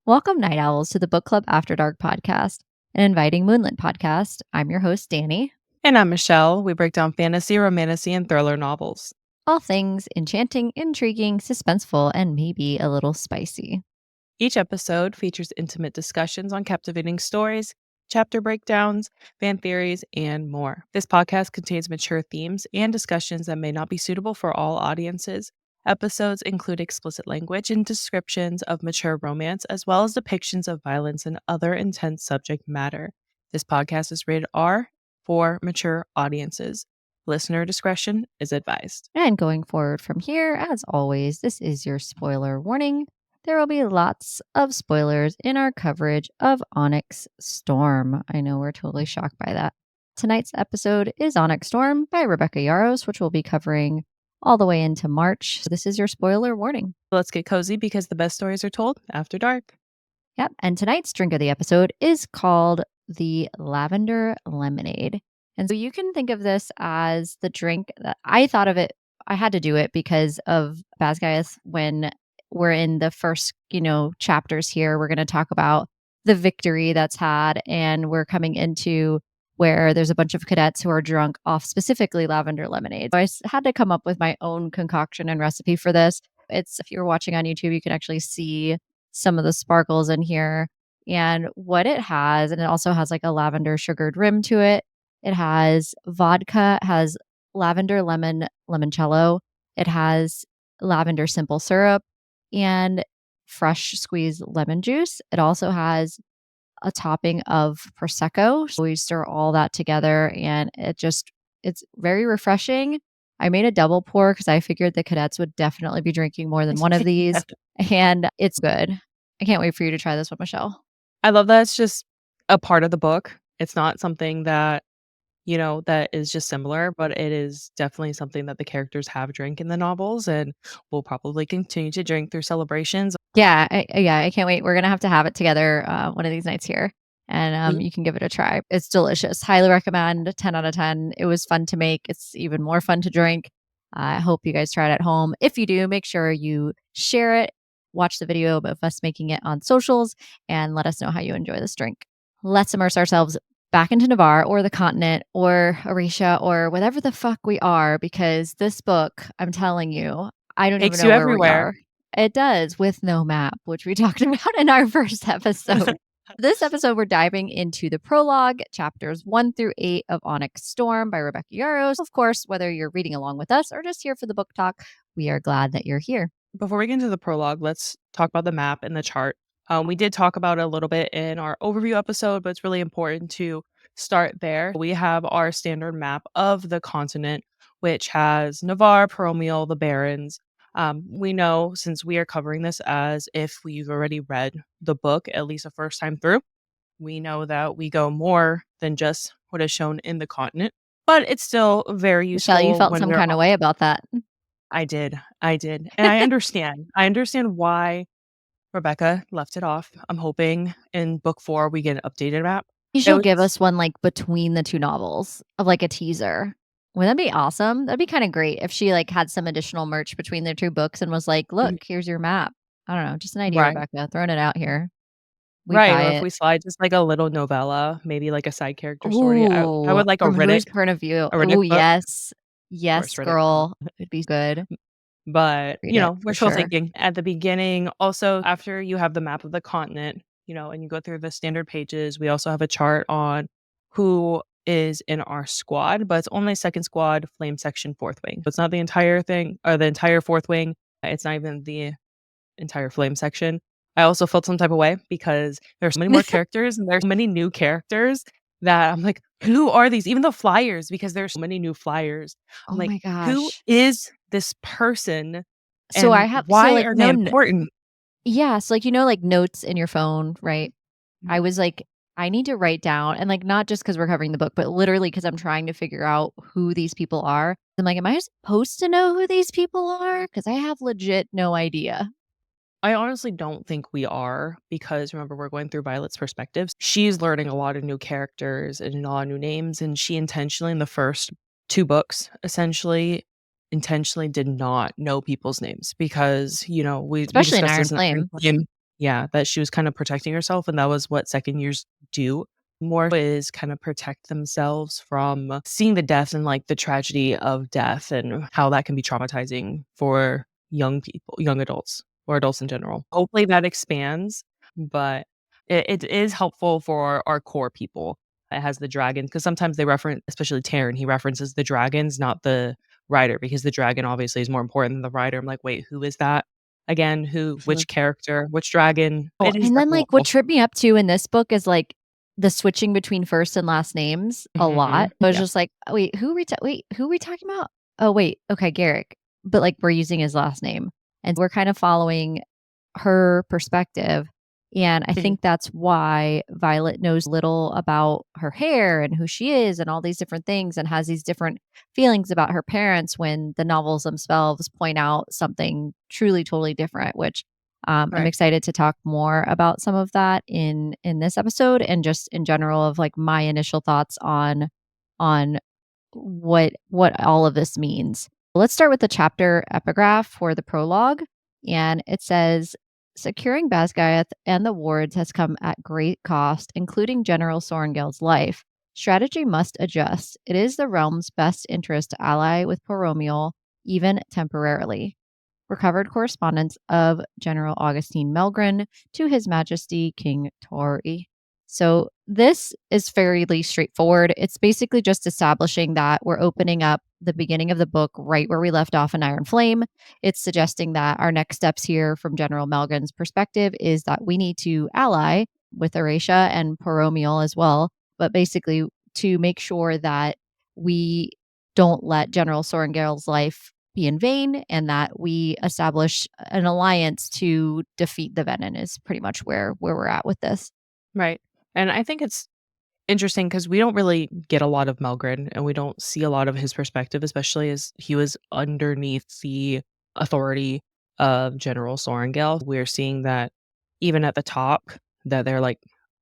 Welcome, Night Owls, to the Book Club After Dark podcast, an inviting moonlit podcast. I'm your host, Danny. And I'm Michelle. We break down fantasy, romantasy, and thriller novels. All things enchanting, intriguing, suspenseful, and maybe a little spicy. Each episode features intimate discussions on captivating stories, chapter breakdowns, fan theories, and more. This podcast contains mature themes and discussions that may not be suitable for all audiences. Episodes include explicit language and descriptions of mature romance, as well as depictions of violence and other intense subject matter. This podcast is rated R for mature audiences. Listener discretion is advised. And going forward from here, as always, this is your spoiler warning. There will be lots of spoilers in our coverage of Onyx Storm. I know we're totally shocked by that. Tonight's episode is Onyx Storm by Rebecca Yarros, which we'll be covering all the way into March. So this is your spoiler warning. Let's get cozy because the best stories are told after dark. Yep. And tonight's drink of the episode is called the Lavender Lemonade. And so you can think of this as the drink that I thought of it. I had to do it because of Basgiath. When we're in the first, chapters here, we're going to talk about the victory that's had. And we're coming into where there's a bunch of cadets who are drunk off specifically lavender lemonade. So I had to come up with my own concoction and recipe for this. If you're watching on YouTube, you can actually see some of the sparkles in here and what it has. And it also has like a lavender sugared rim to it. It has vodka, it has lavender lemon limoncello. It has lavender simple syrup and fresh squeezed lemon juice. It also has a topping of Prosecco. So we stir all that together and it's very refreshing. I made a double pour because I figured the cadets would definitely be drinking more than one of these. And it's good. I can't wait for you to try this one, Michelle. I love that it's just a part of the book. It's not something that, that is just similar, but it is definitely something that the characters have drank in the novels and will probably continue to drink through celebrations. Yeah, I can't wait. We're going to have it together one of these nights here. And you can give it a try. It's delicious. Highly recommend. 10 out of 10. It was fun to make. It's even more fun to drink. I hope you guys try it at home. If you do, make sure you share it. Watch the video of us making it on socials and let us know how you enjoy this drink. Let's immerse ourselves back into Navarre or the continent or Oration or whatever the fuck we are, because this book, I'm telling you, I don't Takes even know you where everywhere. we are. It does, with no map, which we talked about in our first episode. This episode, we're diving into the prologue, chapters 1 through 8 of Onyx Storm by Rebecca Yarros. Of course, whether you're reading along with us or just here for the book talk, we are glad that you're here. Before we get into the prologue, let's talk about the map and the chart. We did talk about it a little bit in our overview episode, but it's really important to start there. We have our standard map of the continent, which has Navarre, Peromiel, the Barons. We know, since we are covering this as if we've already read the book at least a first time through, we know that we go more than just what is shown in the continent, but it's still very useful. Michelle, you felt some kind of way about that. I did. And I understand. I understand why Rebecca left it off. I'm hoping in book 4 we get an updated map. She'll give us one like between the two novels of like a teaser. Wouldn't that be awesome? That'd be kind of great if she like had some additional merch between the two books and was like, look, here's your map. I don't know. Just an idea, Right. Rebecca. Throwing it out here. Or if we slide just like a little novella, maybe like a side character story. I would like a from Riddick. whose point of view? A Riddick Oh, book. yes. Yes, Riddick. girl. It'd be good. But, Read it, we're for still sure. thinking at the beginning. Also, after you have the map of the continent, and you go through the standard pages, we also have a chart on who is in our squad, but it's only second squad, flame section, fourth wing. So it's not the entire thing or the entire fourth wing. It's not even the entire flame section. I also felt some type of way because there's so many more characters and there's so many new characters that I'm like, who are these? Even the flyers, because there's so many new flyers. I'm Oh my gosh. who is this person? So and I have why are they important? Yeah, so like notes in your phone, right? I was like, I need to write down, and like not just because we're covering the book, but literally because I'm trying to figure out who these people are. I'm like, am I supposed to know who these people are? Because I have legit no idea. I honestly don't think we are, because remember, we're going through Violet's perspectives. She's learning a lot of new characters and a lot of new names, and she intentionally, in the first 2 books, intentionally did not know people's names because, we Especially in discussed Iron this Flame. Flame. Yeah, that she was kind of protecting herself, and that was what second years do. More is kind of protect themselves from seeing the death and like the tragedy of death and how that can be traumatizing for young people, young adults, or adults in general. Hopefully that expands, but it is helpful for our core people. It has the dragon because sometimes they reference, especially Taryn, he references the dragons, not the rider, because the dragon obviously is more important than the rider. I'm like, wait, who is that? Again, who Mhm. which character, which dragon? Oh, It is and then, definitely like, what helpful. tripped me up too in this book is, like, the switching between first and last names a lot. Mhm. I was Yeah, just like, "Oh, wait, who are we talking about? Oh, wait, okay, Garrick." But, like, we're using his last name, and we're kind of following her perspective, and I mhm, think that's why Violet knows little about her hair and who she is and all these different things and has these different feelings about her parents when the novels themselves point out something truly, totally different, which I'm right, excited to talk more about some of that in this episode and just in general of like my initial thoughts on what all of this means. Let's start with the chapter epigraph for the prologue, and it says securing Basgiath and the wards has come at great cost, including General Sorengill's life. Strategy must adjust. It is the realm's best interest to ally with Poromiel, even temporarily. Recovered correspondence of General Augustine Melgren to His Majesty King Tori. So this is fairly straightforward. It's basically just establishing that we're opening up the beginning of the book right where we left off in Iron Flame. It's suggesting that our next steps here from General Melgren's perspective is that we need to ally with Aracia and Poromiel as well, but basically to make sure that we don't let General Sorengill's life be in vain and that we establish an alliance to defeat the Venom is pretty much where we're at with this. right, and I think it's interesting because we don't really get a lot of Melgren, and we don't see a lot of his perspective, especially as he was underneath the authority of General Sorengill. We're seeing that even at the top, that they're like,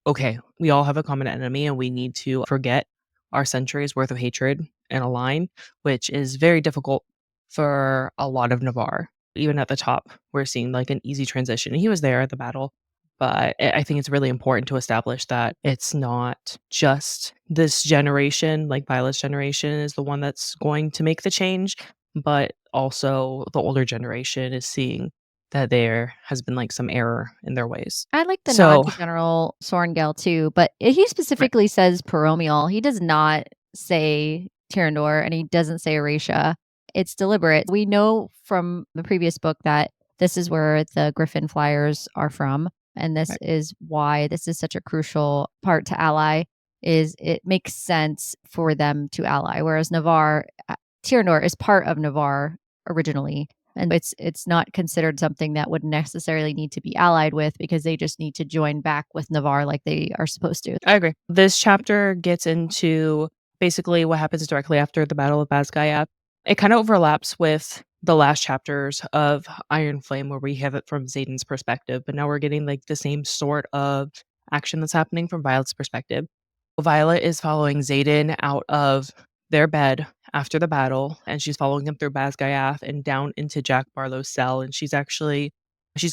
"Okay, we all have a common enemy, and we need to forget our centuries worth of hatred and align," which is very difficult for a lot of Navarre. Even at the top, we're seeing, like, an easy transition. He was there at the battle, but I think it's really important to establish that it's not just this generation, like Violet's generation is the one that's going to make the change, but also the older generation is seeing that there has been, like, some error in their ways. I like the nod So to General Sorengell too, but he right, specifically says Poromiel. He does not say Tyrandor and he doesn't say Eratia. It's deliberate. We know from the previous book that this is where the Griffin Flyers are from, and this right, is why this is such a crucial part to ally. Is it makes sense for them to ally, whereas Navarre, Tyrandor is part of Navarre originally, and it's not considered something that would necessarily need to be allied with because they just need to join back with Navarre like they are supposed to. I agree. This chapter gets into basically what happens directly after the Battle of Basgiath. It kinda overlaps with the last chapters of Iron Flame where we have it from Xaden's perspective, but now we're getting, like, the same sort of action that's happening from Violet's perspective. Violet is following Xaden out of their bed after the battle, and she's following him through Basgiath and down into Jack Barlow's cell, and she's And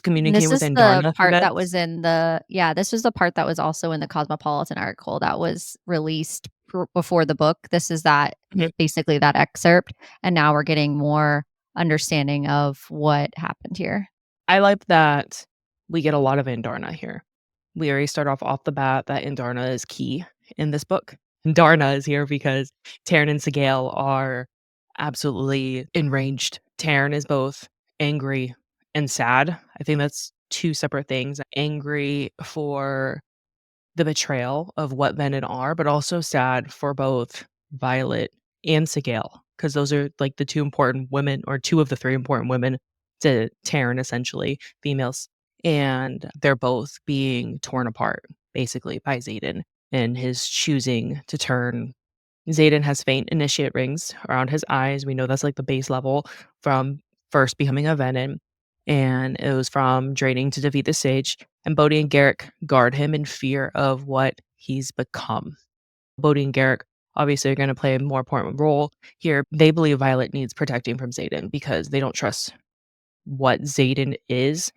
communicating this with is the Andarna through part that this. was in this was the part that was also in the Cosmopolitan article that was released before the book. This is that Mhm. basically that excerpt, and now we're getting more understanding of what happened here. I like that we get a lot of Andarna here. We already start off the bat that Andarna is key in this book. Darna is here because Taryn and Sigale are absolutely enraged. Taryn is both angry and sad. I think that's two separate things. Angry for the betrayal of what Venon are, but also sad for both Violet and Sigale, because those are like the two important women, or two of the three important women to Taryn, essentially, females. And they're both being torn apart, basically, by Xaden and his choosing to turn. Xaden has faint initiate rings around his eyes. We know that's like the base level from first becoming a Venom. And it was from draining to defeat the sage. And Bodhi and Garrick guard him in fear of what he's become. Bodhi and Garrick obviously are going to play a more important role here. They believe Violet needs protecting from Xaden because they don't trust what Xaden is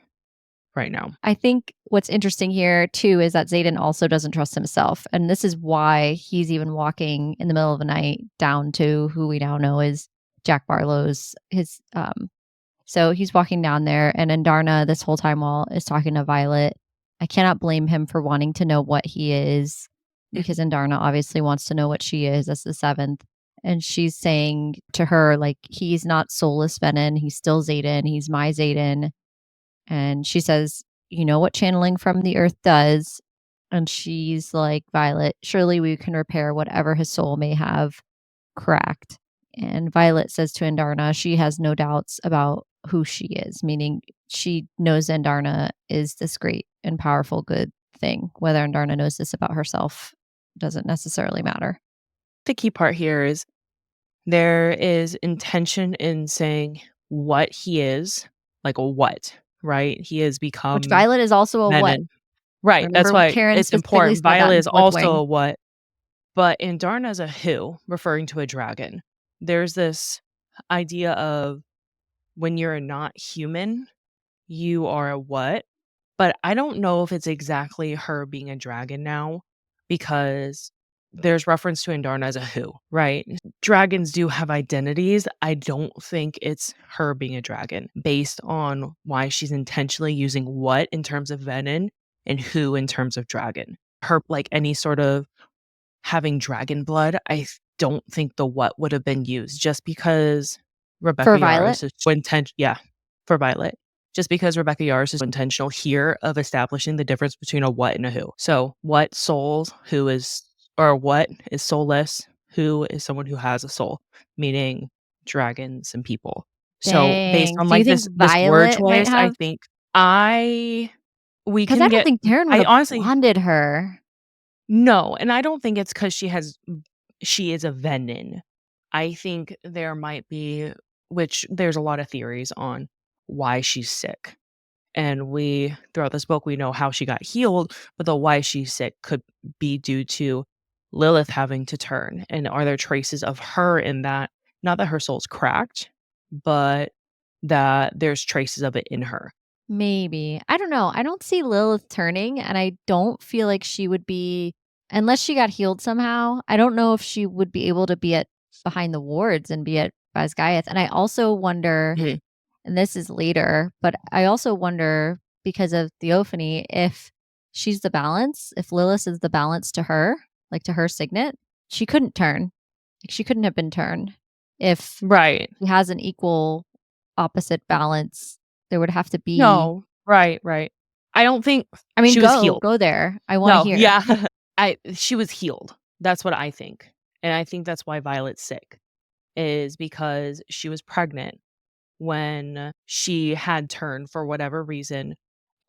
right now. I think what's interesting here too is that Xaden also doesn't trust himself. And this is why he's even walking in the middle of the night down to who we now know is Jack Barlow's so he's walking down there, and Andarna this whole time while is talking to Violet. I cannot blame him for wanting to know what he is, because Andarna obviously wants to know what she is as the seventh. And she's saying to her, like, he's not soulless Venon, he's still Xaden, he's my Xaden. And she says, you know what channeling from the earth does? And she's like, Violet, surely we can repair whatever his soul may have cracked. And Violet says to Andarna, she has no doubts about who she is, meaning she knows Andarna is this great and powerful good thing. Whether Andarna knows this about herself doesn't necessarily matter. The key part here is there is intention in saying what he is, like a what, right? He has become Which Violet is also a what. Venon. Right. That's Remember, why Karen it's specifically important. said that Violet in is also Bloodwing. a what, but Andarna is a who, referring to a dragon. There's this idea of when you're not human, you are a what. But I don't know if it's exactly her being a dragon now, because there's reference to Andarna as a who, right? Dragons do have identities. I don't think it's her being a dragon based on why she's intentionally using what in terms of Venom and who in terms of dragon. Her, like any sort of having dragon blood, don't think the what would have been used, just because Rebecca For Yarros Violet? is so yeah, for Violet. Just because Rebecca Yarros is intentional here of establishing the difference between a what and a who. So what souls, who is, or what is soulless, who is someone who has a soul, meaning dragons and people. So based Dang. on Do you like think this word Violet might choice, I have? think we Because can I don't get, think Taryn would I have honestly, bonded her. no, and I don't think it's because she is a Venon. I think there might be, which there's a lot of theories on why she's sick. And we, throughout this book, we know how she got healed, but the why she's sick could be due to Lilith having to turn. And are there traces of her in that? Not that her soul's cracked, but that there's traces of it in her. Maybe. I don't know. I don't see Lilith turning, and I don't feel like she would be, unless she got healed somehow. I don't know if she would be able to be at behind the wards and be at Basgaiath. And I also wonder, Mhm. and this is later, but I also wonder because of Theophany if she's the balance, if Lilith is the balance to her, like to her signet, she couldn't turn. Like she couldn't have been turned if Right. she has an equal opposite balance. There would have to be. No. Right. I don't think I mean, she was healed. go there. I want to No, hear. yeah. She was healed. That's what I think. And I think that's why Violet's sick, is because she was pregnant when she had turned for whatever reason.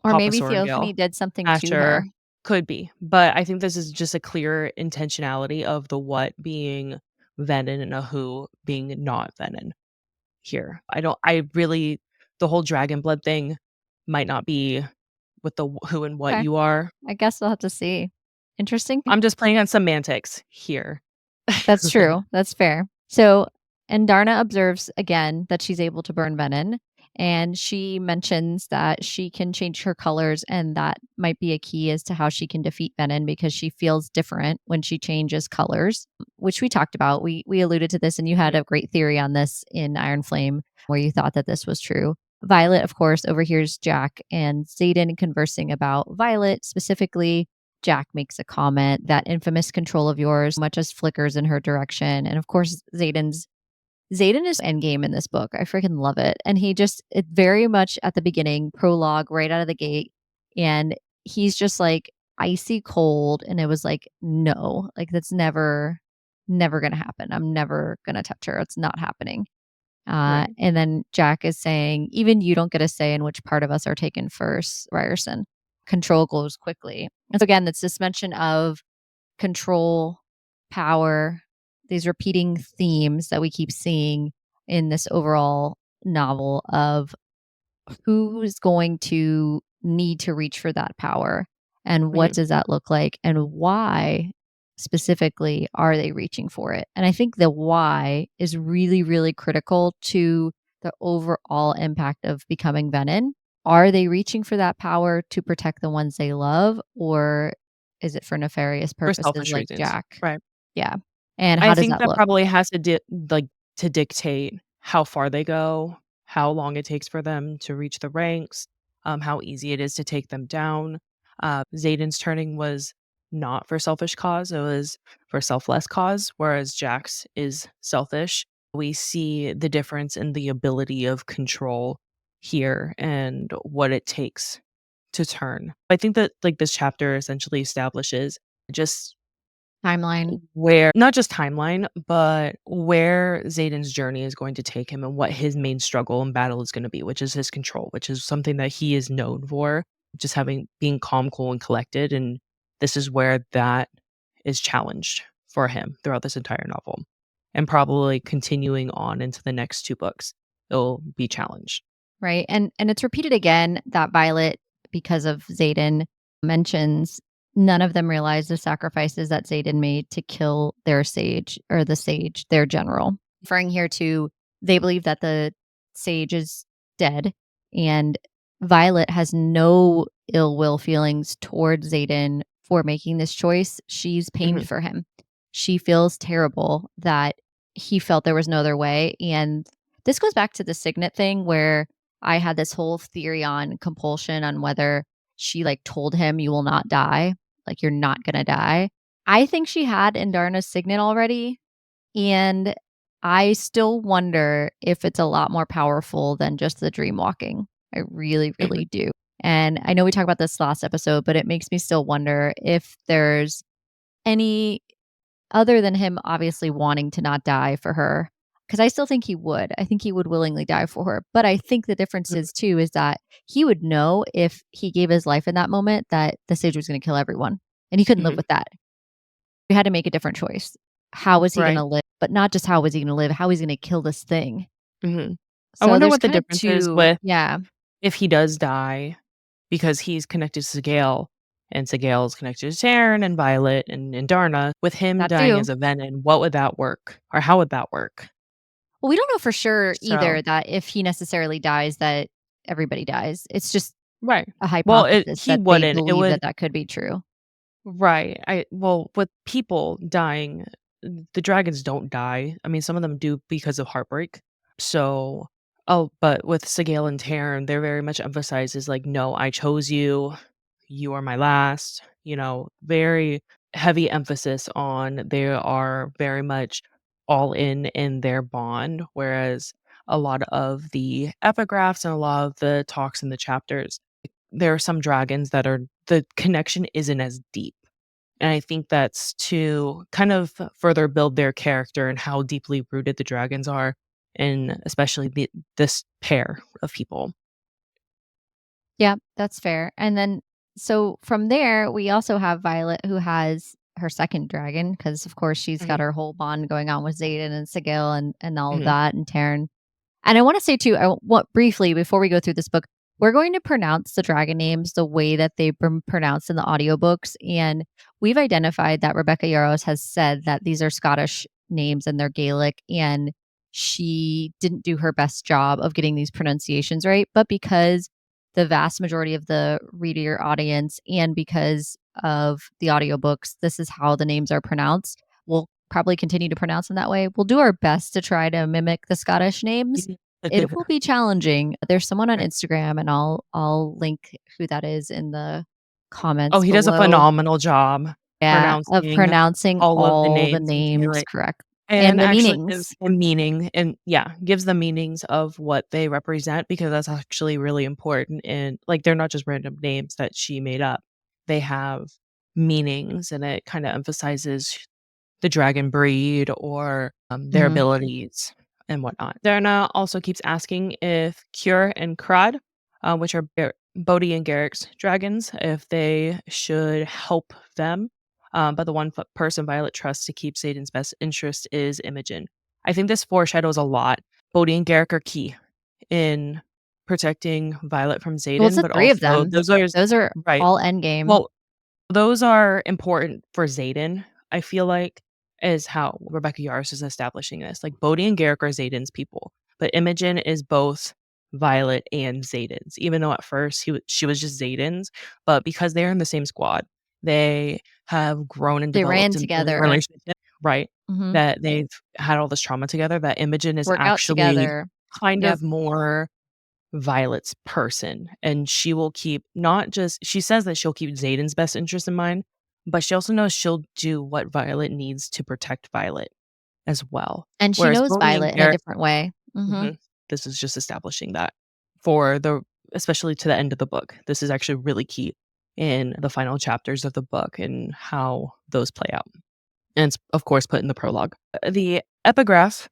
Or Papa maybe Sorengill Theophany did something to after, her. could be. But I think this is just a clear intentionality of the what being Venom and a who being not Venom here. The whole dragon blood thing might not be with the who and what Okay. you are. I guess we'll have to see. Interesting. I'm just playing on semantics here. That's true. That's fair. So, and Darna observes again that she's able to burn Venom, and she mentions that she can change her colors, and that might be a key as to how she can defeat Venom because she feels different when she changes colors, which we talked about. We alluded to this, and you had a great theory on this in Iron Flame where you thought that this was true. Violet, of course, overhears Jack and Xaden conversing about Violet specifically. Jack makes a comment, that infamous control of yours, much as flickers in her direction. And of course, Xaden is endgame in this book. I freaking love it. And it very much at the beginning, prologue, right out of the gate. And he's just like icy cold. And it was like, no, like that's never going to happen. I'm never going to touch her. It's not happening. Right. And then Jack is saying, even you don't get a say in which part of us are taken first, Ryerson. Control goes quickly. And so again, it's this mention of control, power, these repeating themes that we keep seeing in this overall novel of who's going to need to reach for that power and what does that look like and why specifically are they reaching for it. And I think the why is really, really critical to the overall impact of becoming Venom. are they reaching for that power to protect the ones they love, or is it for nefarious For purposes selfish like reasons. Jack? Right. Yeah. And I how does think that that look? probably has to to dictate how far they go, how long it takes for them to reach the ranks, how easy it is to take them down. Xaden's turning was not for selfish cause, it was for selfless cause, whereas Jack's is selfish. We see the difference in the ability of control here and what it takes to turn. I think that like this chapter essentially establishes just Timeline. where not just timeline, but where Xaden's journey is going to take him and what his main struggle and battle is gonna be, which is his control, which is something that he is known for, just having being calm, cool, and collected, and this is where that is challenged for him throughout this entire novel, and probably continuing on into the next 2 books. It'll be challenged. Right, and it's repeated again that Violet, because of Xaden, mentions none of them realize the sacrifices that Xaden made to kill their sage or the sage, their general. Referring here to they believe that the sage is dead, and Violet has no ill will feelings towards Xaden for making this choice. She's pained Mhm, for him. She feels terrible that he felt there was no other way, and this goes back to the Signet thing where I had this whole theory on compulsion on whether she, like, told him, "You will not die, like, you're not gonna die." I think she had Indarna's Signet already, and I still wonder if it's a lot more powerful than just the dream walking. I really, mhm, really do. And I know we talked about this last episode, but it makes me still wonder if there's any other than him obviously wanting to not die for her, because I still think he would. I think he would willingly die for her. But I think the difference mhm, is too is that he would know if he gave his life in that moment that the sage was going to kill everyone, and he couldn't live mhm. with that. We had to make a different choice. How was he going Right, to live? But not just how was he going to live? How he's going to kill this thing? mhm. I So wonder there's what the kind of difference is two. with Yeah, if he does die because he's connected to Sigale, and Sigale is connected to Taryn and Violet and Darna. With him that dying too. as a Venom, what would that work? Or how would that work? Well, we don't know for sure So either that if he necessarily dies, that everybody dies. It's just right. a Well, hypothesis he that they wouldn't. It believe would that that could be true. right. With people dying, the dragons don't die. I mean, some of them do because of heartbreak. So, oh, but with Sigale and Taryn, they're very much emphasizes like, no, I chose you. You are my last. Very heavy emphasis on they are very much all in their bond. Whereas a lot of the epigraphs and a lot of the talks in the chapters, there are some dragons that are the connection isn't as deep. And I think that's to kind of further build their character and how deeply rooted the dragons are, and especially this pair of people. Yeah, that's fair. And then, so from there, we also have Violet, who has her second dragon, because of course she's got Mhm, her whole bond going on with Xaden and Sigil and all of mhm, that, and Taryn. And I want to say too, I want briefly before we go through this book, we're going to pronounce the dragon names the way that they've been pronounced in the audiobooks. And we've identified that Rebecca Yarros has said that these are Scottish names and they're Gaelic, and she didn't do her best job of getting these pronunciations right. But because the vast majority of the reader audience and because of the audiobooks, this is how the names are pronounced. We'll probably continue to pronounce them that way. We'll do our best to try to mimic the Scottish names. mhm. It will be challenging. There's someone on Right. Instagram, and I'll link who that is in the Oh, comments he does a below. phenomenal job Yeah, of pronouncing pronouncing all of the all the names in names Gaelic correct and and the actually gives meanings. them meaning and yeah, gives them meanings of what they represent because that's actually really important and like they're not just random names that she made up. They have meanings and it kind of emphasizes the dragon breed or their Mhm. abilities and whatnot. Darna also keeps asking if Cure and Crod, which are Bodhi and Garrick's dragons, if they should help them. But the one person Violet trusts to keep Xaden's best interest is Imogen. I think this foreshadows a lot. Bodhi and Garrick are key in protecting Violet from Well, it's Xaden, the but 3 of also them. Those are right. all endgame. Well, those are important for Xaden, I feel like, is how Rebecca Yarros is establishing this. Like, Bodhi and Garrick are Xaden's people, but Imogen is both Violet and Xaden's, even though at first she was just Xaden's, but because they're in the same squad, they have grown and They ran developed and built a together. relationship, right? Mhm. That they've had all this trauma together, that Imogen is Work out actually together. kind They're of more Violet's person, and she will keep not just she says that she'll keep Xaden's best interest in mind, but she also knows she'll do what Violet needs to protect Violet as well. and she Whereas knows Boney and Violet in a Garrick different way. Mhm. mhm, this is just establishing that for the especially to the end of the book. This is actually really key in the final chapters of the book and how those play out. And it's, of course, put in the prologue. The epigraph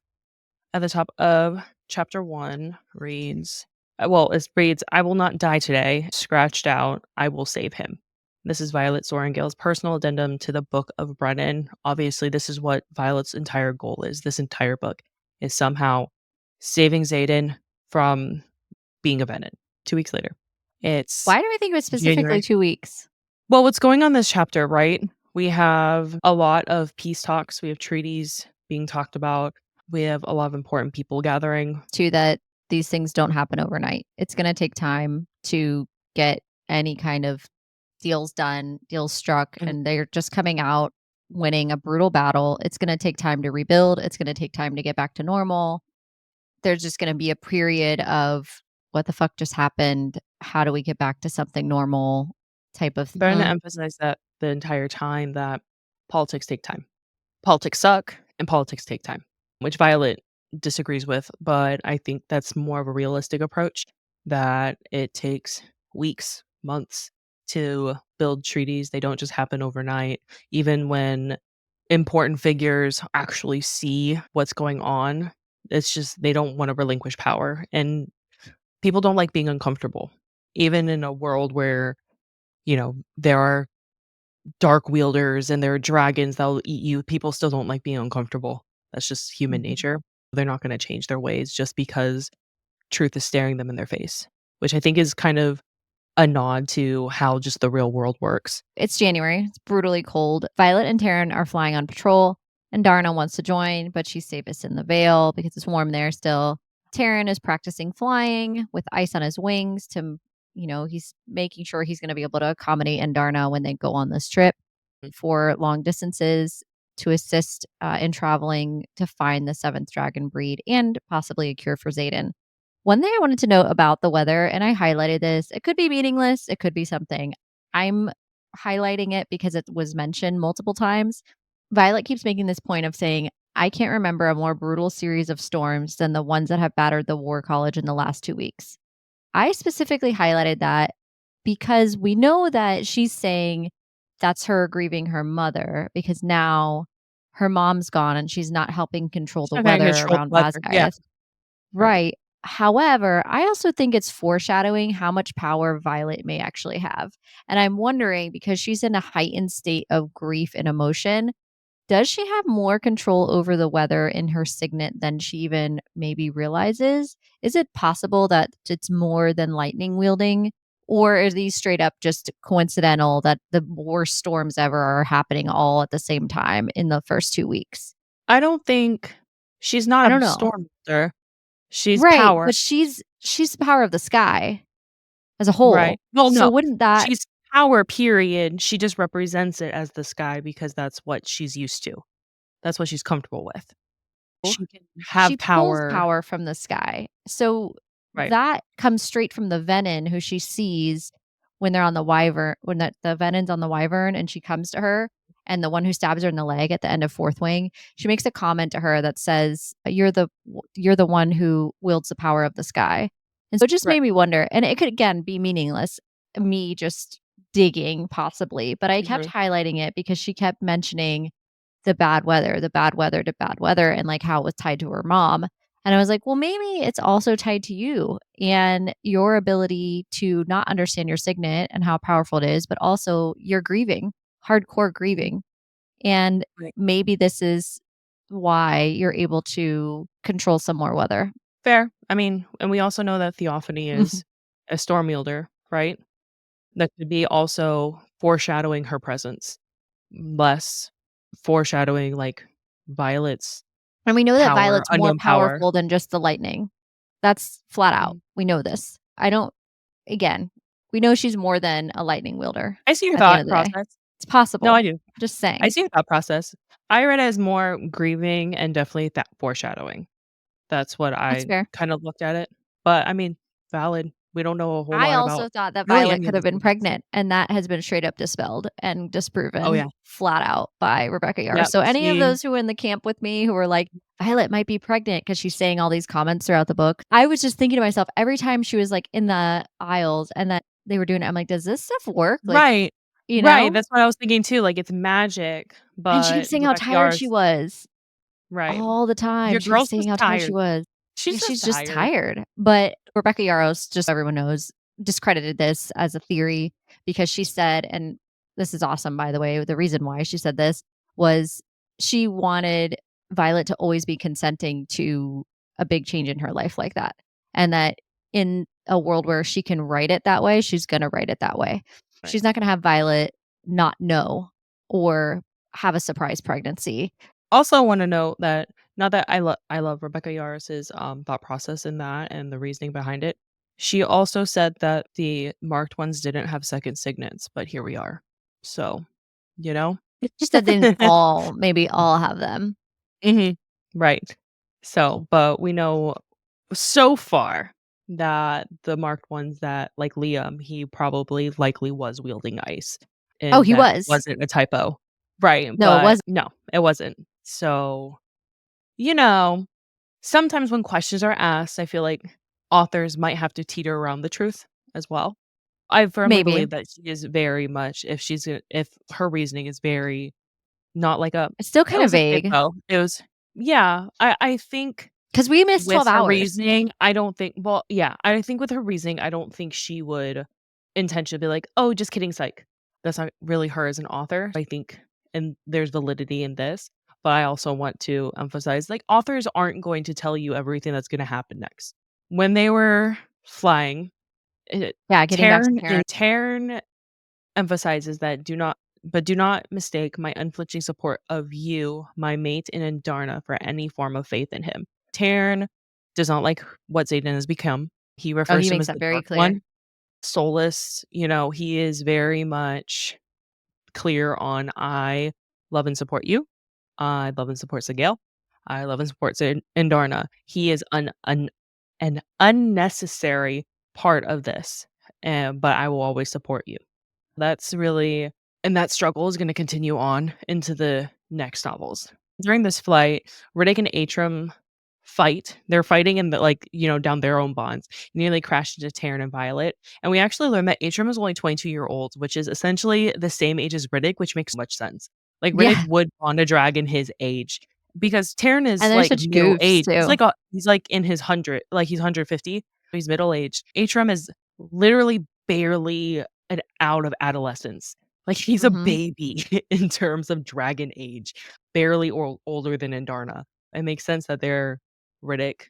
at the top of chapter 1 reads, it reads, "I will not die today. Scratched out, I will save him." This is Violet Sorengill's personal addendum to the Book of Brennan. Obviously, this is what Violet's entire goal is. This entire book is somehow saving Xaden from being a Venon. 2 weeks later. It's Why do I think it was specifically January. 2 weeks? Well, what's going on this chapter, right? We have a lot of peace talks. We have treaties being talked about. We have a lot of important people gathering. To that these things don't happen overnight. It's gonna take time to get any kind of deals done, deals struck, And and they're just coming out winning a brutal battle. It's gonna take time to rebuild. It's gonna take time to get back to normal. There's just gonna be a period of what the fuck just happened? How do we get back to something normal type of I'm to emphasize that the entire time that politics take time. Politics suck and politics take time, which Violet disagrees with, but I think that's more of a realistic approach that it takes weeks, months to build treaties. They don't just happen overnight. Even when important figures actually see what's going on, it's just they don't want to relinquish power. And people don't like being uncomfortable. Even in a world where, there are dark wielders and there are dragons that'll eat you, people still don't like being uncomfortable. That's just human Mhm. nature. They're not gonna change their ways just because truth is staring them in their face, which I think is kind of a nod to how just the real world works. It's January. It's brutally cold. Violet and Taryn are flying on patrol, and Darna wants to join, but she's safest in the Vale because it's warm there still. Taryn is practicing flying with ice on his wings he's making sure he's going to be able to accommodate Darna when they go on this trip for long distances to assist in traveling to find the seventh dragon breed and possibly a cure for Xaden. One thing I wanted to note about the weather, and I highlighted this, it could be meaningless, it could be something. I'm highlighting it because it was mentioned multiple times. Violet keeps making this point of saying, I can't remember a more brutal series of storms than the ones that have battered the War College in the last 2 weeks. I specifically highlighted that because we know that she's saying that's her grieving her mother because now her mom's gone and she's not helping control the I can't weather control the around weather. Yeah, Vazgaieth. right. Right. However, I also think it's foreshadowing how much power Violet may actually have. And I'm wondering because she's in a heightened state of grief and emotion, does she have more control over the weather in her signet than she even maybe realizes? Is it possible that it's more than lightning wielding? Or are these straight up just coincidental that the worst storms ever are happening all at the same time in the first 2 weeks? I don't think she's I not don't a know. storm builder. She's Right, power. but she's the power of the sky as a Right. whole. Well, So no. wouldn't that She's power, period. She just represents it as the sky because that's what she's used to. That's what she's comfortable with. She can she have pulls power. power from the sky. So Right. that comes straight from the Venon who she sees when they're on the wyvern, when the Venon's on the wyvern and she comes to her and the one who stabs her in the leg at the end of Fourth Wing, she makes a comment to her that says, you're the one who wields the power of the sky. And so it just Right. made me wonder, and it could again be meaningless, me just digging possibly, but I kept Mhm. highlighting it because she kept mentioning the bad weather, the bad weather, the bad weather, and like how it was tied to her mom. And I was like, well, maybe it's also tied to you and your ability to not understand your signet and how powerful it is, but also you're grieving, hardcore grieving. And Right. maybe this is why you're able to control some more weather. Fair. I mean, and we also know that Theophany is a storm wielder, right? That could be also foreshadowing her presence, less foreshadowing like Violet's And we know that power, Violet's more unknown power. powerful than just the lightning. That's flat out. Mhm. We know this. Again, we know she's more than a lightning wielder I see your at the end thought of the day. process. It's No, I possible. do. Just I saying. see your thought process. I read it as more grieving and definitely that foreshadowing. That's what That's I fair. kind of looked at it. But I mean, valid. We don't know a whole I lot also about thought that really Violet any could of the have been siblings. pregnant, and that has been straight up dispelled and Oh, disproven yeah. flat out by Rebecca Yarros. Yep. So any of She those who were in the camp with me who were like, Violet might be pregnant because she's saying all these comments throughout the book, I was just thinking to myself every time she was like in the aisles and that they were doing it, I'm like, does this stuff work? Like, Right. you Right, know? that's what I was thinking too, like, it's magic, And she but keeps saying how Rebecca tired she Yar's was. right. All the time, Your she keeps girl's saying just how tired she tired. was. Yeah, She's she's just just tired. tired. But Rebecca Yarros, just so everyone knows, discredited this as a theory because she said, and this is awesome, by the way, the reason why she said this was she wanted Violet to always be consenting to a big change in her life like that. And that in a world where she can write it that way, she's going to write it that way. Right. She's not going to have Violet not know or have a surprise pregnancy. Also wanna note that not that I love Rebecca Yaros's, thought process in that and the reasoning behind it. She also said that the marked ones didn't have second signets, but here we are. So, you know? She said they didn't maybe all have them. Mhm. Right. So, but we know so far that the marked ones that like Liam, he probably likely was wielding ice, Oh, and he that was. wasn't a typo. Right, No, it but wasn't. no, it wasn't. So, you know, sometimes when questions are asked, I feel like authors might have to teeter around the truth as well. I firmly Maybe. believe that she is very much if her reasoning is very not like a It's still it kinda was a vague typo. It was yeah, I think because we missed with 12 her hours. reasoning, I don't think well, yeah, I think with her reasoning, I don't think she would intentionally be like, "Oh, just kidding, psych." That's not really her as an author. I think and there's validity in this, but I also want to emphasize, like, authors aren't going to tell you everything that's gonna happen next. When they were flying, it Yeah, getting back to Karen. Taryn emphasizes that do not mistake my unflinching support of you, my mate in Indarna, for any form of faith in him. Taryn does not like what Xaden has become. He Oh, refers he to him makes as that the very Dark clear. One. Soulless, he is very much clear on I love and support you. I love and support Sigale. I love and support Indarna. He is an unnecessary part of this, but I will always support you. That's really and that struggle is gonna continue on into the next novels. During this flight, Riddick and Atrum fight. They're fighting in the down their own bonds, nearly crashed into Taryn and Violet, and we actually learned that Atrum is only 22-year-old, which is essentially the same age as Riddick, which makes much sense. Like, Riddick Yeah, would bond a dragon his age because Taryn and is, they're like, such goofs middle-aged. too. He's, like, in his 100 like, he's 150, he's middle-aged. Atrum is literally barely out of adolescence. Like, he's a Mhm. baby in terms of dragon age, barely older than Indarna. It makes sense that they're Riddick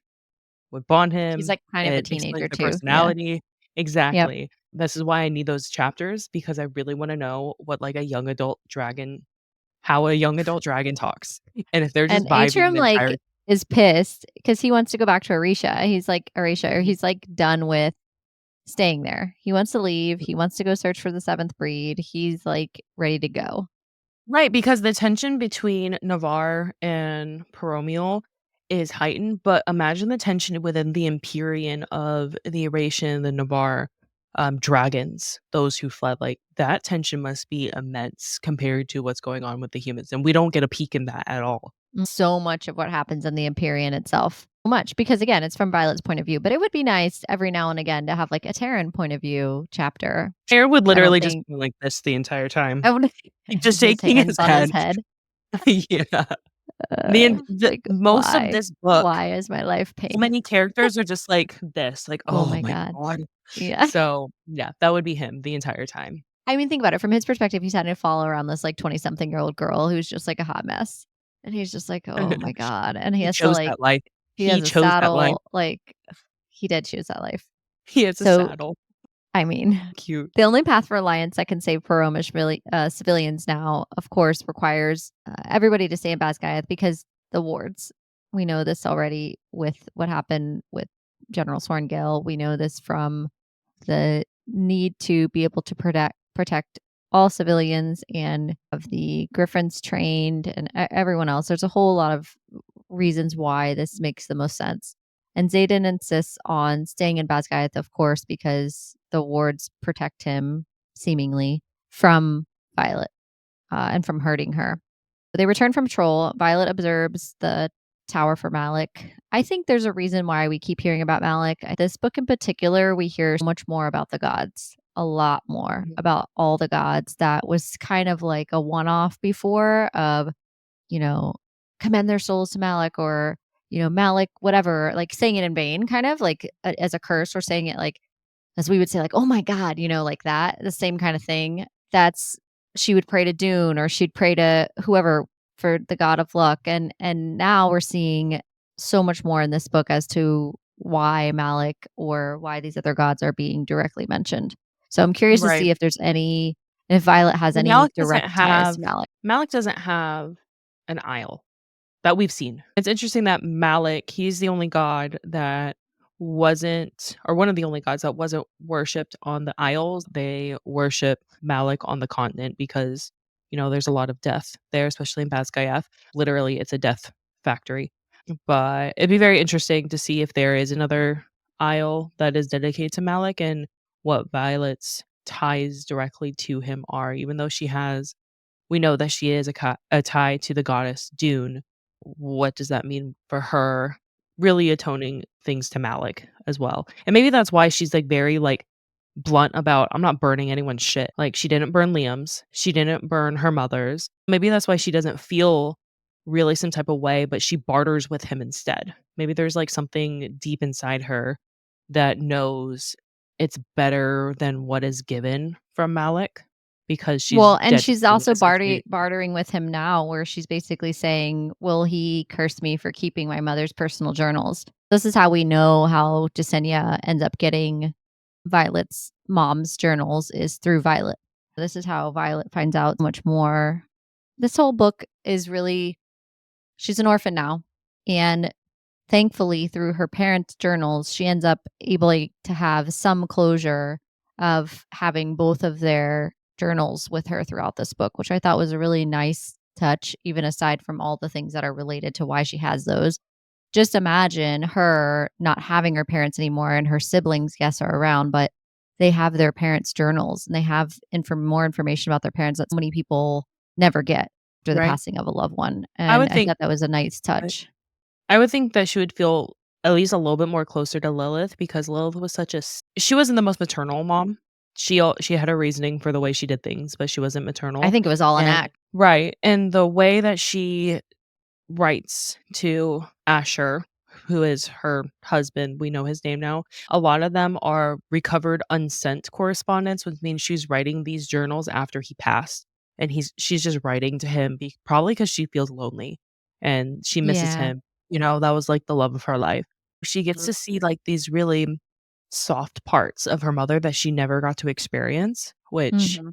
would bond He's, him. like, kind of a It explains teenager their too. Yeah. personality. Yep. Exactly. This is why I need those chapters because I really wanna know what, like, a young adult dragon how a young adult dragon talks, and if they're just And vibing Atrium, the like, entire is pissed because he wants to go back to Orisha. He's like Orisha, or Mhm. he's, like, done with staying there. He wants to leave. He wants to go search for the 7th breed. He's, like, ready to go. Right, because the tension between Navarre and Paromial is heightened, but imagine the tension within the Empyrean of the Oration, the Navarre, dragons, those who fled, like, that tension must be immense compared to what's going on with the humans, and we don't get a peek in that at all. So much of what happens in the Empyrean itself. So much because again, it's from Violet's point of view, but it would be nice every now and again to have like a Terran point of view chapter. Air would I don't literally just think be like this the entire time, I would just his shaking hands his on his head. head. Yeah. The Like most of why? this book, Why is my life so pain? many characters are just like this, like, Oh "Oh my my god. god." Yeah. So, yeah, that would be him the entire time. I mean, think about it. From his perspective, he's having to follow around this like 20-something-year-old girl who's just like a hot mess. And he's just like, oh my God. And he He has to chose like, that life. he has He a chose that life. saddle. Like, he did choose that life. He has a So, saddle. I mean, Cute. the only path for alliance that can save Paromish really, civilians now, of course, requires everybody to stay in Basgiath because the wards. We know this already with what happened with General Sorengill. We know this from the need to be able to protect all civilians and of the Griffins trained and everyone else. There's a whole lot of reasons why this makes the most sense. And Xaden insists on staying in Basgiath, of course, because the wards protect him, seemingly, from Violet and from hurting her. They return from patrol. Violet observes the tower for Malik. I think there's a reason why we keep hearing about Malik. This book in particular, we hear much more about the gods, a lot more about all the gods. That was kind of like a one-off before of, commend their souls to Malik, or, Malik, whatever, like saying it in vain, kind of like as a curse, or saying it like, as we would say, like, oh my God, like that, the same kind of thing. That's, she would pray to Dune, or she'd pray to whoever for the god of luck. And now we're seeing so much more in this book as to why Malik or why these other gods are being directly mentioned. So I'm curious to Right. see if Violet has any Malik doesn't direct ties have to Malik. Malik doesn't have an isle that we've seen. It's interesting that Malik, he's the only god that wasn't, or one of the only gods that wasn't worshipped on the Isles. They worship Malik on the continent because, there's a lot of death there, especially in Basgiath. Literally, it's a death factory. But it'd be very interesting to see if there is another Isle that is dedicated to Malik and what Violet's ties directly to him are, even though we know that she is a tie to the goddess Dune. What does that mean for her really atoning things to Malik as well? And maybe that's why she's like very like blunt about, I'm not burning anyone's shit. Like she didn't burn Liam's, she didn't burn her mother's. Maybe that's why she doesn't feel really some type of way, but she barters with him instead. Maybe there's like something deep inside her that knows it's better than what is given from Malik because she's Well, and she's dedicated also essentially. bartering with him now, where she's basically saying, will he curse me for keeping my mother's personal journals? This is how we know how Jasenia ends up getting Violet's mom's journals, is through Violet. This is how Violet finds out much more. This whole book is really, she's an orphan now. And thankfully, through her parents' journals, she ends up able to have some closure of having both of their journals with her throughout this book, which I thought was a really nice touch, even aside from all the things that are related to why she has those. Just imagine her not having her parents anymore, and her siblings, yes, are around, but they have their parents' journals, and they have more information about their parents that so many people never get after the Right. passing of a loved one. I And would I think thought that was a nice I touch. I would think that she would feel at least a little bit more closer to Lilith because Lilith was she wasn't the most maternal mom. She had a reasoning for the way she did things, but she wasn't I maternal. think it was all an And act. right, and the way that she writes to Asher, who is her husband, we know his name now. A lot of them are recovered unsent correspondence, which means she's writing these journals after he passed, and she's just writing to him probably because she feels lonely and she misses Yeah. him. That was like the love of her life. She gets to see like these really soft parts of her mother that she never got to experience, which Mhm.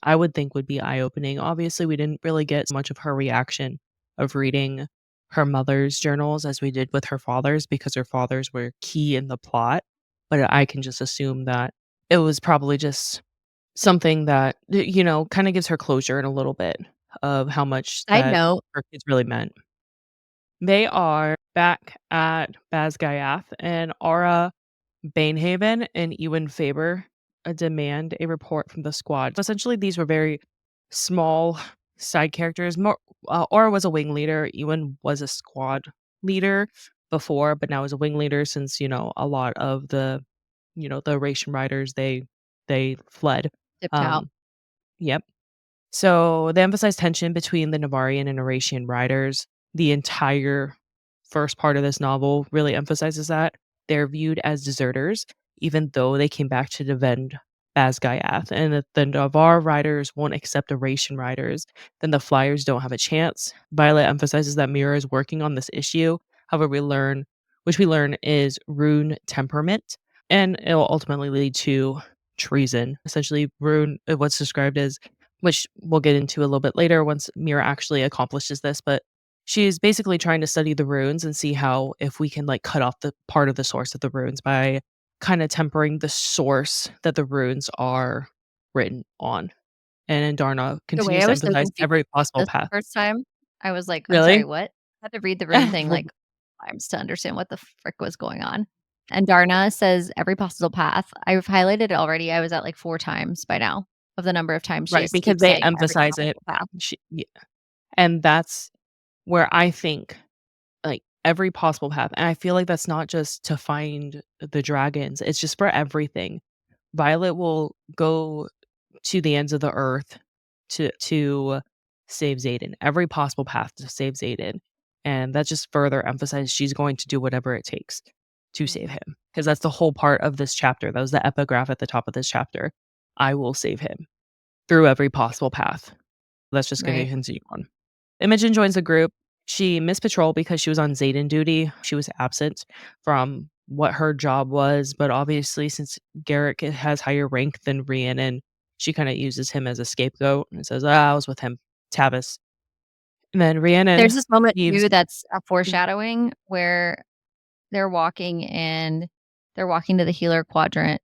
I would think would be eye-opening. Obviously, we didn't really get much of her reaction of reading her mother's journals as we did with her father's because her father's were key in the plot, but I can just assume that it was probably just something that, kinda gives her closure in a little bit of how much Side that note, her kids really meant. They are back at Basgiath, and Aura Banehaven and Ewan Faber demand a report from the squad. Essentially, these were very small side characters. More, Aura was a wing leader. Ewan was a squad leader before, but now is a wing leader since a lot of the Oration riders they fled. dipped out. Um, yep. So they emphasize tension between the Navarian and Oratian riders. The entire first part of this novel really emphasizes that. They're viewed as deserters, even though they came back to defend Basgiath. And if the Navar riders won't accept Oration riders, then the Flyers don't have a chance. Violet emphasizes that Mira is working on this issue. However, which we learn is rune temperament, and it will ultimately lead to treason. Essentially, rune, what's described as, which we'll get into a little bit later once Mira actually accomplishes this, but She's basically trying to study the runes and see how if we can, like, cut off the part of the source of the runes by kinda tempering the source that the runes are written on. And Darna The way continues I to was so emphasize confused every possible this path. first time, I was like, "I'm sorry, Really? what?" I had to read the rune thing, like, times to understand what the frick was going on. And Darna says every possible path. I've highlighted it already. I was at, like, 4 times by now of the number of times she Right, just because keeps they saying every emphasize it. possible path. Yeah, and that's where I think, like, every possible path, and I feel like that's not just to find the dragons, it's just for everything. Violet will go to the ends of the earth to save Xaden, every possible path to save Xaden, and that just further emphasizes she's going to do whatever it takes to save Mhm. him, because that's the whole part of this chapter. That was the epigraph at the top of this chapter. I will save him through every possible path. That's just gonna Right. continue on. Imogen joins the group. She missed patrol because she was on Xaden duty. She was absent from what her job was, but obviously, since Garrick has higher rank than Rhiannon, she kinda uses him as a scapegoat and says, "Ah, I was with him, Tavis." And then There's Rhiannon this moment leaves. too that's a Mhm. foreshadowing where they're walking and they're walking to the healer quadrant,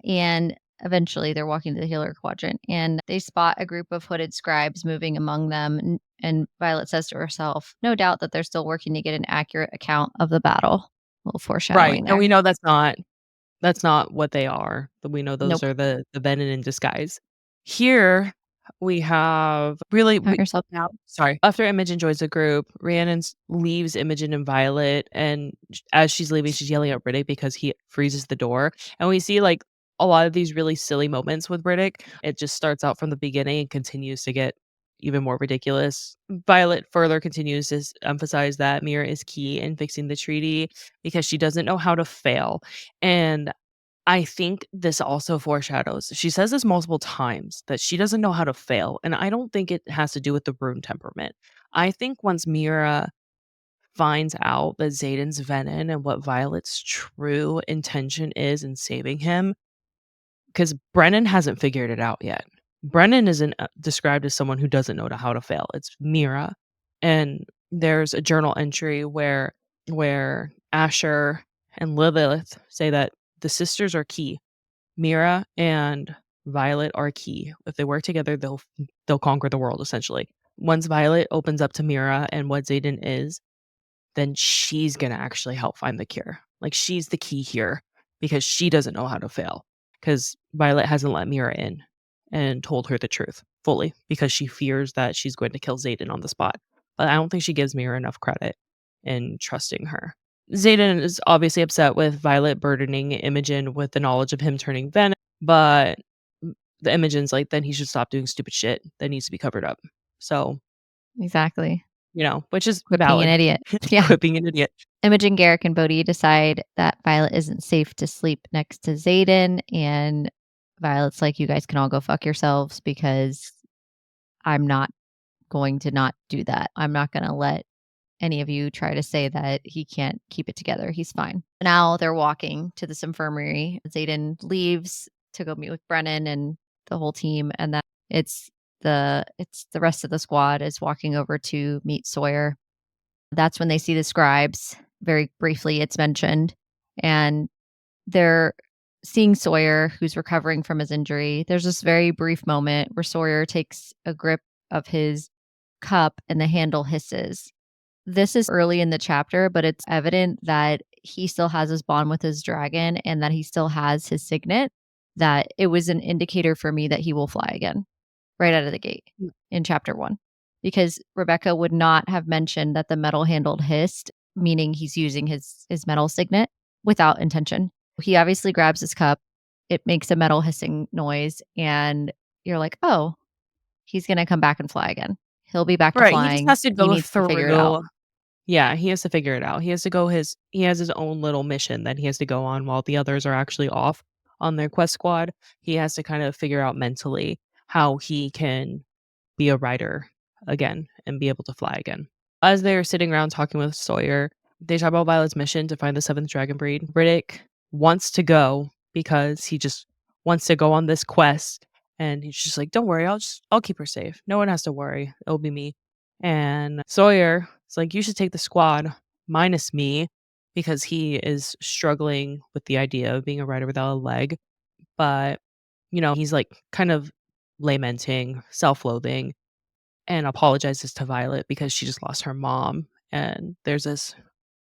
and eventually they're walking to the healer quadrant, and they spot a group of hooded scribes moving among them, and Violet says to herself, "No doubt that they're still working to get an accurate account of the battle." A little Right, foreshadowing and there. we know that's not what they are, but we know those Nope. are the Venom in disguise. Here, we have really Count we yourself out. sorry. After Imogen joins the group, Rhiannon leaves Imogen and Violet, and as she's leaving, she's yelling at Riddick because he freezes the door, and we see, like, a lot of these really silly moments with Riddick. It just starts out from the beginning and continues to get even more ridiculous. Violet further continues to emphasize that Mira is key in fixing the treaty because she doesn't know how to fail, and I think this also foreshadows she says this multiple times that she doesn't know how to fail, and I don't think it has to do with the rune temperament. I think once Mira finds out that Xaden's Venom and what Violet's true intention is in saving him, because Brennan hasn't figured it out yet. Brennan isn't described as someone who doesn't know how to fail. It's Mira, and there's a journal entry where Asher and Lilith say that the sisters are key. Mira and Violet are key. If they work together, they'll conquer the world essentially. Once Violet opens up to Mira and what Xaden is, then she's gonna actually help find the cure. Like, she's the key here because she doesn't know how to fail. Because Violet hasn't let Mira in and told her the truth fully because she fears that she's going to kill Xaden on the spot. But I don't think she gives Mira enough credit in trusting her. Xaden is obviously upset with Violet burdening Imogen with the knowledge of him turning Venom, but the Imogen's like, then he should stop doing stupid shit that needs to be covered up. So, Exactly. which is Quit being an valid. idiot. Yeah. Quit being an idiot. Imogen, Garrick, and Bodhi decide that Violet isn't safe to sleep next to Xaden, and Violet's like, "You guys can all go fuck yourselves because I'm not going to not do that. I'm not gonna let any of you try to say that he can't keep it together. He's fine." Now they're walking to this infirmary. Xaden leaves to go meet with Brennan and the whole team, and then it's the rest of the squad is walking over to meet Sawyer. That's when they see the scribes. Very briefly, it's mentioned, and they're seeing Sawyer, who's recovering from his injury. There's this very brief moment where Sawyer takes a grip of his cup and the handle hisses. This is early in the chapter, but it's evident that he still has his bond with his dragon and that he still has his signet, that it was an indicator for me that he will fly again right out of the gate Mm. in chapter 1. Because Rebecca would not have mentioned that the metal handled hissed, meaning he's using his metal signet without intention. He obviously grabs his cup, it makes a metal hissing noise, and you're like, "Oh, he's gonna come back and fly again. He'll be back to Right, he just flying. has to He go needs to figure it out." through. Yeah, he has to figure it out. He has his own little mission that he has to go on while the others are actually off on their quest squad. He has to kind of figure out mentally how he can be a rider again and be able to fly again. As they're sitting around talking with Sawyer, they talk about Violet's mission to find the seventh dragon breed. Riddick wants to go because he just wants to go on this quest, and he's just like, "Don't worry, I'll keep her safe. No one has to worry. It'll be me." And Sawyer It's like, "You should take the squad minus me," because he is struggling with the idea of being a rider without a leg, but, he's, like, kind of lamenting, self-loathing, and apologizes to Violet because she just lost her mom, and there's this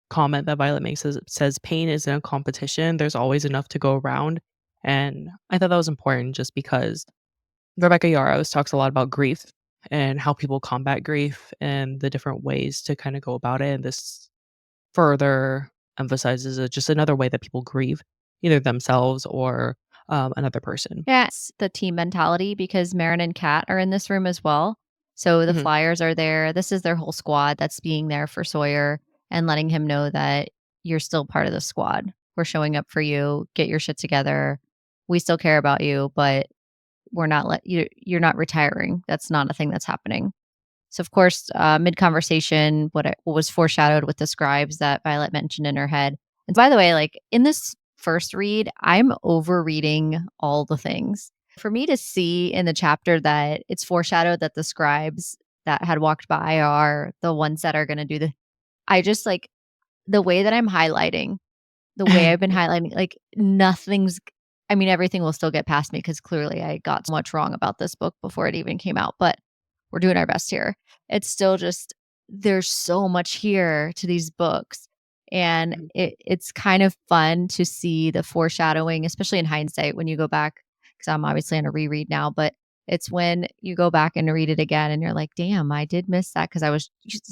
comment that Violet makes says, "Pain isn't a competition, there's always enough to go around," and I thought that was important just because Rebecca Yarros talks a lot about grief and how people combat grief and the different ways to kinda go about it, and this further emphasizes just another way that people grieve, either themselves or, another person. Yes, the team mentality because Marin and Kat are in this room as well. So the Mhm. Flyers are there. This is their whole squad that's being there for Sawyer and letting him know that you're still part of the squad. We're showing up for you. Get your shit together. We still care about you, but we're not you're not retiring. That's not a thing that's happening. So of course, mid conversation, what was foreshadowed with the scribes that Violet mentioned in her head. And by the way, like in this first read, I'm overreading all the things. For me to see in the chapter that it's foreshadowed that the scribes that had walked by are the ones that are going to do I just like the way that I'm highlighting, the way I've been highlighting, like nothing's. I mean, everything will still get past me because clearly I got so much wrong about this book before it even came out. But we're doing our best here. It's still just there's so much here to these books. And Mhm. it's kind of fun to see the foreshadowing, especially in hindsight when you go back, because I'm obviously on a reread now, but it's when you go back and read it again and you're like, damn, I did miss that because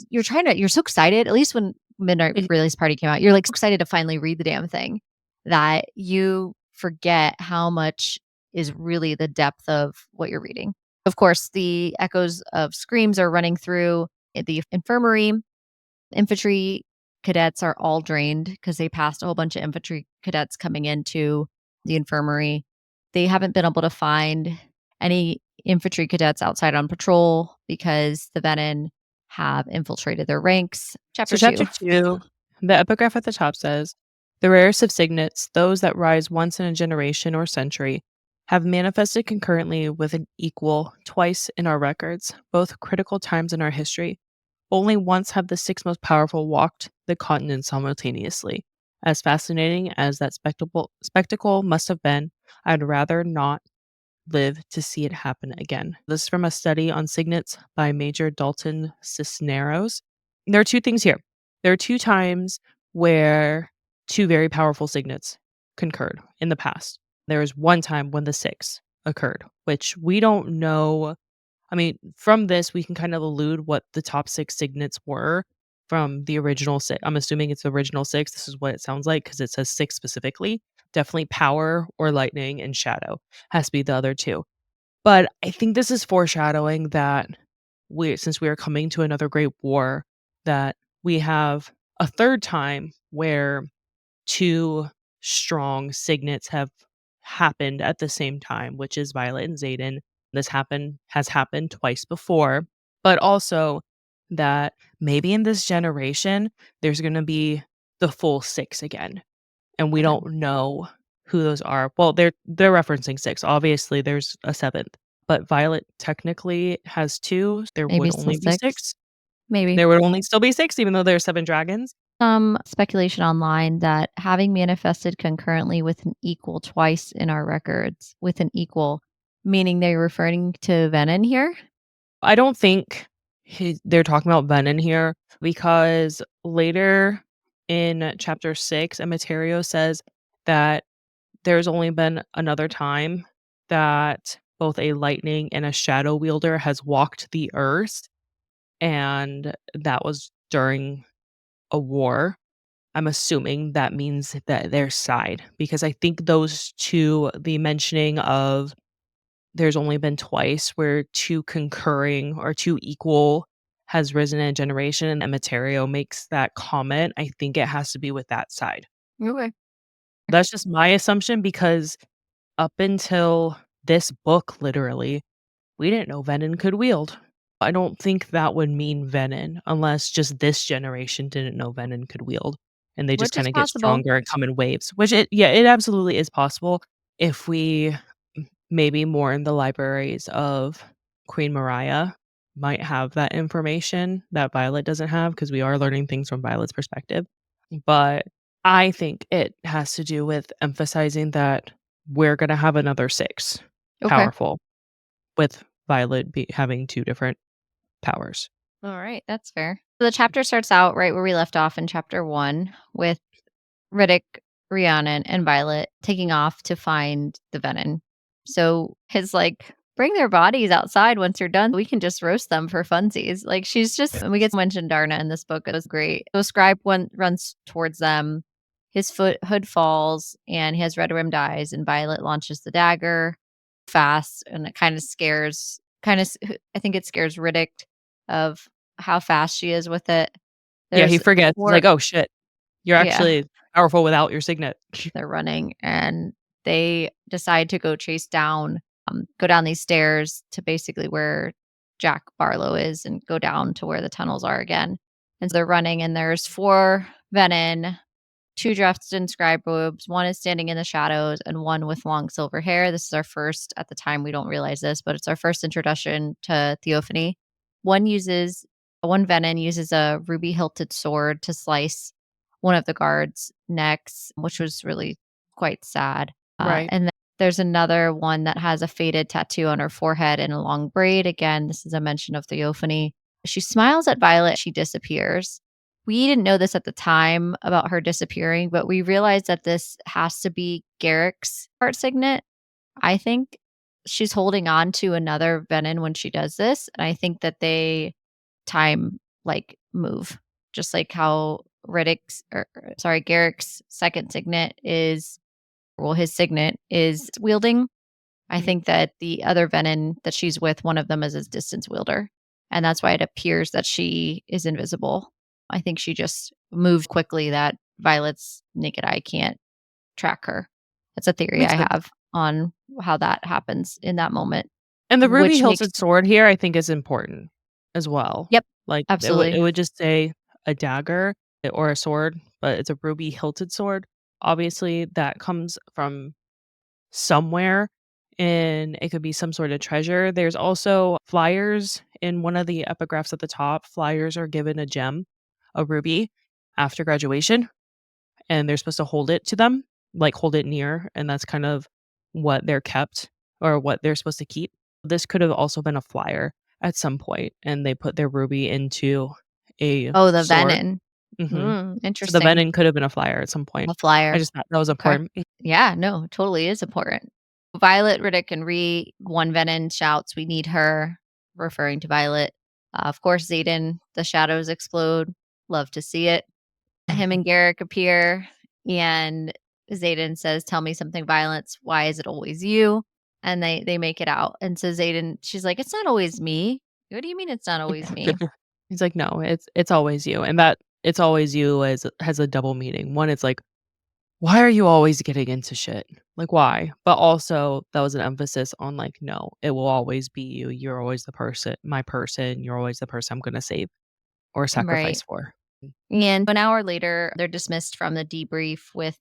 you're so excited, at least when Midnight Release Party came out, you're like so excited to finally read the damn thing that you forget how much is really the depth of what you're reading. Of course, the echoes of screams are running through the infirmary. Infantry cadets are all drained because they passed a whole bunch of infantry cadets coming into the infirmary. They haven't been able to find any infantry cadets outside on patrol because the Venon have infiltrated their ranks. So Chapter chapter 2. 2, the epigraph at the top says, "The rarest of signets, those that rise once in a generation or century, have manifested concurrently with an equal twice in our records, both critical times in our history. Only once have the six most powerful walked the continent simultaneously. As fascinating as that spectacle must have been, I'd rather not live to see it happen again." This is from a study on signets by Major Dalton Cisneros. There are two things here. There are two times where two very powerful signets concurred in the past. There was one time when the six occurred, which we don't know. I mean, from this, we can kind of allude what the top six signets were from the original six. I'm assuming it's the original six. This is what it sounds like because it says six specifically. Definitely power or lightning and shadow has to be the other two. But I think this is foreshadowing that since we are coming to another great war, that we have a third time where two strong signets have happened at the same time, which is Violet and Xaden. This has happened twice before, but also that maybe in this generation there's going to be the full six again, and we don't know who those are. Well, they're referencing six. Obviously, there's a seventh, but Violet technically has two. There Maybe would still only be 6. six. Maybe. There would only still be six, even though there's seven dragons. Some speculation online that having manifested concurrently with an equal twice in our records, with an equal, meaning they're referring to Venom here? I don't think they're talking about Venom here because later in chapter 6, Emeterio says that there's only been another time that both a lightning and a shadow wielder has walked the earth, and that was during a war. I'm assuming that means that their side because I think those two, the mentioning of there's only been twice where two concurring or two equal has risen in a generation, and Emeterio makes that comment. I think it has to be with that side. Okay. That's just my assumption because up until this book, literally, we didn't know Venom could wield. I don't think that would mean Venom unless just this generation didn't know Venom could wield and they just Which is kinda get possible. stronger and come in waves, which it absolutely is possible if we maybe more in the libraries of Queen Mariah. might have that information that Violet doesn't have because we are learning things from Violet's perspective. But I think it has to do with emphasizing that we're gonna have another 6 Okay. powerful with Violet having 2 different powers. All right. That's fair. So the chapter starts out right where we left off in chapter 1 with Riddick, Rhiannon, and Violet taking off to find the Venom. So his like, bring their bodies outside once you're done. We can just roast them for funsies. Like she's just, and we get to mention Darna in this book. It was great. So Scribe runs towards them. His hood falls and he has red rimmed eyes. And Violet launches the dagger fast, and it kind of scares. I think it scares Riddick of how fast she is with it. Yeah, he There's forgets. He's four, like, "Oh, shit. You're yeah. actually powerful without your signet." They're running and they decide to go chase down, go down these stairs to basically where Jack Barlow is and go down to where the tunnels are again. And so they're running and there's 4 Venom, 2 dressed in scribe robes, 1 is standing in the shadows, and 1 with long silver hair. This is our first, at the time, we don't realize this, but it's our first introduction to Theophany. One Venom uses a ruby-hilted sword to slice one of the guards' necks, which was really quite sad. Right. And then there's another one that has a faded tattoo on her forehead and a long braid. Again, this is a mention of Theophany. She smiles at Violet. She disappears. We didn't know this at the time about her disappearing, but we realized that this has to be Garrick's heart signet. I think she's holding on to another Venom when she does this. And I think that they time like move, just like how Garrick's second signet is, well, his signet is wielding. I Mhm. think that the other Venom that she's with, one of them is a distance wielder. And that's why it appears that she is invisible. I think she just moved quickly that Violet's naked eye can't track her. That's a theory I Makes sense. have on how that happens in that moment, And the which makes ruby-hilted sword here, I think, is important as well. yep, Like, it absolutely. would just say a dagger or a sword, but it's a ruby-hilted sword. Obviously, that comes from somewhere, and it could be some sort of treasure. There's also flyers in one of the epigraphs at the top. Flyers are given a gem, a ruby, after graduation, and they're supposed to hold it to them, like hold it near, and that's kind of what they're kept or what they're supposed to keep. This could have also been a flyer at some point, and they put their ruby into a Oh, the sword. Venom. Mhm. So the Interesting. venom could have been a flyer at some point. A I flyer. just thought that was Okay. important. Yeah, no, totally is important. Violet, Riddick, and one Venom shouts, "We need her," referring to Violet. Of course, Xaden, the shadows explode. Love to see it. Him and Garrick appear, and Xaden says, "Tell me something, Violence. Why is it always you?" And they make it out. And so Xaden, she's like, "It's not always me." What do you mean it's not always me? He's like, "No, it's always you." And that "it's always you" has a double meaning. One, it's like, "Why are you always getting into shit? Like, why?" But also, that was an emphasis on, like, "No, it will always be you. You're always the person my person. You're always the person I'm gonna save or Right. sacrifice for." And an hour later, they're dismissed from the debrief with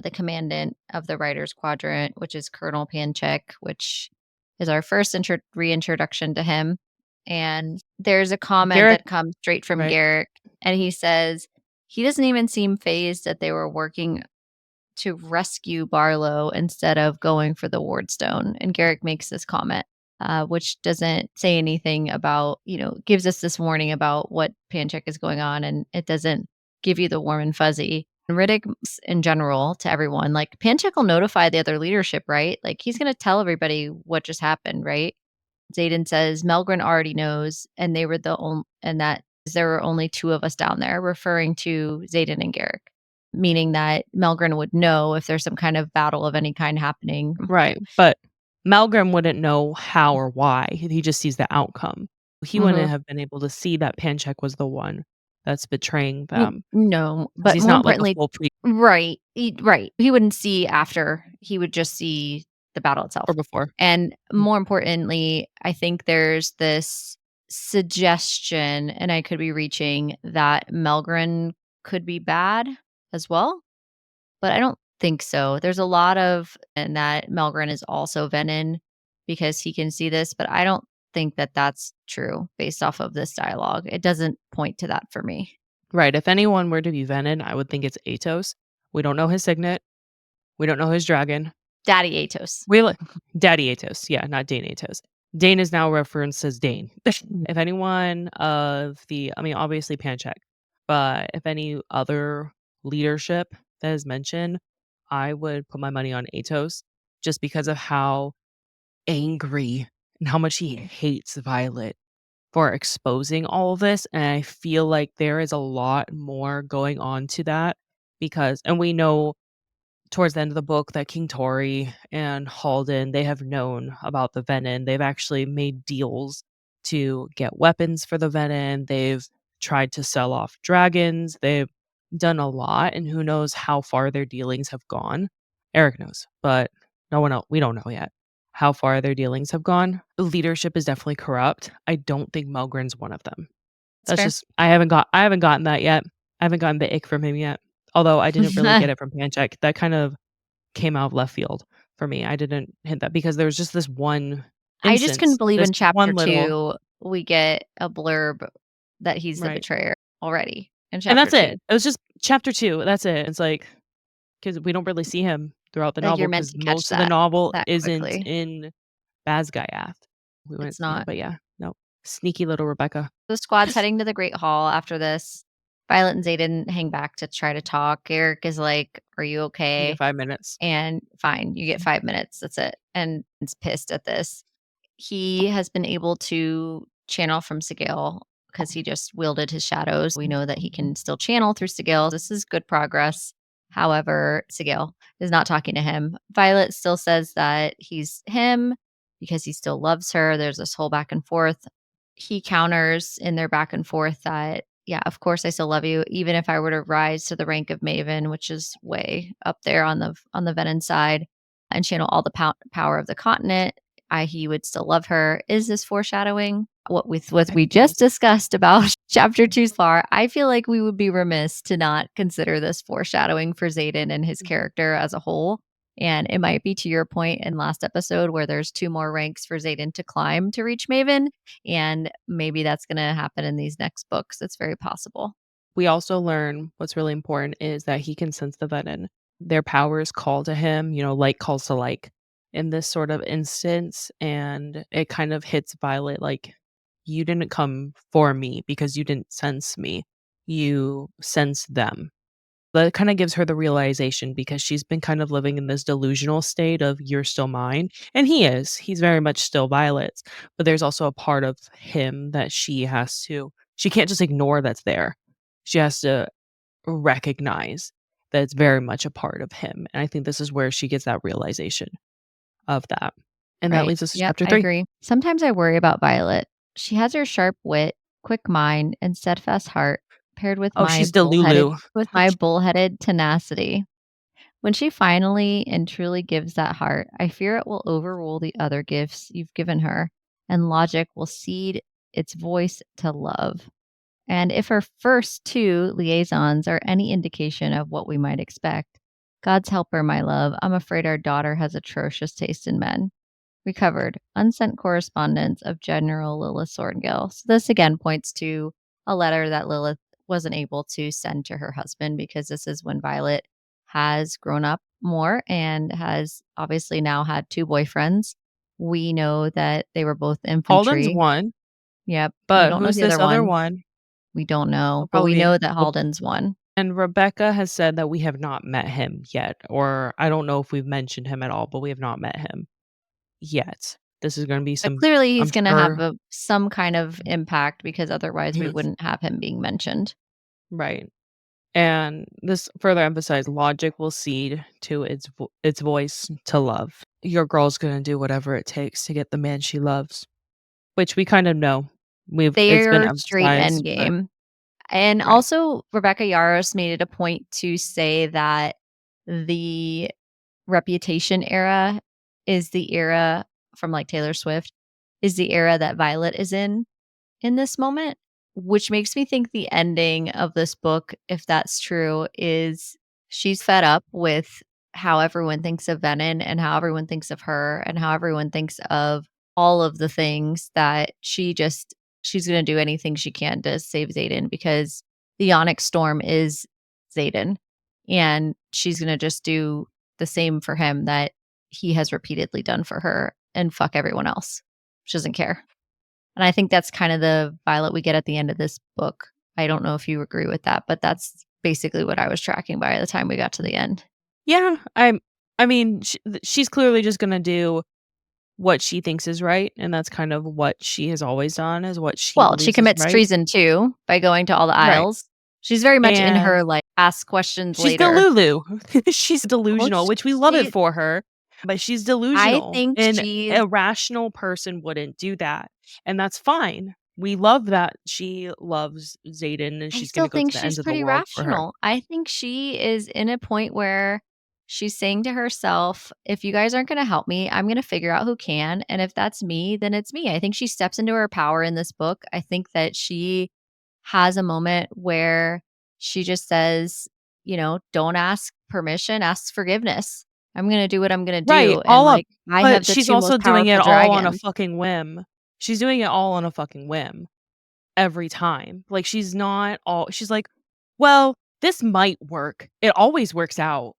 the commandant of the Writers Quadrant, which is Colonel Panchek, which is our first reintroduction to him. And there's a comment Garrick that comes straight from right? Garrick, and he says he doesn't even seem phased that they were working to rescue Barlow instead of going for the Wardstone. And Garrick makes this comment, which doesn't say anything about, gives us this warning about what Panchek is going on, and it doesn't give you the warm and fuzzy. And Riddick, in general, to everyone, like Panchek will notify the other leadership, right? Like he's going to tell everybody what just happened, right? Xaden says Melgren already knows, and they were the only, and that there were only 2 of us down there, referring to Xaden and Garrick, meaning that Melgren would know if there's some kind of battle of any kind happening. Right, but Malgrim wouldn't know how or why. He just sees the outcome. He wouldn't Mhm. have been able to see that Panchek was the one that's betraying N them no, 'cause but he's more not like a importantly, full pre right. He wouldn't see after, he would just see the battle or itself. before. And Mm. more importantly, I think there's this suggestion, and I could be reaching, that Melgren could be bad as well, but I don't think so. There's a lot of, and that Melgren is also Venom because he can see this, but I don't think that that's true based off of this dialogue. It doesn't point to that for me. Right. If anyone were to be Venon, I would think it's Atos. We don't know his signet. We don't know his dragon. Daddy Atos. Daddy Atos. Yeah, not Dane Atos. Dane is now referenced as Dane. If anyone of obviously Panchek, but if any other leadership that is mentioned, I would put my money on Atos just because of how angry and how much he hates Violet for exposing all of this. And I feel like there is a lot more going on to that and we know towards the end of the book that King Tori and Halden, they have known about the Venon. They've actually made deals to get weapons for the Venon. They've tried to sell off dragons. They've done a lot, and who knows how far their dealings have gone. Eric knows, but no one else. We don't know yet how far their dealings have gone. The leadership is definitely corrupt. I don't think Melgren's one of them. That's fair. just I haven't gotten that yet. I haven't gotten the ick from him yet. Although I didn't really get it from Panchek. That kind of came out of left field for me. I didn't hint that because there was just this one I just couldn't instance, believe this in chapter one little 2 we get a blurb that he's the right. betrayer already in And chapter that's 2. it. It was just chapter 2. That's it. It's like because we don't really see him throughout the Like, novel you're meant because to catch most of the that novel isn't quickly. in Basgayath. We wouldn't It's see him, not. but yeah, no. Sneaky little Rebecca. The squad's heading to the Great Hall after this. Violet and Xaden hang back to try to talk. Garrick is like, "Are you You okay?" get 5 minutes. And fine, you get 5 minutes. That's it. And is pissed at this. He has been able to channel from Sigil because he just wielded his shadows. We know that he can still channel through Sigil. This is good progress. However, Sigil is not talking to him. Violet still says that he's him because he still loves her. There's this whole back and forth. He counters in their back and forth that, yeah, of course I still love you, even if I were to rise to the rank of Maven, which is way up there on the Venom side, and channel all the power of the continent. He would still love her. Is this foreshadowing? What we just discussed about chapter 2 so far, I feel like we would be remiss to not consider this foreshadowing for Xaden and his character as a whole. And it might be to your point in last episode where there's 2 more ranks for Xaden to climb to reach Maven. And maybe that's going to happen in these next books. It's very possible. We also learn what's really important is that he can sense the Venom. Their powers call to him, like calls to like in this sort of instance. And it kind of hits Violet like, you didn't come for me because you didn't sense me. You sensed them. That kind of gives her the realization because she's been kind of living in this delusional state of you're still mine. And he is. He's very much still Violet's. But there's also a part of him that she can't just ignore that's there. She has to recognize that it's very much a part of him. And I think this is where she gets that realization of that. And that Right. leads us to Yep, chapter I 3. agree. Sometimes I worry about Violet. She has her sharp wit, quick mind, and steadfast heart, paired Oh, she's Delulu. with my bullheaded tenacity. When she finally and truly gives that heart, I fear it will overrule the other gifts you've given her, and logic will cede its voice to love. And if her first 2 liaisons are any indication of what we might expect, God's help her, my love, I'm afraid our daughter has atrocious taste in men. Recovered unsent correspondence of General Lilith Sorengill. So this again points to a letter that Lilith wasn't able to send to her husband because this is when Violet has grown up more and has obviously now had 2 boyfriends. We know that they were both Halden's infantry. one, Yep. We but don't know who's the this other other one. one? We don't know, Will but we probably know be that Halden's one. and Rebecca has said that we have not met him yet, or I don't know if we've mentioned him at all, but we have not met him yet. This is going to be But some, clearly I'm he's going to have sure, some kind of impact because otherwise we Mhm. wouldn't have him being mentioned. Right. And this further emphasized logic will cede to its voice to love. Your girl's going to do whatever it takes to get the man she loves, which we kind of know. It's been They're straight emphasized, but endgame. And right. also, Rebecca Yarros made it a point to say that the Reputation era is the era from like Taylor Swift, is the era that Violet is in this moment, which makes me think the ending of this book, if that's true, is she's fed up with how everyone thinks of Venom and how everyone thinks of her and how everyone thinks of all of the things that she's going to do anything she can to save Xaden, because the Onyx Storm is Xaden, and she's going to just do the same for him that he has repeatedly done for her, and fuck everyone else. She doesn't care. And I think that's kind of the Violet we get at the end of this book. I don't know if you agree with that, but that's basically what I was tracking by the time we got to the end. Yeah, I mean, she's clearly just gonna do what she thinks is right, and that's kind of what she has always done, is what she Well, she believes is commits right. treason too by going to all the Right. aisles. She's very much in And her, like, ask questions she's later. Delulu. She's Well, delusional, which we love it she for her, but she's I delusional. think An she's irrational person wouldn't do that, and that's fine. We love that she loves Xaden, and I she's still gonna go to think the she's ends of the pretty world for her. rational. I think she is in a point where she's saying to herself, if you guys aren't going to help me, I'm going to figure out who can. And if that's me, then it's me. I think she steps into her power in this book. I think that she has a moment where she just says, don't ask permission, ask forgiveness. I'm going to do what I'm going to Right, do. And all up, like, I but have the she's two also most doing it powerful all on a dragons. fucking whim. She's doing it all on a fucking whim every time. Like, she's like, "Well, this might work." It always works out,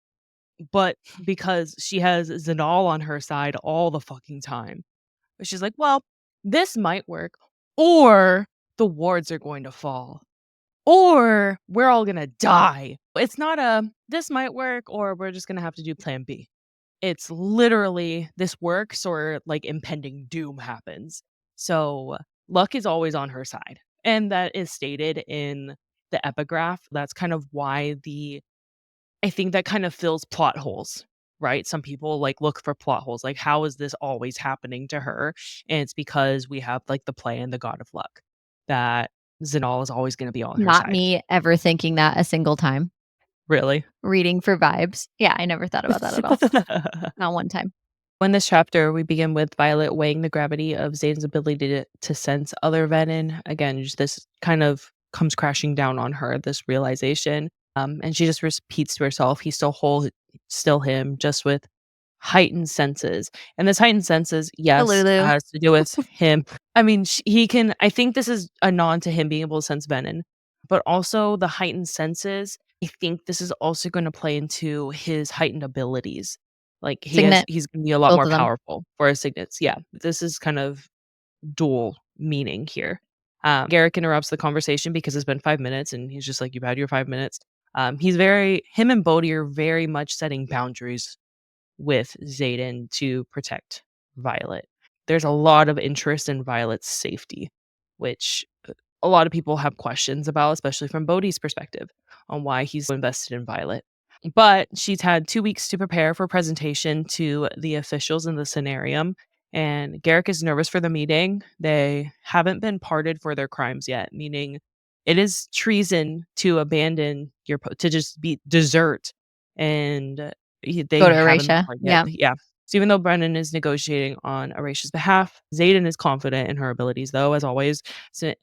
but because she has Zanal on her side all the fucking time. But she's like, "Well, this might work, or the wards are going to fall, or we're all gonna die." It's not a, "This might work," or "We're just gonna have to do plan B." It's literally, "This works," or like impending doom happens. So luck is always on her side. And that is stated in the epigraph. That's kind of why I think that kind of fills plot holes, right? Some people like look for plot holes. Like, how is this always happening to her? And it's because we have like the play and the god of luck, that Zinal is always going to be on her Not side. me ever thinking that a single time. Really? Reading for vibes. Yeah, I never thought about that at all. Not one time. In this chapter, we begin with Violet weighing the gravity of Xaden's ability to sense other Venon. Again, just this kind of comes crashing down on her, this realization. And she just repeats to herself, he's still whole, still him, just with heightened senses. And this heightened senses, yes, Delulu. has to do with him. I mean, he can, I think this is a nod to him being able to sense Venom, but also the heightened senses. I think this is also going to play into his heightened abilities. Like, Signet. he's gonna be a lot Both more of them. powerful for his signets. Yeah, this is kind of dual meaning here. Garrick interrupts the conversation because it's been 5 minutes, and he's just like, "You've had your 5 minutes." Him and Bodhi are very much setting boundaries with Xaden to protect Violet. There's a lot of interest in Violet's safety, which a lot of people have questions about, especially from Bodhi's perspective, on why he's so invested in Violet. But she's had 2 weeks to prepare for presentation to the officials in the Cenarium, and Garrick is nervous for the meeting. They haven't been parted for their crimes yet, meaning it is treason to abandon to just be desert, and they Go to haven't been Oration. parted yet. Yeah. Yeah. So even though Brennan is negotiating on Oratia's behalf, Xaden is confident in her abilities, though, as always,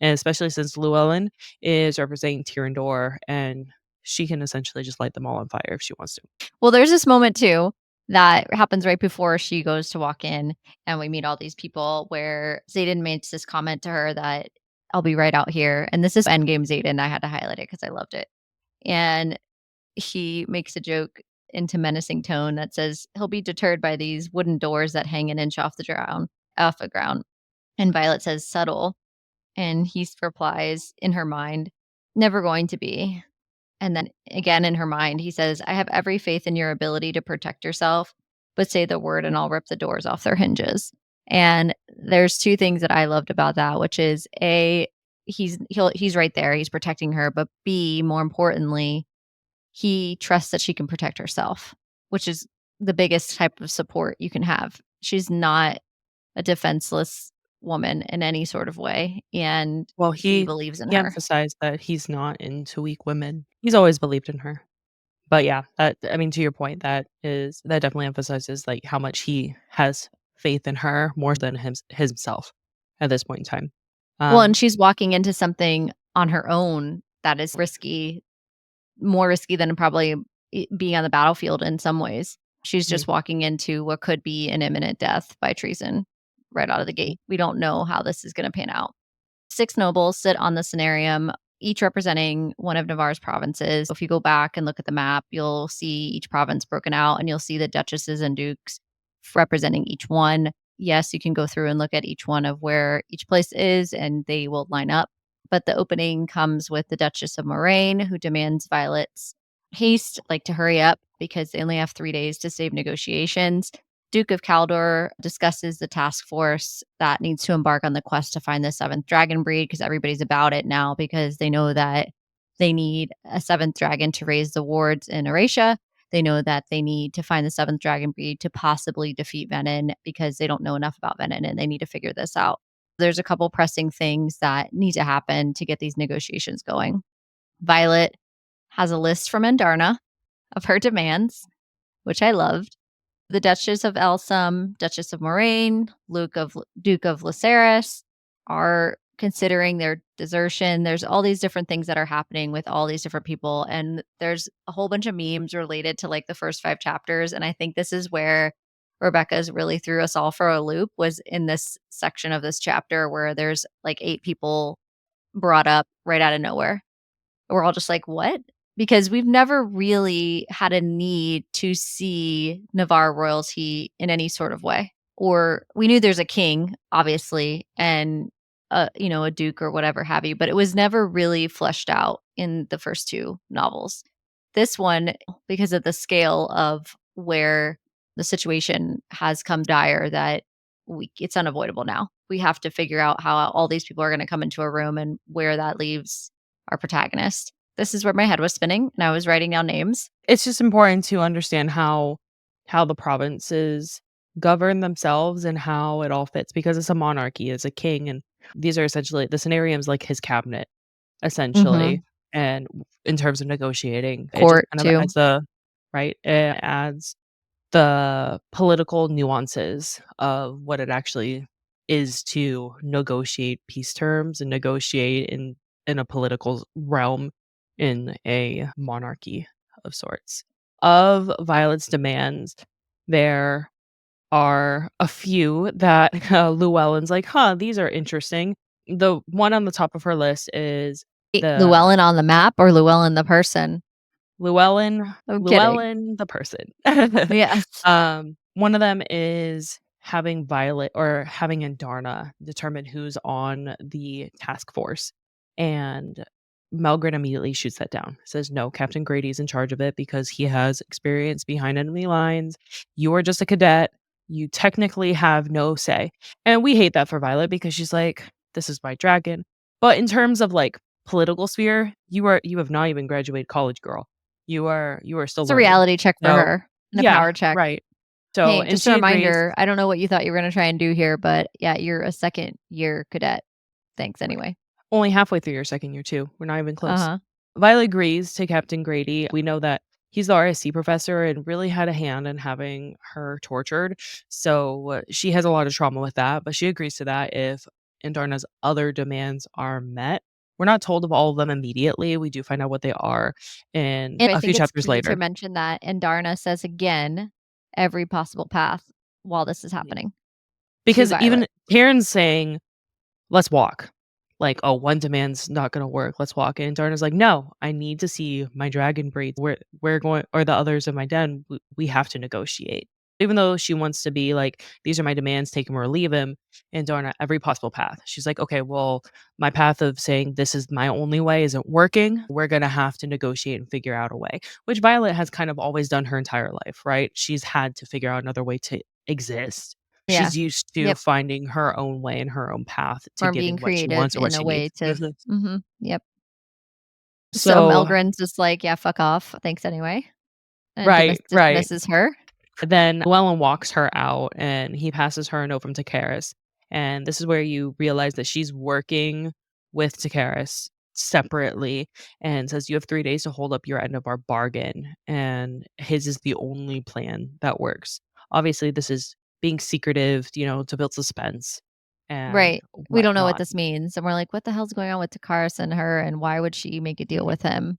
especially since Llewellyn is representing Tyrandor, and she can essentially just light them all on fire if she wants to. Well, there's this moment too that happens right before she goes to walk in, and we meet all these people where Xaden makes this comment to her that I'll be right out here. And this is Endgame Xaden. I had to highlight it because I loved it. And he makes a joke into menacing tone that says he'll be deterred by these wooden doors that hang an inch off the ground. And Violet says subtle. And he replies in her mind, never going to be. And then again in her mind, he says, I have every faith in your ability to protect yourself, but say the word and I'll rip the doors off their hinges. And there's two things that I loved about that, which is A, he's right there, he's protecting her, but B, more importantly, he trusts that she can protect herself, which is the biggest type of support you can have. She's not a defenseless woman in any sort of way, and Well, he believes in he her. emphasized that he's not into weak women. He's always believed in her. But yeah, that, I mean, to your point, that definitely emphasizes like how much he has faith in her more than himself at this point in time. Well, and Um, she's walking into something on her own that is risky, more risky than probably being on the battlefield in some ways. She's mhm. just walking into what could be an imminent death by treason right out of the gate. We don't know how this is going to pan out. 6 nobles sit on the Cenarium, each representing one of Navarre's provinces. If you go back and look at the map, you'll see each province broken out, and you'll see the duchesses and dukes representing each one. Yes, you can go through and look at each one of where each place is, and they will line up. But the opening comes with the Duchess of Moraine, who demands Violet's haste, like to hurry up because they only have 3 days to save negotiations. Duke of Caldor discusses the task force that needs to embark on the quest to find the 7th dragon breed, because everybody's about it now because they know that they need a 7th dragon to raise the wards in Oration. They know that they need to find the 7th dragon breed to possibly defeat Venon because they don't know enough about Venon and they need to figure this out. There's a couple pressing things that need to happen to get these negotiations going. Violet has a list from Andarna of her demands, which I loved. The Duchess of Elsum, Duchess of Moraine, Duke of Lucerys are considering their desertion. There's all these different things that are happening with all these different people. And there's a whole bunch of memes related to like the first 5 chapters. And I think this is where Rebecca's really threw us all for a loop, was in this section of this chapter where there's like 8 people brought up right out of nowhere. We're all just like, what? Because we've never really had a need to see Navarre royalty in any sort of way. Or we knew there's a king, obviously, and a duke or whatever have you, but it was never really fleshed out in the first 2 novels. This one, because of the scale of where the situation has come dire, that it's unavoidable now. We have to figure out how all these people are going to come into a room and where that leaves our protagonist. This is where my head was spinning and I was writing down names. It's just important to understand how the provinces govern themselves and how it all fits, because it's a monarchy, it's a king, and these are essentially the Cenarium's like his cabinet, essentially. And in terms of negotiating, it just Court kind of too. adds it adds the political nuances of what it actually is to negotiate peace terms and negotiate in a political realm in a monarchy of sorts. Of Violet's demands, there are a few that Llewellyn's like, huh, these are interesting. The one on the top of her list is Llewellyn on the map or Llewellyn the person? Llewellyn I'm kidding. Llewellyn the person. Yes. One of them is having Violet or having Andarna determine who's on the task force, and Melgren immediately shoots that down. Says, "No, Captain Grady's in charge of it because he has experience behind enemy lines. You are just a cadet. You technically have no say." And we hate that for Violet because she's like, "This is my dragon." But in terms of like political sphere, you have not even graduated college, girl. You are still It's a learning. reality check for So her and a yeah, power check. right. So, Hey, and just a she agrees. reminder, I don't know what you thought you were going to try and do here, but yeah, you're a 2nd year cadet. Thanks Right. anyway. Only halfway through your 2nd year too. We're not even close. Uh-huh. Violet agrees to Captain Grady. We know that he's the RSC professor and really had a hand in having her tortured. So she has a lot of trauma with that, but she agrees to that if Andarna's other demands are met. We're not told of all of them immediately. We do find out what they are in And I a few think it's chapters key to later. mention that Andarna says again every possible path while this is happening to Because even Violet. Karen's saying, "Let's walk." Like, "Oh, one demand's not gonna work. Let's walk." And Darna's like, "No, I need to see my dragon breed. We're going, or the others in my den, we have to negotiate." Even though she wants to be like, "These are my demands, take him or leave him," and Darna, every possible path. She's like, "Okay, well, my path of saying this is my only way isn't working. We're gonna have to negotiate and figure out a way," which Violet has kind of always done her entire life, right? She's had to figure out another way to exist. Yeah. She's used to Yep. finding her own way and her own path to Or being getting what she creative wants or what in a she way needs. to Yep. So So Melgren's just like, "Yeah, fuck off. Thanks anyway." And right, right. dismisses her. Then Llewellyn walks her out and he passes her a note from Takaris. And this is where you realize that she's working with Takaris separately, and says, "You have 3 days to hold up your end of our bargain." And his is the only plan that works. Obviously, this is being secretive, to build suspense and Right. We don't know what whatnot. this means. And we're like, what the hell's going on with Takaris and her? And why would she make a deal with him?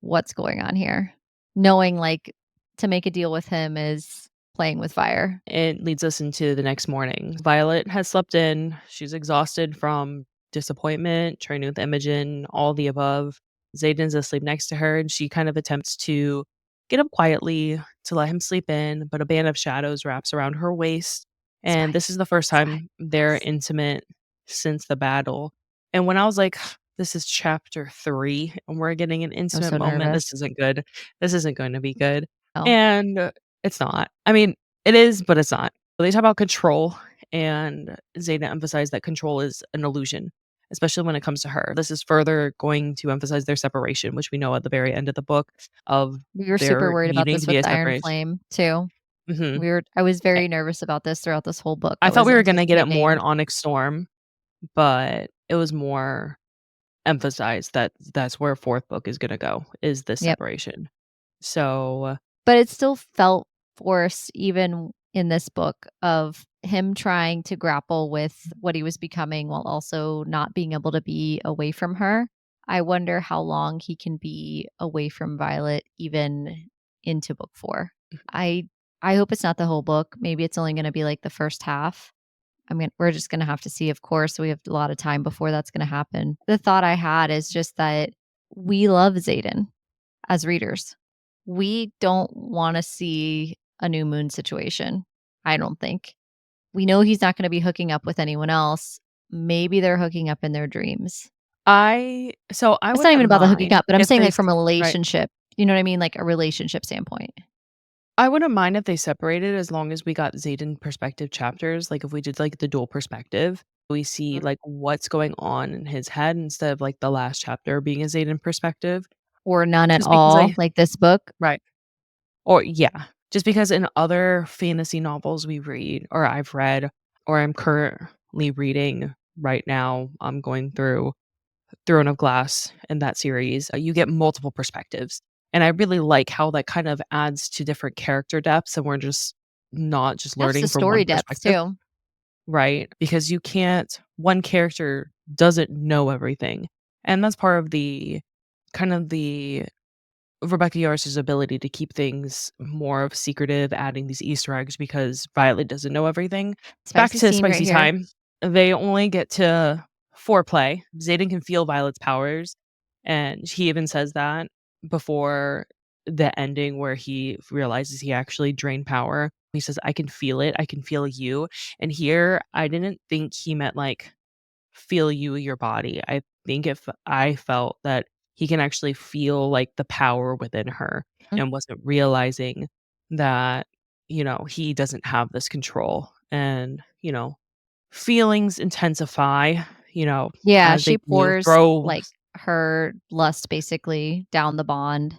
What's going on here? Knowing like to make a deal with him is playing with fire. It leads us into the next morning. Violet has slept in. She's exhausted from disappointment, training with Imogen, all the above. Xaden's asleep next to her, and she kind of attempts to get up quietly to let him sleep in, but a band of shadows wraps around her waist. And this is Spice, the first time they're spice. intimate since the battle. And when I was like, this is chapter 3, and we're getting an I was intimate so moment, this nervous. isn't good. This isn't going to be good. Oh, And it's not. I mean, it is, but it's not. They talk about control, and Zeta emphasized that control is an illusion, especially when it comes to her. This is further going to emphasize their separation, which we know at the very end of the book of we were super their worried about needing this to be with a the Iron separation. Flame too. Mhm. I was Eh, very nervous about this throughout this whole book. I I thought was we were gonna get it more in anticipating. Onyx Storm, but it was more emphasized that that's where 4th book is gonna go, is this Yep. separation. So, But it still felt forced even in this book of him trying to grapple with what he was becoming while also not being able to be away from her. I wonder how long he can be away from Violet even into book 4. I I hope it's not the whole book. Maybe it's only going to be like the first half. I mean, we're just going to have to see, of course. We have a lot of time before that's going to happen. The thought I had is just that we love Xaden as readers. We don't want to see a new moon situation. I don't think. We know he's not going to be hooking up with anyone else. Maybe they're hooking up in their dreams. I It's not even wouldn't about the hooking mind up, but I'm if saying they like from a right. relationship, you know what I mean? Like a relationship standpoint. I wouldn't mind if they separated as long as we got Xaden perspective chapters, like, if we did, like, the dual perspective, we see, like, what's going on in his head instead of, like, the last chapter being a Xaden perspective. Or none at Just because all, I like this book. right. Or yeah. Just because in other fantasy novels we read, or I've read, or I'm currently reading right now, I'm going through Throne of Glass in that series, you get multiple perspectives, and I really like how that kind of adds to different character depths, and we're just not just That's the learning from one story depth perspective, too. right? Because you can't one character doesn't know everything, and that's part of the kind of the Rebecca Yaros's ability to keep things more of secretive, adding these Easter eggs because Violet doesn't know everything. Back Spicy to scene right spicy here. time. They only get to foreplay. Xaden can feel Violet's powers, and he even says that before the ending where he realizes he actually drained power. He says, "I can feel it. I can feel you." And here, I didn't think he meant like feel you, your body. I think if I felt that he can actually feel, like, the power within her Mm. and wasn't realizing that, he doesn't have this control and, feelings intensify, Yeah, as they she do pours throw like her lust basically down the bond.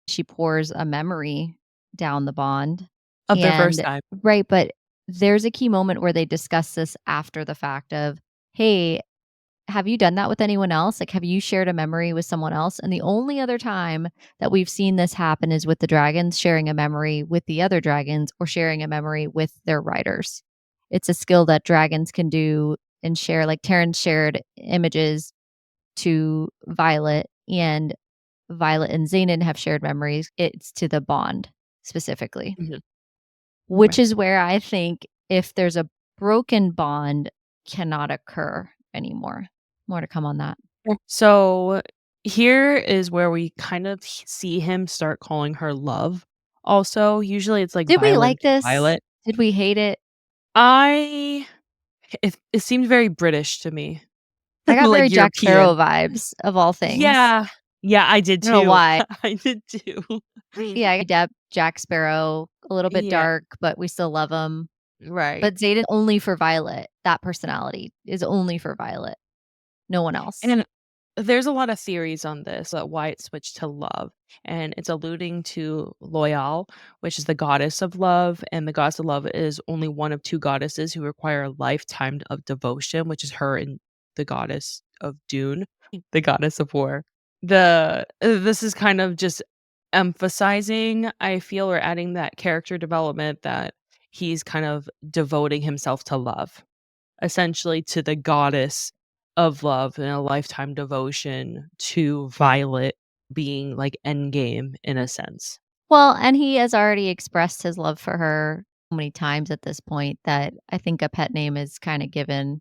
She pours a memory down the bond. of their first And time. right, but there's a key moment where they discuss this after the fact of, "Hey, have you done that with anyone else? Like, have you shared a memory with someone else?" And the only other time that we've seen this happen is with the dragons sharing a memory with the other dragons or sharing a memory with their riders. It's a skill that dragons can do and share. Like Terran shared images to Violet, and Violet and Xanon have shared memories. It's to the bond specifically, Mhm, which right. is where I think if there's a broken bond cannot occur anymore. More to come on that. So, here is where we kind of see him start calling her love. Also, usually it's, like, Did we Violet like to this? Violet. Did we hate it? I it seemed very British to me, I got very like Jack Sparrow European. vibes of all things. Yeah. Yeah, I did I don't know too. why. I did too. Yeah, I get Jack Sparrow, a little bit Yeah, dark, but we still love him. right. But Xaden only for Violet. That personality is only for Violet. No one else. And there's a lot of theories on this, why it switched to love, and it's alluding to Loyal, which is the goddess of love, and the goddess of love is only one of 2 goddesses who require a lifetime of devotion, which is her and the goddess of Dune, the goddess of war. This is kind of just emphasizing, I feel, or adding that character development that he's kind of devoting himself to love, essentially to the goddess of love and a lifetime devotion to Violet being like endgame in a sense. Well, and he has already expressed his love for her many times at this point that I think a pet name is kind of given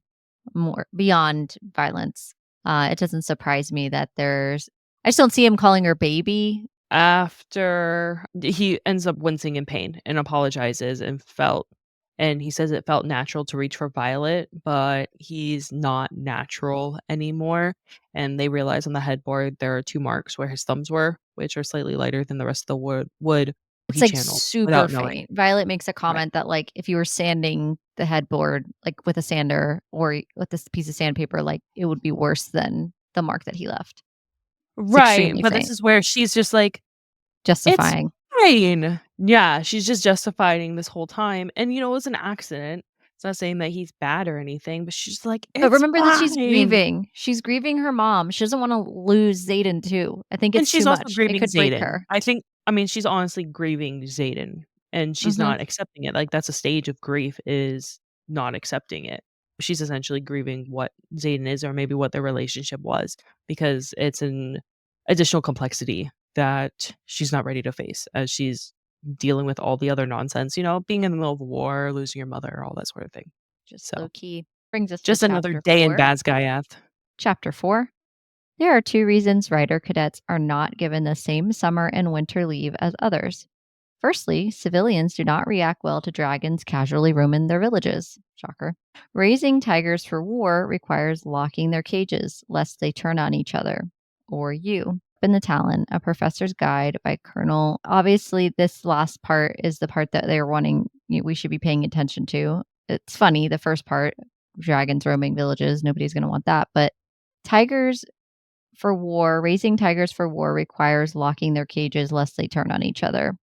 more beyond violence. It doesn't surprise me that I just don't see him calling her baby. After he ends up wincing in pain and apologizes and he says it felt natural to reach for Violet, but he's not natural anymore, and they realize on the headboard there are 2 marks where his thumbs were, which are slightly lighter than the rest of the wood It's he like channeled super without knowing. faint. Violet makes a Right. comment that like if you were sanding the headboard like with a sander or with this piece of sandpaper, like it would be worse than the mark that he left. It's Right, extremely but this faint. is where she's just like, "It's Justifying. fine." Yeah, she's just justifying this whole time, and, it was an accident. It's not saying that he's bad or anything, but she's like, But "It's remember that she's fine." grieving. She's grieving her mom. She doesn't wanna lose Xaden too. I think And it's too she's also much. It grieving could break Xaden. her. She's honestly grieving Xaden, and she's Mhm. not accepting it, like, that's a stage of grief, is not accepting it. She's essentially grieving what Xaden is or maybe what their relationship was, because it's an additional complexity that she's not ready to face as she's dealing with all the other nonsense, being in the middle of a war, losing your mother, all that sort of thing. Just So, low key. Brings us to just another day in Bazgaiath. Chapter 4. There are 2 reasons Rider cadets are not given the same summer and winter leave as others. Firstly, civilians do not react well to dragons casually roaming their villages. Shocker. Raising tigers for war requires locking their cages, lest they turn on each other. Or you. In the Talon, a professor's guide by Colonel. Obviously, this last part is the part that they're wanting we should be paying attention to. It's funny, the first part, dragons roaming villages, nobody's going to want that. But tigers raising tigers for war requires locking their cages lest they turn on each other,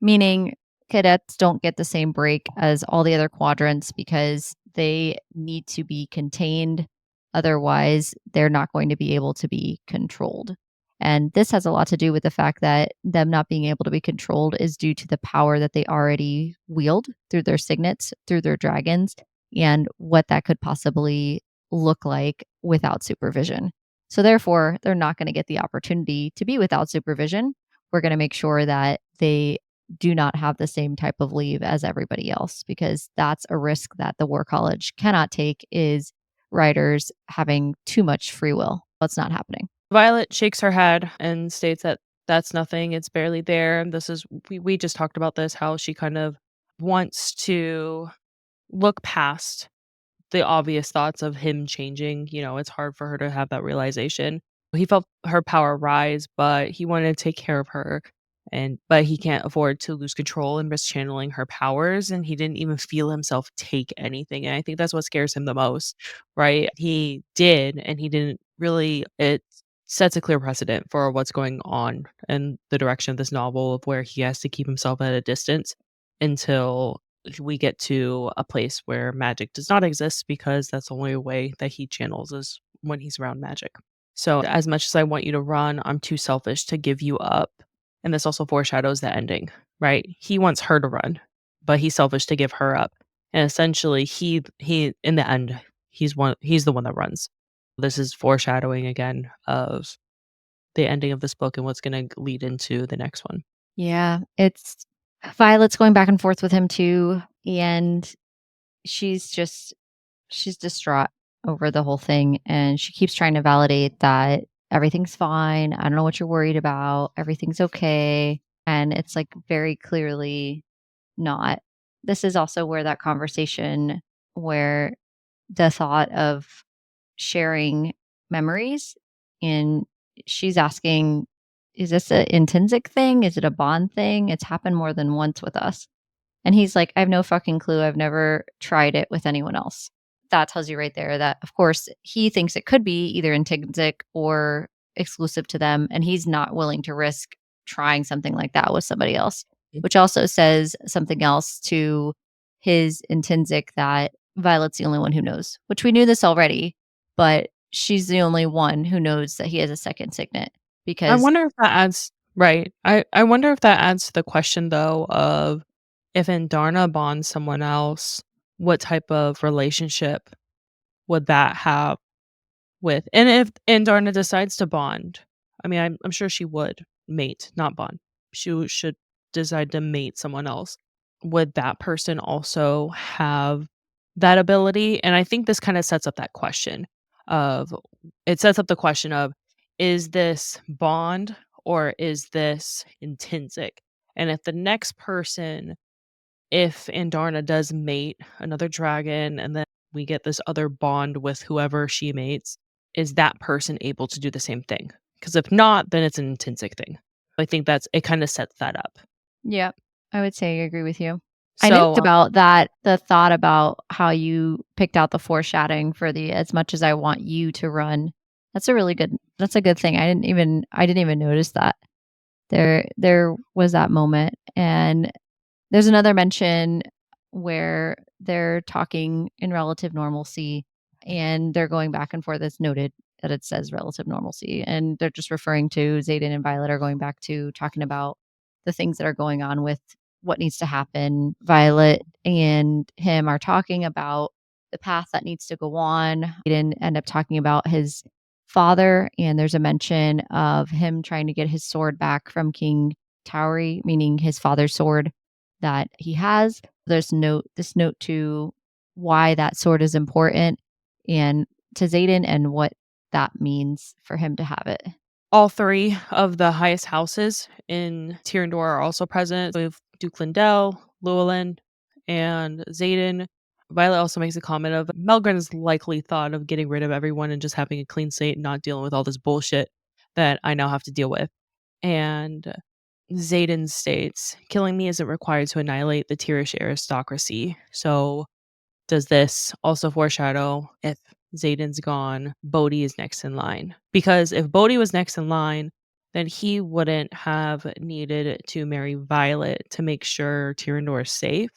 meaning cadets don't get the same break as all the other quadrants because they need to be contained. Otherwise, they're not going to be able to be controlled. And this has a lot to do with the fact that them not being able to be controlled is due to the power that they already wield through their signets, through their dragons, and what that could possibly look like without supervision. So, therefore, they're not going to get the opportunity to be without supervision. We're going to make sure that they do not have the same type of leave as everybody else because that's a risk that the war college cannot take is writers having too much free will. That's not happening. Violet shakes her head and states that that's nothing, it's barely there. This is we just talked about this, how she kind of wants to look past the obvious thoughts of him changing. It's hard for her to have that realization. He felt her power rise, but he wanted to take care of her, but he can't afford to lose control and risk channeling her powers, and he didn't even feel himself take anything, and I think that's what scares him the most, right? He did, and he didn't really it sets a clear precedent for what's going on in the direction of this novel, of where he has to keep himself at a distance until we get to a place where magic does not exist, because that's the only way that he channels is when he's around magic. So, as much as I want you to run, I'm too selfish to give you up. And this also foreshadows the ending, right? He wants her to run, but he's selfish to give her up. And essentially he in the end, he's the one that runs. This is foreshadowing again of the ending of this book and what's going to lead into the next one. Yeah, it's Violet's going back and forth with him too, and she's distraught over the whole thing, and she keeps trying to validate that everything's fine. I don't know what you're worried about. Everything's okay, and it's like very clearly not. This is also where that conversation where the thought of sharing memories and she's asking, is this an intrinsic thing? Is it a bond thing? It's happened more than once with us. And he's like, I have no fucking clue. I've never tried it with anyone else. That tells you right there that, of course, he thinks it could be either intrinsic or exclusive to them. And he's not willing to risk trying something like that with somebody else, which also says something else to his intrinsic that Violet's the only one who knows, which we knew this already, but she's the only one who knows that he has a second signet I because wonder if that adds right. I wonder if that adds to the question, though, of if Indarna bonds someone else, what type of relationship would that have with, and if Indarna decides to bond, I mean, I'm sure she would mate, not bond. Should decide to mate someone else. would that person also have that ability? And I think this kind of sets up that question of it sets up the question of, is this bond or is this intrinsic? And if the next person, if Andarna does mate another dragon and then we get this other bond with whoever she mates, is that person able to do the same thing? Because if not, then it's an intrinsic thing. I think it kind of sets that up. Yep. I would say I agree with you. I know So about that, the thought about how you picked out the foreshadowing for the as much as I want you to run. That's a good thing. I didn't even notice that. There was that moment. And there's another mention where they're talking in relative normalcy and they're going back and forth. It's noted that it says relative normalcy. And they're just referring to Xaden and Violet are going back to talking about the things that are going on with what needs to happen. Violet and him are talking about the path that needs to go on. He didn't end up talking about his father, and there's a mention of him trying to get his sword back from King Tauri, meaning his father's sword that he has. There's this note to why that sword is important and to Xaden and what that means for him to have it. all 3 of the highest houses in Tyrandor are also present. We have Duke Lindell, Llewellyn, and Xaden. Violet also makes a comment of Melgren's likely thought of getting rid of everyone and just having a clean slate and not dealing with all this bullshit that I now have to deal with. And Xaden states, killing me isn't required to annihilate the Tyrish aristocracy. So does this also foreshadow if Xaden's gone, Bodhi is next in line? Because if Bodhi was next in line, then he wouldn't have needed to marry Violet to make sure Tyrandor is safe,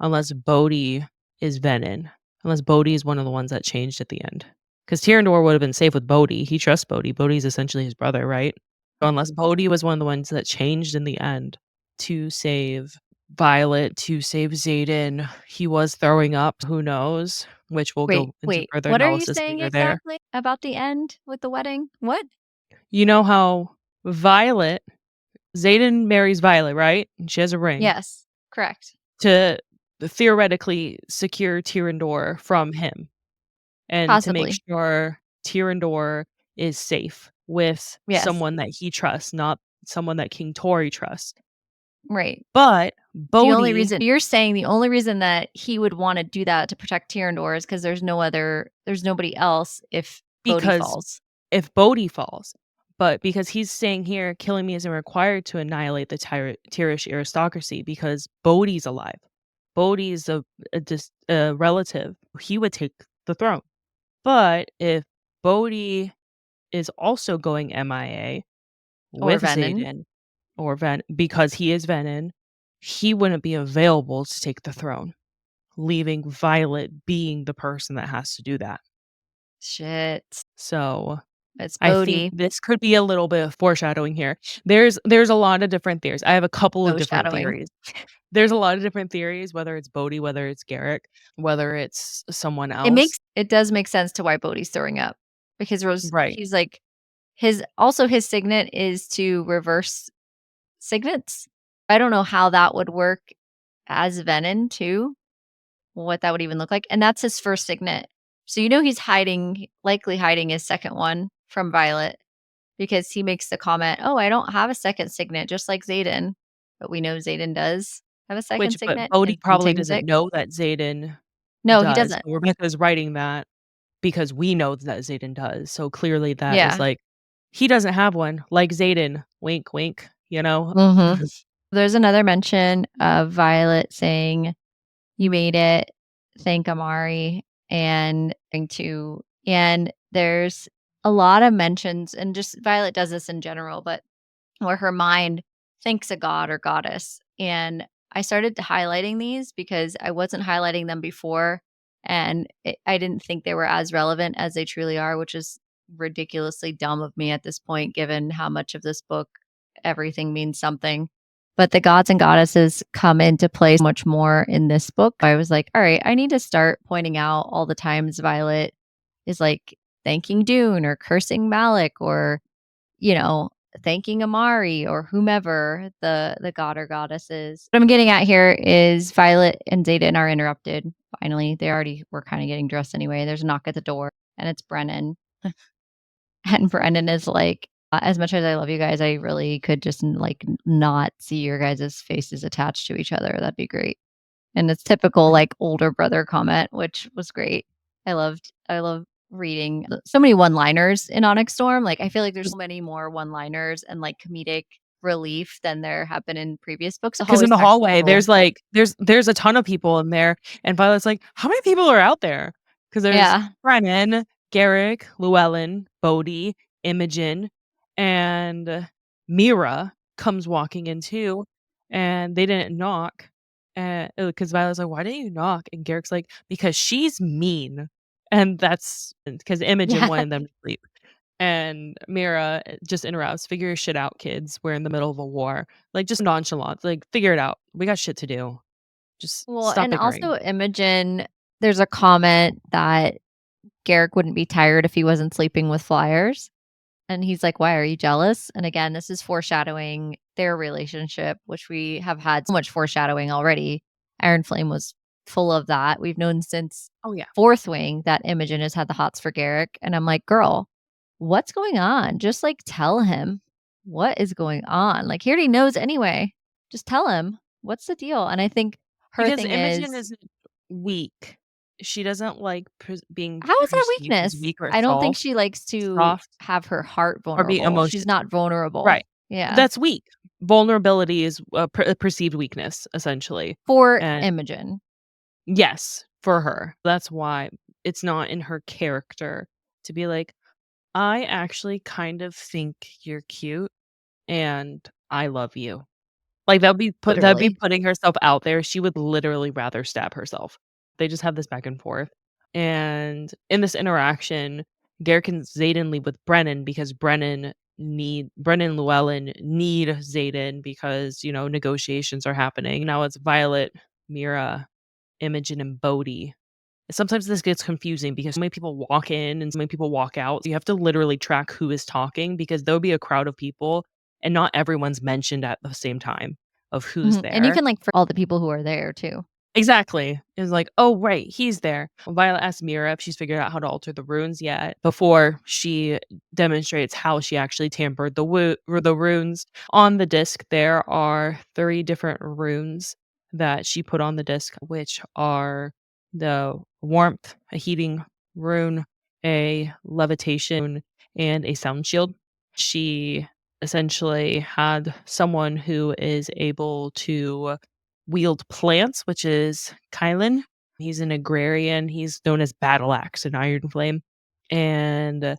unless Bodhi is Venon. Unless Bodhi is one of the ones that changed at the end. Because Tyrandor would have been safe with Bodhi. He trusts Bodhi. Bodhi's essentially his brother, right? So unless Bodhi was one of the ones that changed in the end to save Violet, to save Xaden, he was throwing up, who knows, which we'll go into Wait. further What are you analysis saying later there. exactly about the end with the wedding? What? You know how Violet Xaden marries Violet, right? And she has a ring Yes, correct. to theoretically secure Tyrandor from him and to make Possibly. sure Tyrandor is safe with Yes. someone that he trusts, not someone that King Tori trusts. Right. But The only Bodhi, reason you're saying the only reason that he would want to do that to protect Tyrandor is because there's nobody else if Bodhi because falls. if Bodhi falls, but because he's saying here, killing me isn't required to annihilate the Tyrish aristocracy because Bodhi's alive. Bodhi's a relative. He would take the throne. But if Bodhi is also going MIA Or with Venom. Xaden or because he is Venon, he wouldn't be available to take the throne, leaving Violet being the person that has to do that. Shit. So It's I think Bodhi. this could be a little bit of foreshadowing here. There's a lot of different theories. I have a couple of different Foreshadowing. theories. There's a lot of different theories, whether it's Bodhi, whether it's Garrick, whether it's someone else. It does make sense to why Bodhi's throwing up because Right. he's like his signet is to reverse signets. I don't know how that would work as Venom too. What that would even look like. And that's his first signet. So he's likely hiding his second one from Violet because he makes the comment, "Oh, I don't have a second signet, just like Xaden." But we know Xaden does have a second But signet. Bodhi It's probably doesn't intrinsic. know that Xaden No, he does. doesn't. Rebecca's writing that because we know that Xaden does. So clearly that is Yeah. like he doesn't have one, like Xaden. Wink, wink. You know. Mhm. There's another mention of Violet saying, "You made it. Thank Amari." And there's a lot of mentions, and just Violet does this in general, but where her mind thanks a god or goddess. And I started highlighting these because I wasn't highlighting them before, and I didn't think they were as relevant as they truly are, which is ridiculously dumb of me at this point, given how much of this book everything means something. But the gods and goddesses come into play much more in this book. I was like, all right, I need to start pointing out all the times Violet is like thanking Dune or cursing Malik or, thanking Amari or whomever the god or goddess is. What I'm getting at here is Violet and Xaden are interrupted. Finally, they already were kind of getting dressed anyway. There's a knock at the door, and it's Brennan. And Brennan is like, as much as I love you guys, I really could just like not see your guys' faces attached to each other. That'd be great. And it's typical like older brother comment, which was great. I love reading so many one-liners in Onyx Storm. Like I feel like there's so many more one-liners and like comedic relief than there have been in previous books. It Because in always the cracks hallway, people. there's like there's a ton of people in there, and Violet's like, "How many people are out there?" Because there's Yeah. Brennan, Garrick, Llewellyn, Bodhi, Imogen, and Mira comes walking in too, and they didn't knock. Because Violet's like, "Why didn't you knock?" And Garrick's like, "Because she's mean." And that's because Imogen Yeah. wanted them to sleep. And Mira just interrupts, "Figure your shit out, kids. We're in the middle of a war." Like, just nonchalant, like, "Figure it out. We got shit to do. Just Well, stop and bickering." also Imogen, there's a comment that Garrick wouldn't be tired if he wasn't sleeping with flyers. And he's like, "Why are you jealous?" And again, this is foreshadowing their relationship, which we have had so much foreshadowing already. Iron Flame was full of that. We've known since Oh, yeah. Fourth Wing that Imogen has had the hots for Garrick. And I'm like, girl, what's going on? Just like tell him what is going on. Like he already knows anyway. Just tell him what's the deal. And I think her Because thing Imogen is, isn't weak. She doesn't like being how is that perceived as weakness? weak or I don't think she likes to soft, have her heart or being vulnerable. She's emotion not vulnerable. right. Yeah. That's weak. Vulnerability is a perceived weakness, essentially. For And Imogen. yes, for her. That's why it's not in her character to be like, "I actually kind of think you're cute, and I love you." Like, that'd be Literally. putting herself out there. She would literally rather stab herself. They just have this back and forth. And in this interaction, Garrick and Xaden leave with Brennan because Brennan and Llewellyn need Xaden because, negotiations are happening. Now it's Violet, Mira, Imogen, and Bodhi. Sometimes this gets confusing because so many people walk in and so many people walk out. You have to literally track who is talking because there'll be a crowd of people and not everyone's mentioned at the same time of who's Mhm, and you there. can, like, for all the people who are there too. Exactly. It's like, "Oh, right, he's there." Violet asks Mira if she's figured out how to alter the runes yet before she demonstrates how she actually tampered the runes. On the disc, there are 3 different runes that she put on the disc, which are the warmth, a heating rune, a levitation, and a sound shield. She essentially had someone who is able to wield plants, which is Kylan. He's an agrarian. He's known as Battle Axe in Iron Flame. And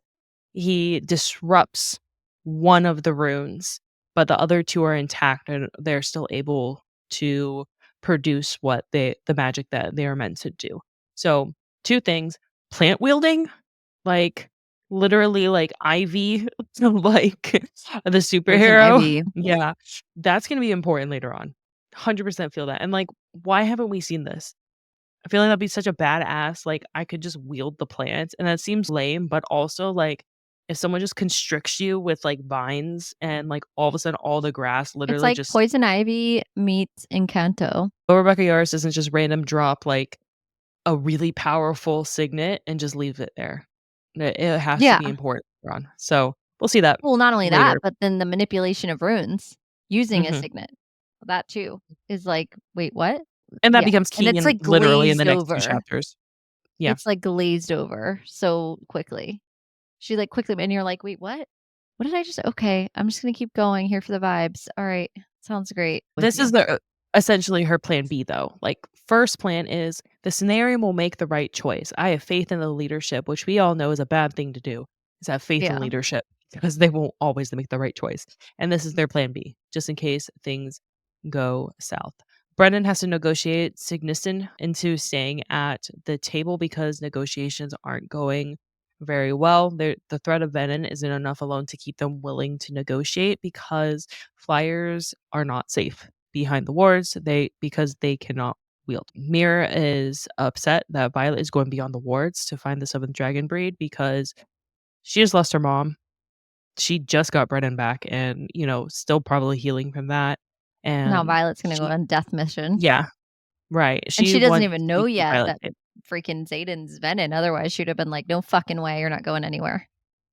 he disrupts one of the runes, but the other 2 are intact and they're still able to produce the magic that they are meant to do. So, 2 things, plant wielding, like, literally, like, Ivy, like, the Poison superhero. ivy. Yeah, that's gonna be important later on. 100% feel that, and, like, why haven't we seen this? I feel like that'd be such a badass, like, I could just wield the plants, and that seems lame, but also, like, if someone just constricts you with, like, vines and, like, all of a sudden all the grass It's literally like just poison ivy meets Encanto. Rebecca Yarros doesn't just random drop, like, a really powerful signet and just leave it there. It has to Yeah. be important later on. So, we'll see that Well, not only that, later. but then the manipulation of runes using a Mhm. signet. That too is like, "Wait, what?" And that Yeah, becomes and key it's, in like, literally in the glazed next 2 over. chapters. Yeah. It's, like, glazed over so quickly. She, like, quickly and you're like, "Wait, what? What did I just okay, I'm just gonna keep going here for the vibes. Alright, sounds great." With This you. is essentially her plan B, though. Like, first plan is the Cenarium will make the right choice. I have faith in the leadership, which we all know is a bad thing to do, is have faith in Yeah. leadership because they won't always make the right choice. And this is their plan B, just in case things go south. Brennan has to negotiate Signets into staying at the table because negotiations aren't going very well. The threat of Venom isn't enough alone to keep them willing to negotiate because flyers are not safe behind the wards. Because they cannot wield. Mira is upset that Violet is going beyond the wards to find the seventh dragon breed because she just lost her mom she just got Brennan back and, still probably healing from that. Now And Violet's gonna go on death mission. yeah, right. And She she doesn't wants even to know keep yet Violet that safe. freaking Xaden's Venon, otherwise she'd have been like, "No fucking way, you're not going anywhere."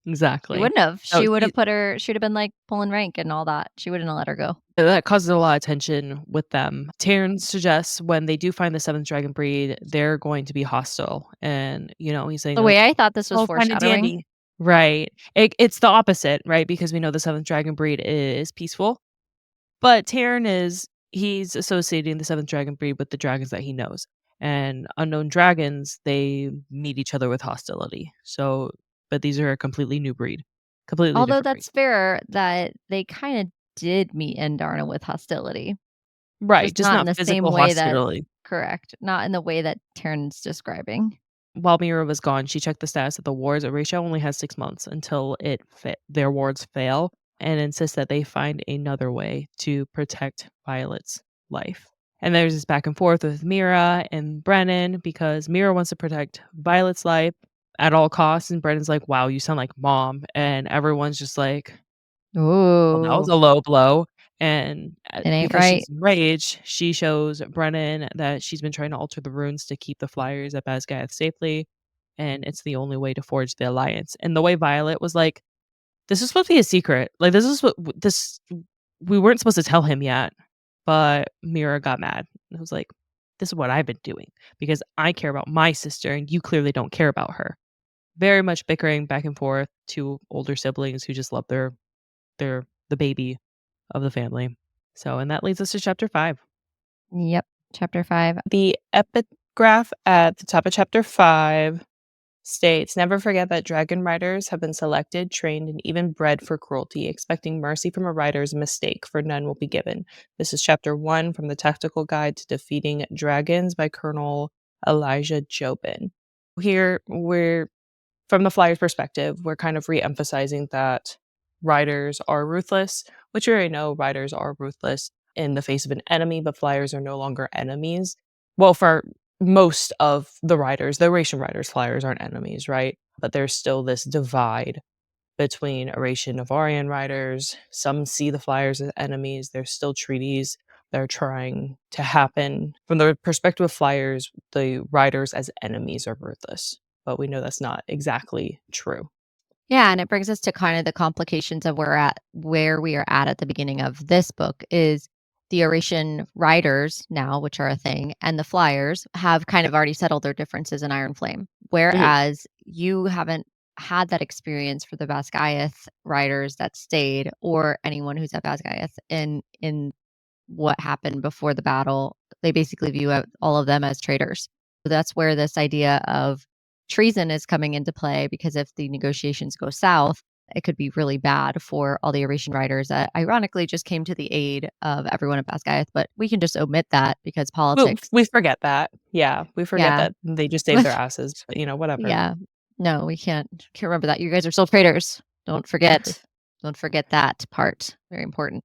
She Exactly. wouldn't have. So She would have put her she'd have been, like, pulling rank and all that. She wouldn't have let her go. that causes a lot of tension with them. Taryn suggests when they do find the 7th dragon breed, they're going to be hostile, and, he's saying The like, way I thought this was "Oh, fine and foreshadowing. dandy." Right. It's the opposite, right? Because we know the 7th dragon breed is peaceful, but Taryn he's associating the 7th dragon breed with the dragons that he knows, and unknown dragons, they meet each other with hostility. So but these are a completely new breed. Completely Although different breed. that's fair that they kinda did meet Indarna with hostility, Right, just just not in not the same physical way that hostility. correct, not in the way that Taryn's describing. While Mira was gone, she checked the status of the wards. Oration only has 6 months until their wards fail, and insists that they find another way to protect Violet's life. And there's this back and forth with Mira and Brennan because Mira wants to protect Violet's life at all costs, and Brennan's like, "Wow, you sound like mom." And everyone's just like, "Well, that was Ooh, a low blow." And it ain't because right. she's enraged, she shows Brennan that she's been trying to alter the runes to keep the flyers at Basgiath safely, and it's the only way to forge the alliance. And the way Violet was like, "This is supposed to be a secret. Like, this is what we weren't supposed to tell him yet." But Mira got mad. And was like, "This is what I've been doing because I care about my sister and you clearly don't care about her." Very much bickering back and forth, two older siblings who just love the baby of the family. So, and that leads us to chapter 5. Yep, chapter 5. The epigraph at the top of chapter 5 states, "Never forget that dragon riders have been selected, trained, and even bred for cruelty. Expecting mercy from a rider is a mistake, for none will be given." This is chapter 1 from the Tactical Guide to Defeating Dragons by Colonel Elijah Jobin. Here, from the Flyers' perspective, we're kind of re-emphasizing that riders are ruthless, which we already know riders are ruthless in the face of an enemy, but Flyers are no longer enemies. Well, for most of the riders, the Oration riders, Flyers aren't enemies, right? But there's still this divide between Oration Navarian riders. Some see the Flyers as enemies. There's still treaties that are trying to happen. From the perspective of Flyers, the riders as enemies are ruthless, but we know that's not exactly true. Yeah, and it brings us to kind of the complications of where we are at the beginning of this book is the Oration riders now, which are a thing, and the Flyers have kind of already settled their differences in Iron Flame. Mhm. Whereas you haven't had that experience for the Basgiath riders that stayed or anyone who's at Basgiath in what happened before the battle. They basically view all of them as traitors. So that's where this idea of treason is coming into play because if the negotiations go south, it could be really bad for all the Oration riders that ironically just came to the aid of everyone at Basgiath. But we can just omit that because Well, politics. we forget that. Yeah, we forget Yeah. that they just saved their asses, but, whatever. Yeah. No, we can't remember that. You guys are still traitors. Don't forget. Don't forget that part. Very important.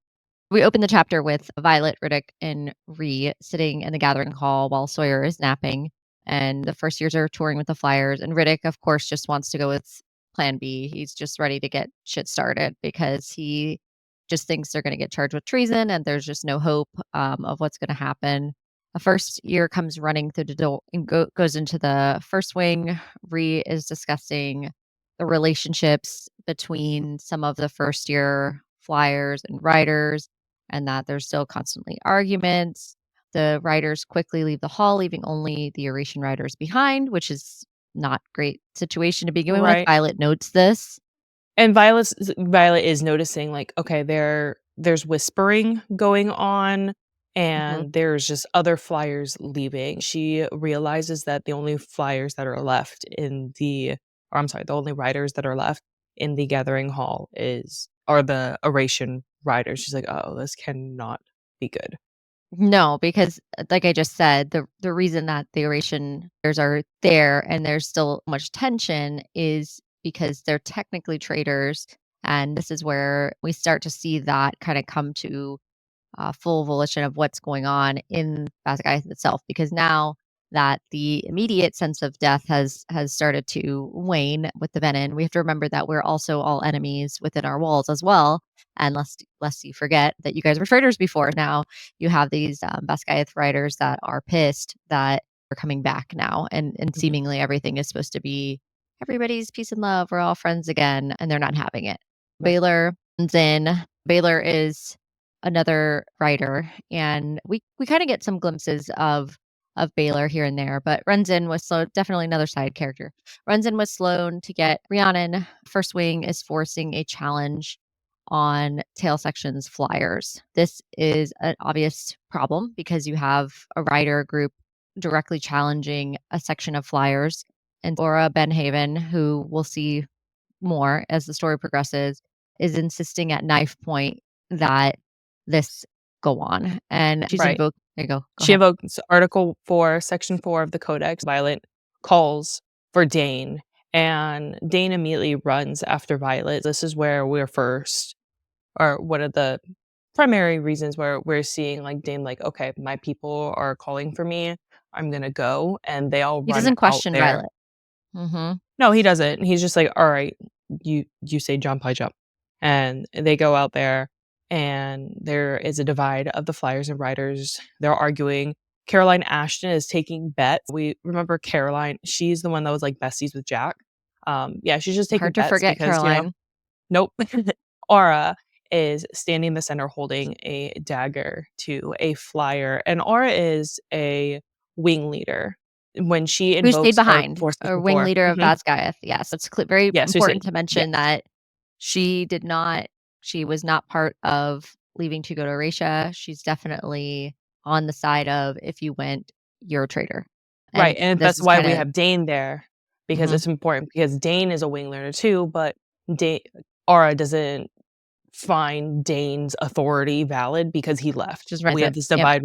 We open the chapter with Violet, Riddick, and Ree sitting in the gathering hall while Sawyer is napping. And the first years are touring with the Flyers. And Riddick, of course, just wants to go with plan B. He's just ready to get shit started because he just thinks they're going to get charged with treason and there's just no hope of what's going to happen. The first year comes running through the door and goes into the first wing. Ree is discussing the relationships between some of the first year Flyers and Riders and that there's still constantly arguments. The riders quickly leave the hall, leaving only the Oration riders behind, which is not great situation to begin with. Right. Violet notes this. And Violet is noticing, like, okay, there's whispering going on, Mhm. and there's just other Flyers leaving. She realizes that the only Flyers that are left the only riders that are left in the gathering hall are the Oration riders. She's like, "Oh, this cannot be good." No, because like I just said, the reason that the Oration riders are there and there's still much tension is because they're technically traitors. And this is where we start to see that kind of come to full volition of what's going on in Basgiath itself. Because now that the immediate sense of death has started to wane with the Venon. We have to remember that we're also all enemies within our walls as well. And lest you forget that you guys were traitors before. Now you have these Basgiath riders that are pissed that are coming back now, and seemingly everything is supposed to be everybody's peace and love. We're all friends again, and they're not having it. Baylor comes in. Baylor is another writer, and we kind of get some glimpses of Baylor here and there, but runs in with definitely another side character. Runs in with Sloane to get Rhiannon. First Wing is forcing a challenge on Tail Section's flyers. This is an obvious problem because you have a rider group directly challenging a section of flyers. And Aura Benhaven, who we'll see more as the story progresses, is insisting at knife point that this go on. And she's Right. invoked. There you go. She invokes Article 4, Section 4 of the Codex. Violet calls for Dane, and Dane immediately runs after Violet. This is where we're first, or one of the primary reasons where we're seeing like Dane, like, okay, my people are calling for me. I'm gonna go, and they all He run doesn't out question there. Violet. Mm-hmm. No, he doesn't. He's just like, all right, you say jump, I jump, and they go out there, and there is a divide of the flyers and riders. They're arguing. Caroline Ashton is taking bets. We remember Caroline. She's the one that was like besties with Jack. Yeah, she's just taking Hard to bets forget because Caroline. nope. Aura is standing in the center holding a dagger to a flyer, and Aura is a wing leader. When she Who stayed invokes our behind? Force A Section wing 4, leader of Basgiath. Yes, it's very yes, we say important to yes. mention that she did not. She was not part of leaving to go to Oration. She's definitely on the side of if you went, you're a traitor. Right, And and this that's is why kind we of have Dane there, because Mhm. it's important, because Dane is a wing learner too, but Aura doesn't find Dane's authority valid because he left. Just runs We have it. this Yep. divide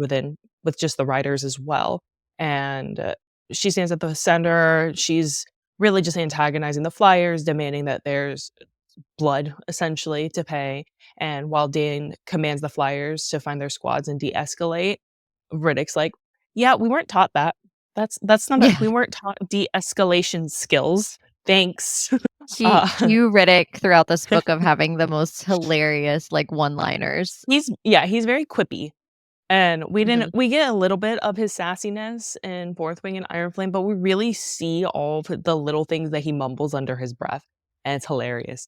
with just the writers as well, and, she stands at the center. She's really just antagonizing the flyers, demanding that there's blood, essentially, to pay, and while Dane commands the flyers to find their squads and de-escalate, Riddick's like, "Yeah, we weren't taught that. That's not a Yeah. we weren't taught de-escalation skills. Thanks." Uh, Cue Riddick throughout this book of having the most hilarious like one-liners. he's very quippy, and Mhm. we get a little bit of his sassiness in Fourth Wing and Iron Flame, but we really see all of the little things that he mumbles under his breath, and it's hilarious.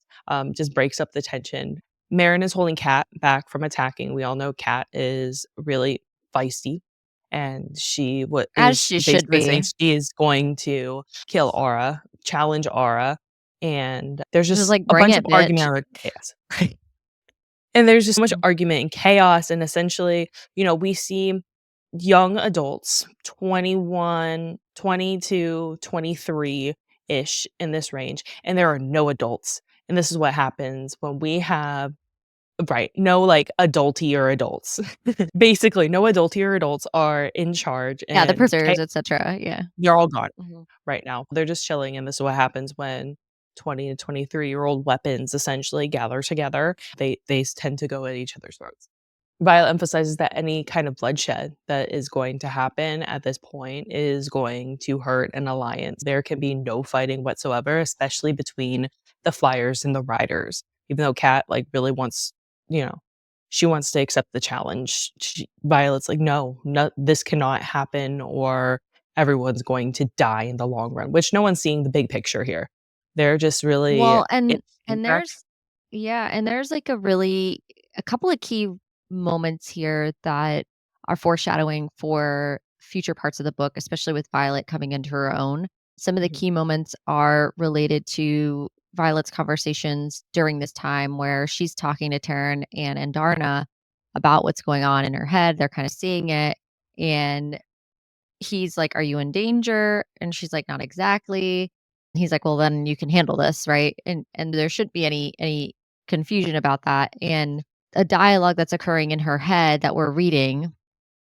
Just breaks up the tension. Marin is holding Kat back from attacking. We all know Kat is really feisty, and she As is she should basically be. saying she is going to kill Aura, challenge Aura, and there's Just just like, a "Bring bunch it, of argument bitch." around chaos. And there's just so much Mhm. argument and chaos, and essentially, we see young adults, 21, 22, 23-ish in this range, and there are no adults. And this is what happens when we have right, no, like, adultier adults. Basically, no adultier adults are in charge, Yeah, the and preserves, etc. Yeah. they're all gone Mhm. right now. They're just chilling, and this is what happens when 20 to 23-year-old weapons essentially gather together. They tend to go at each other's throats. Violet emphasizes that any kind of bloodshed that is going to happen at this point is going to hurt an alliance. There can be no fighting whatsoever, especially between the flyers and the riders. Even though Kat like really wants, you know, she wants to accept the challenge. Violet's like, no, this cannot happen, or everyone's going to die in the long run. Which no one's seeing the big picture here. They're just really Well, and in fact, there's yeah, and there's like a couple of key moments here that are foreshadowing for future parts of the book, especially with Violet coming into her own. Some of the Mhm. key moments are related to Violet's conversations during this time where she's talking to Taryn and Andarna about what's going on in her head. They're kind of seeing it. And he's like, "Are you in danger?" And she's like, "Not exactly." He's like, "Well, then you can handle this, right?" And there shouldn't be any confusion about that. And a dialogue that's occurring in her head that we're reading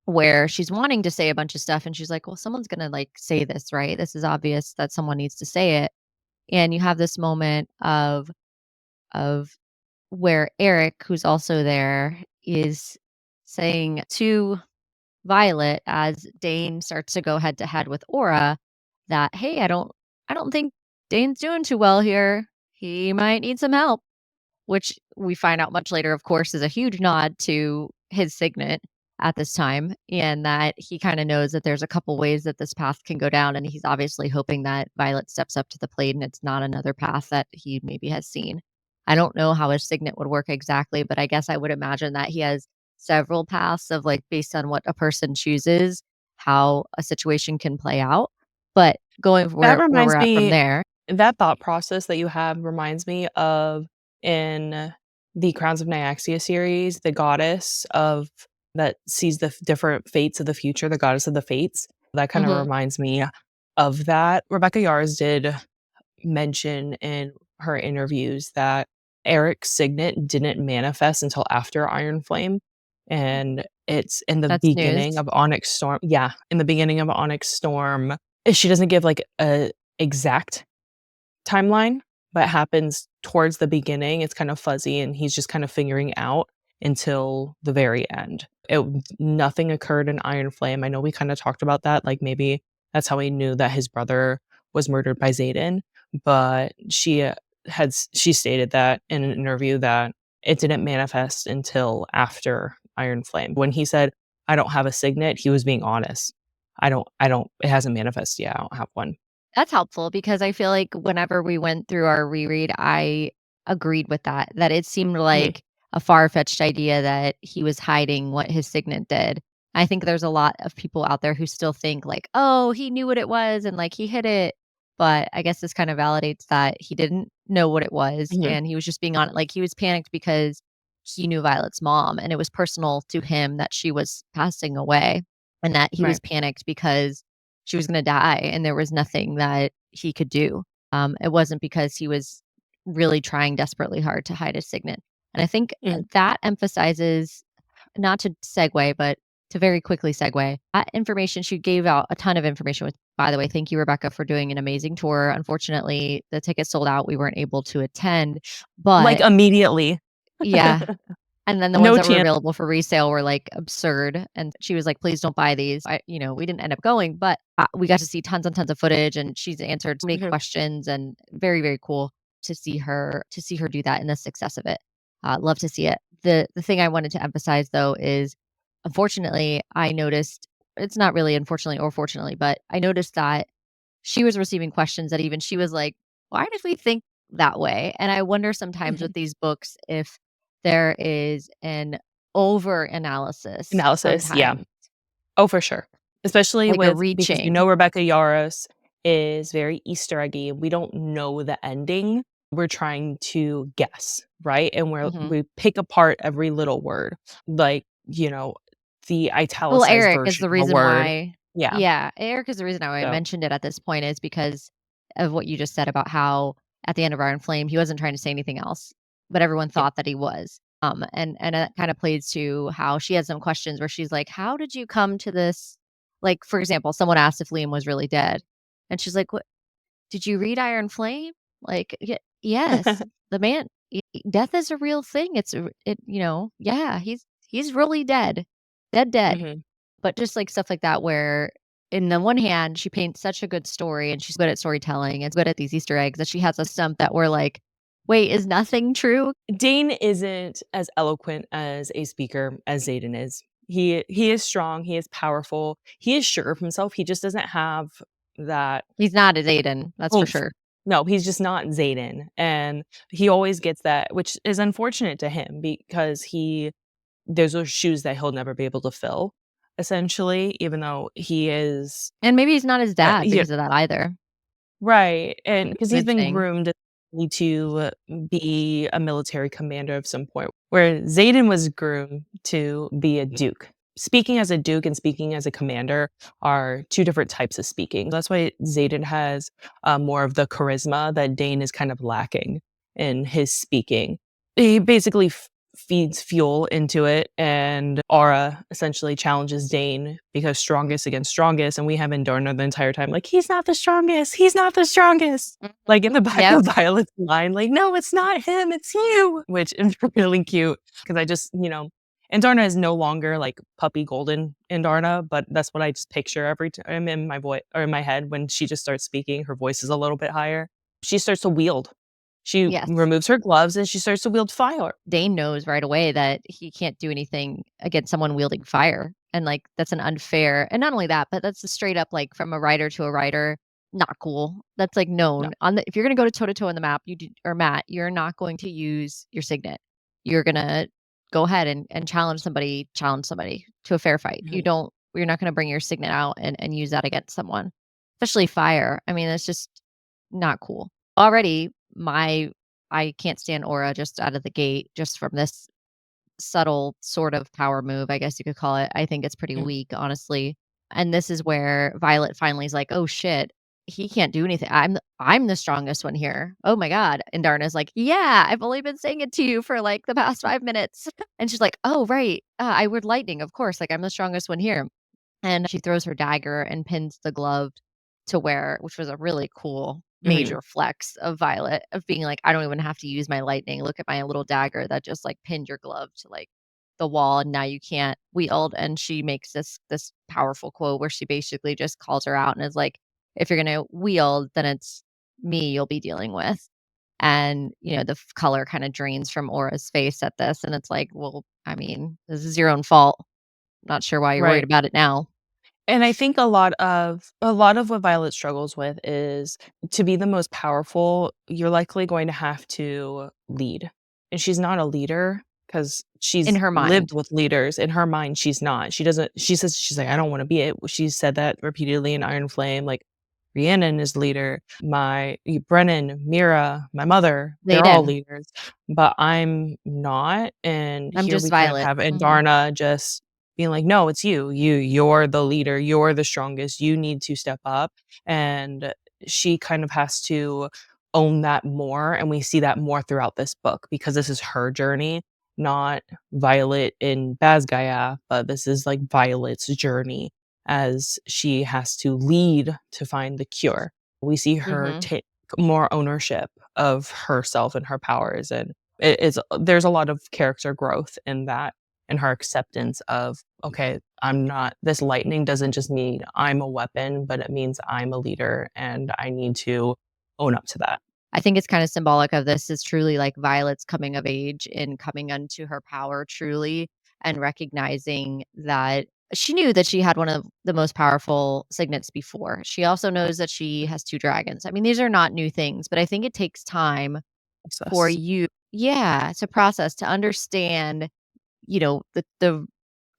where she's wanting to say a bunch of stuff and she's like, "Well, someone's going to like say this, right? This is obvious that someone needs to say it." And you have this moment of where Eric, who's also there, is saying to Violet as Dane starts to go head to head with Aura that, hey, I don't think Dane's doing too well here. He might need some help, which we find out much later, of course, is a huge nod to his signet at this time, and that he kind of knows that there's a couple ways that this path can go down, and he's obviously hoping that Violet steps up to the plate and it's not another path that he maybe has seen. I don't know how his signet would work exactly, but I guess I would imagine that he has several paths of like based on what a person chooses, how a situation can play out. But going That where we're reminds at from me there. that thought process that you have reminds me of in the Crowns of Nyaxia series, the goddess of that sees the different fates of the future, the goddess of the fates. That kinda Mhm. reminds me of that. Rebecca Yarros did mention in her interviews that Eric's signet didn't manifest until after Iron Flame, and it's in the That's news. beginning of Onyx Storm. Yeah, in the beginning of Onyx Storm, she doesn't give, like, a exact timeline, but happens towards the beginning. It's kind of fuzzy, and he's just kind of figuring out until the very end. Nothing occurred in Iron Flame. I know we kinda talked about that, like, maybe that's how he knew that his brother was murdered by Xaden, but she stated that in an interview that it didn't manifest until after Iron Flame. When he said, "I don't have a signet," he was being honest. I don't it hasn't manifested yet, I don't have one. That's helpful because I feel like whenever we went through our reread, I agreed with that it seemed Mhm, like a far-fetched idea that he was hiding what his signet did. I think there's a lot of people out there who still think like, "Oh, he knew what it was and like he hid it." But I guess this kind of validates that he didn't know what it was mhm, and he was just being on like he was panicked because he knew Violet's mom and it was personal to him that she was passing away and that he was right, panicked because she was gonna die, and there was nothing that he could do. It wasn't because he was really trying desperately hard to hide his signet. And I think mm, that emphasizes not to segue, but to very quickly segue, that information she gave out a ton of information with by the way, thank you, Rebecca, for doing an amazing tour. Unfortunately, the tickets sold out. We weren't able to attend, like, but immediately. yeah, and then the ones No that were chance. available for resale were, like, absurd, and she was like, "Please don't buy these." We didn't end up going, but, we got to see tons and tons of footage, and she's answered so many Mhm, questions, and very, very cool to see her do that and the success of it. Love to see it. The thing I wanted to emphasize, though, is unfortunately, I noticed it's not really unfortunately or fortunately, but I noticed that she was receiving questions that even she was like, "Why did we think that way?" And I wonder sometimes mhm. with these books if there is an over analysis Analysis, yeah. sometimes, Oh, for sure. Especially like a with because reaching. Rebecca Yarros is very Easter eggy. We don't know the ending. We're trying to guess, right? And Mhm. we pick apart every little word, like, the Well, italicized Eric is version the of a reason word. why. Yeah. Yeah, Eric is the reason why I So, mentioned it at this point is because of what you just said about how at the end of Iron Flame, he wasn't trying to say anything else, but everyone yeah. thought that he was. And that kind of plays to how she had some questions where she's like, "How did you come to this?" Like, for example, someone asked if Liam was really dead, and she's like, "What? Did you read Iron Flame?" Like, yes, the man, death is a real thing. Yeah, he's really dead, dead. Mhm. But just, like, stuff like that where in the one hand, she paints such a good story and she's good at storytelling and good at these Easter eggs that she has us stumped that we're like, "Wait, is nothing true?" Dane isn't as eloquent as a speaker as Xaden is. He is strong, he is powerful, he is sure of himself, he just doesn't have that He's not as Aiden, that's for oomph. sure. No, he's just not Xaden, and he always gets that, which is unfortunate to him because he there's those shoes that he'll never be able to fill, essentially, even though he is, And maybe he's not his dad yeah, because of that either. right, and because 'cause he's Good been thing. groomed to be a military commander of some point, where Xaden was groomed to be a duke. Speaking as a duke and speaking as a commander are 2 different types of speaking. That's why Xaden has, more of the charisma that Dane is kind of lacking in his speaking. He basically feeds fuel into it, and Aura essentially challenges Dane because strongest against strongest, and we have Endorna the entire time, like, "He's not the strongest, he's not the strongest." Mhm. Like, in the back Yep. of Violet's mind, like, "No, it's not him, it's you," which is really cute because I just Indarna is no longer like puppy golden Indarna, but that's what I just picture every time in my voice or in my head when she just starts speaking. Her voice is a little bit higher. She starts to wield. She Yes. removes her gloves and she starts to wield fire. Dane knows right away that he can't do anything against someone wielding fire. And like that's an unfair, and not only that, but that's a straight up like from a writer to a writer, not cool. That's like No. known. On the if you're gonna go to toe to toe on the map, you do or Matt, you're not going to use your signet. You're gonna go ahead and challenge somebody to a fair fight. Mhm. You're not gonna bring your signet out and use that against someone. Especially fire. I mean, that's just not cool. Already I can't stand Aura just out of the gate, just from this subtle sort of power move, I guess you could call it. I think it's pretty Mhm. weak, honestly. And this is where Violet finally is like, "Oh shit, he can't do anything. I'm the strongest one here. Oh my god." And Darna's like, "Yeah, I've only been saying it to you for like the past 5 minutes." And she's like, "Oh right, I would lightning, of course. Like I'm the strongest one here." And she throws her dagger and pins the glove to where, which was a really cool Mhm. major flex of Violet, of being like, "I don't even have to use my lightning. Look at my little dagger that just, like, pinned your glove to, like, the wall, and now you can't wield." And she makes this powerful quote where she basically just calls her out and is like, "If you're gonna wield, then it's me you'll be dealing with." And, the color kinda drains from Aura's face at this, and it's like, "Well, I mean, this is your own fault. Not sure why you're worried Right. about it now." And I think a lot of what Violet struggles with is to be the most powerful, you're likely going to have to lead. And she's not a leader because In she's her lived mind. with leaders. In her mind, she's not. She says she's like, I don't want to be it. She said that repeatedly in Iron Flame. Like Rhiannon is leader. Brennan, Mira, my mother, they're all Xaden. leaders. But I'm not. And I'm here just we kind of Violet. have Mhm. Indarna just being like, "No, it's you. You're the leader. You're the strongest. You need to step up." And she kind of has to own that more, and we see that more throughout this book because this is her journey, not Violet in Basgaia, but this is like Violet's journey as she has to lead to find the cure. We see her Mhm. take more ownership of herself and her powers, and there's a lot of character growth in that and her acceptance of, okay, I'm not, this lightning doesn't just mean I'm a weapon, but it means I'm a leader and I need to own up to that. I think it's kinda symbolic of this is truly, like, Violet's coming of age and coming unto her power truly, and recognizing that she knew that she had one of the most powerful signets before. She also knows that she has 2 dragons. I mean, these are not new things, but I think it takes time for Process. you, yeah, to process, to understand, the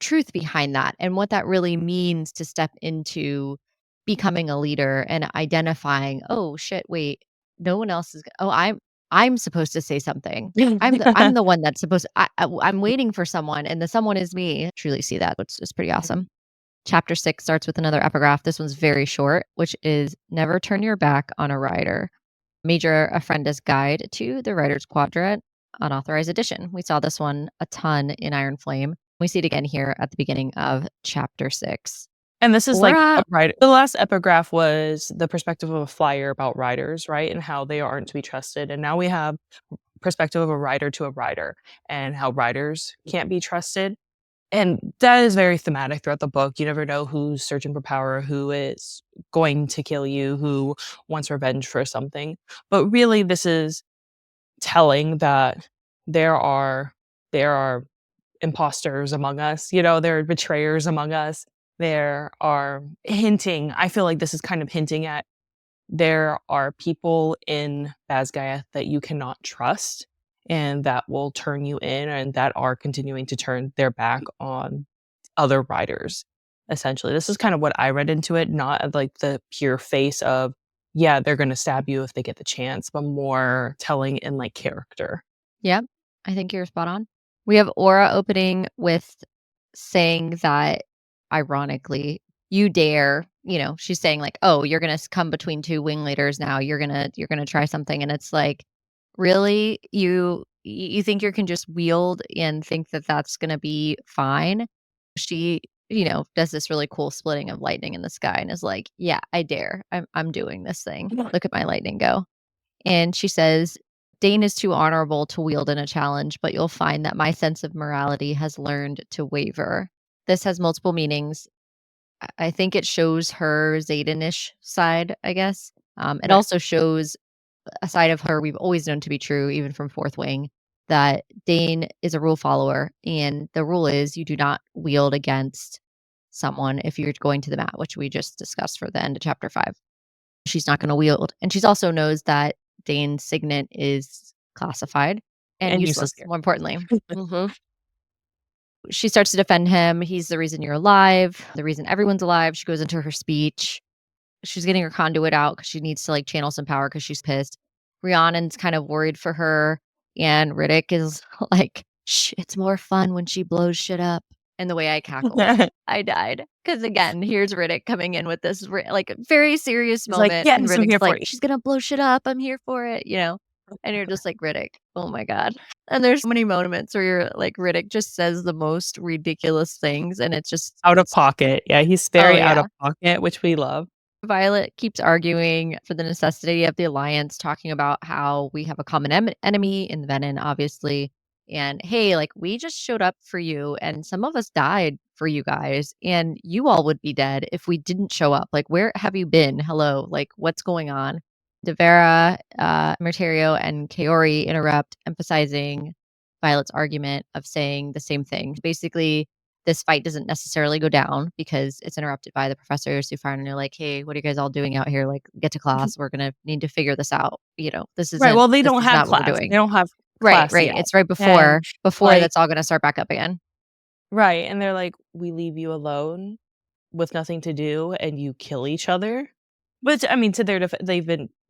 truth behind that and what that really means to step into becoming a leader and identifying, "Oh, shit, wait, no one else is oh, I'm supposed to say something. I'm the one that's supposed I'm waiting for someone, and the someone is me." Truly see that, which is pretty awesome. Chapter 6 starts with another epigraph. This one's very short, which is, "Never turn your back on a rider." Major Offenda's Guide to the Writer's Quadrant, unauthorized edition. We saw this one a ton in Iron Flame. We see it again here at the beginning of chapter 6. And this is like a Aura rider. The last epigraph was the perspective of a flyer about riders, right? And how they aren't to be trusted. And now we have perspective of a rider to a rider and how riders can't be trusted. And that is very thematic throughout the book. You never know who's searching for power, who is going to kill you, who wants revenge for something. But really, this is telling that there are there are imposters among us. There are betrayers among us. There are hinting. I feel like this is kind of hinting at there are people in Basgaia that you cannot trust and that will turn you in and that are continuing to turn their back on other writers, essentially. This is kind of what I read into it, not of, like, the pure face of, yeah, they're gonna stab you if they get the chance, but more telling in, like, character. Yep, I think you're spot on. We have Aura opening with saying that, ironically, "You dare," she's saying like, "Oh, you're gonna come between 2 wing leaders now. You're gonna try something." And it's like, "Really? You think you can just wield and think that that's gonna be fine?" She, does this really cool splitting of lightning in the sky and is like, "Yeah, I dare. I'm doing this thing. Look at my lightning go." And she says, Dane is too honorable to wield in a challenge, but you'll find that my sense of morality has learned to waver. This has multiple meanings. I think it shows her Xaden-ish side, I guess. It Right. also shows a side of her we've always known to be true, even from Fourth Wing, that Dane is a rule follower, and the rule is you do not wield against someone if you're going to the mat, which we just discussed for the end of chapter 5. She's not going to wield. And she also knows that Dane's signet is classified and And useless useless, here. more importantly. She starts to defend him. He's the reason you're alive, the reason everyone's alive. She goes into her speech. She's getting her conduit out because she needs to like channel some power because she's pissed. Rhiannon's kind of worried for her, and Riddick is like, Shh, it's more fun when she blows shit up. And the way I cackled, I died. Because again, here's Riddick coming in with this like very serious He's like, moment. And yes, I'm here Riddick's for like, you. she's going to blow shit up. I'm here for it, And you're just like, Riddick, oh my God. And there's so many moments where you're like, Riddick just says the most ridiculous things. And it's just Out of pocket. Yeah, he's very out of pocket, which we love. Violet keeps arguing for the necessity of the alliance, talking about how we have a common enemy in Venon, obviously. And hey, like we just showed up for you, and some of us died for you guys, and you all would be dead if we didn't show up. Like, where have you been? Hello, like what's going on? Devera, Merterio, and Kaori interrupt, emphasizing Violet's argument of saying the same thing. Basically, this fight doesn't necessarily go down because it's interrupted by the professors who finally are like, hey, what are you guys all doing out here? Like, get to class. We're going to need to figure this out. This Right. Well, this don't is have not what we're class. doing. They don't have Right, class right. yet. It's right And before that's all going to start back up again. Right. And they're like, we leave you alone with nothing to do and you kill each other. Which, I mean, to their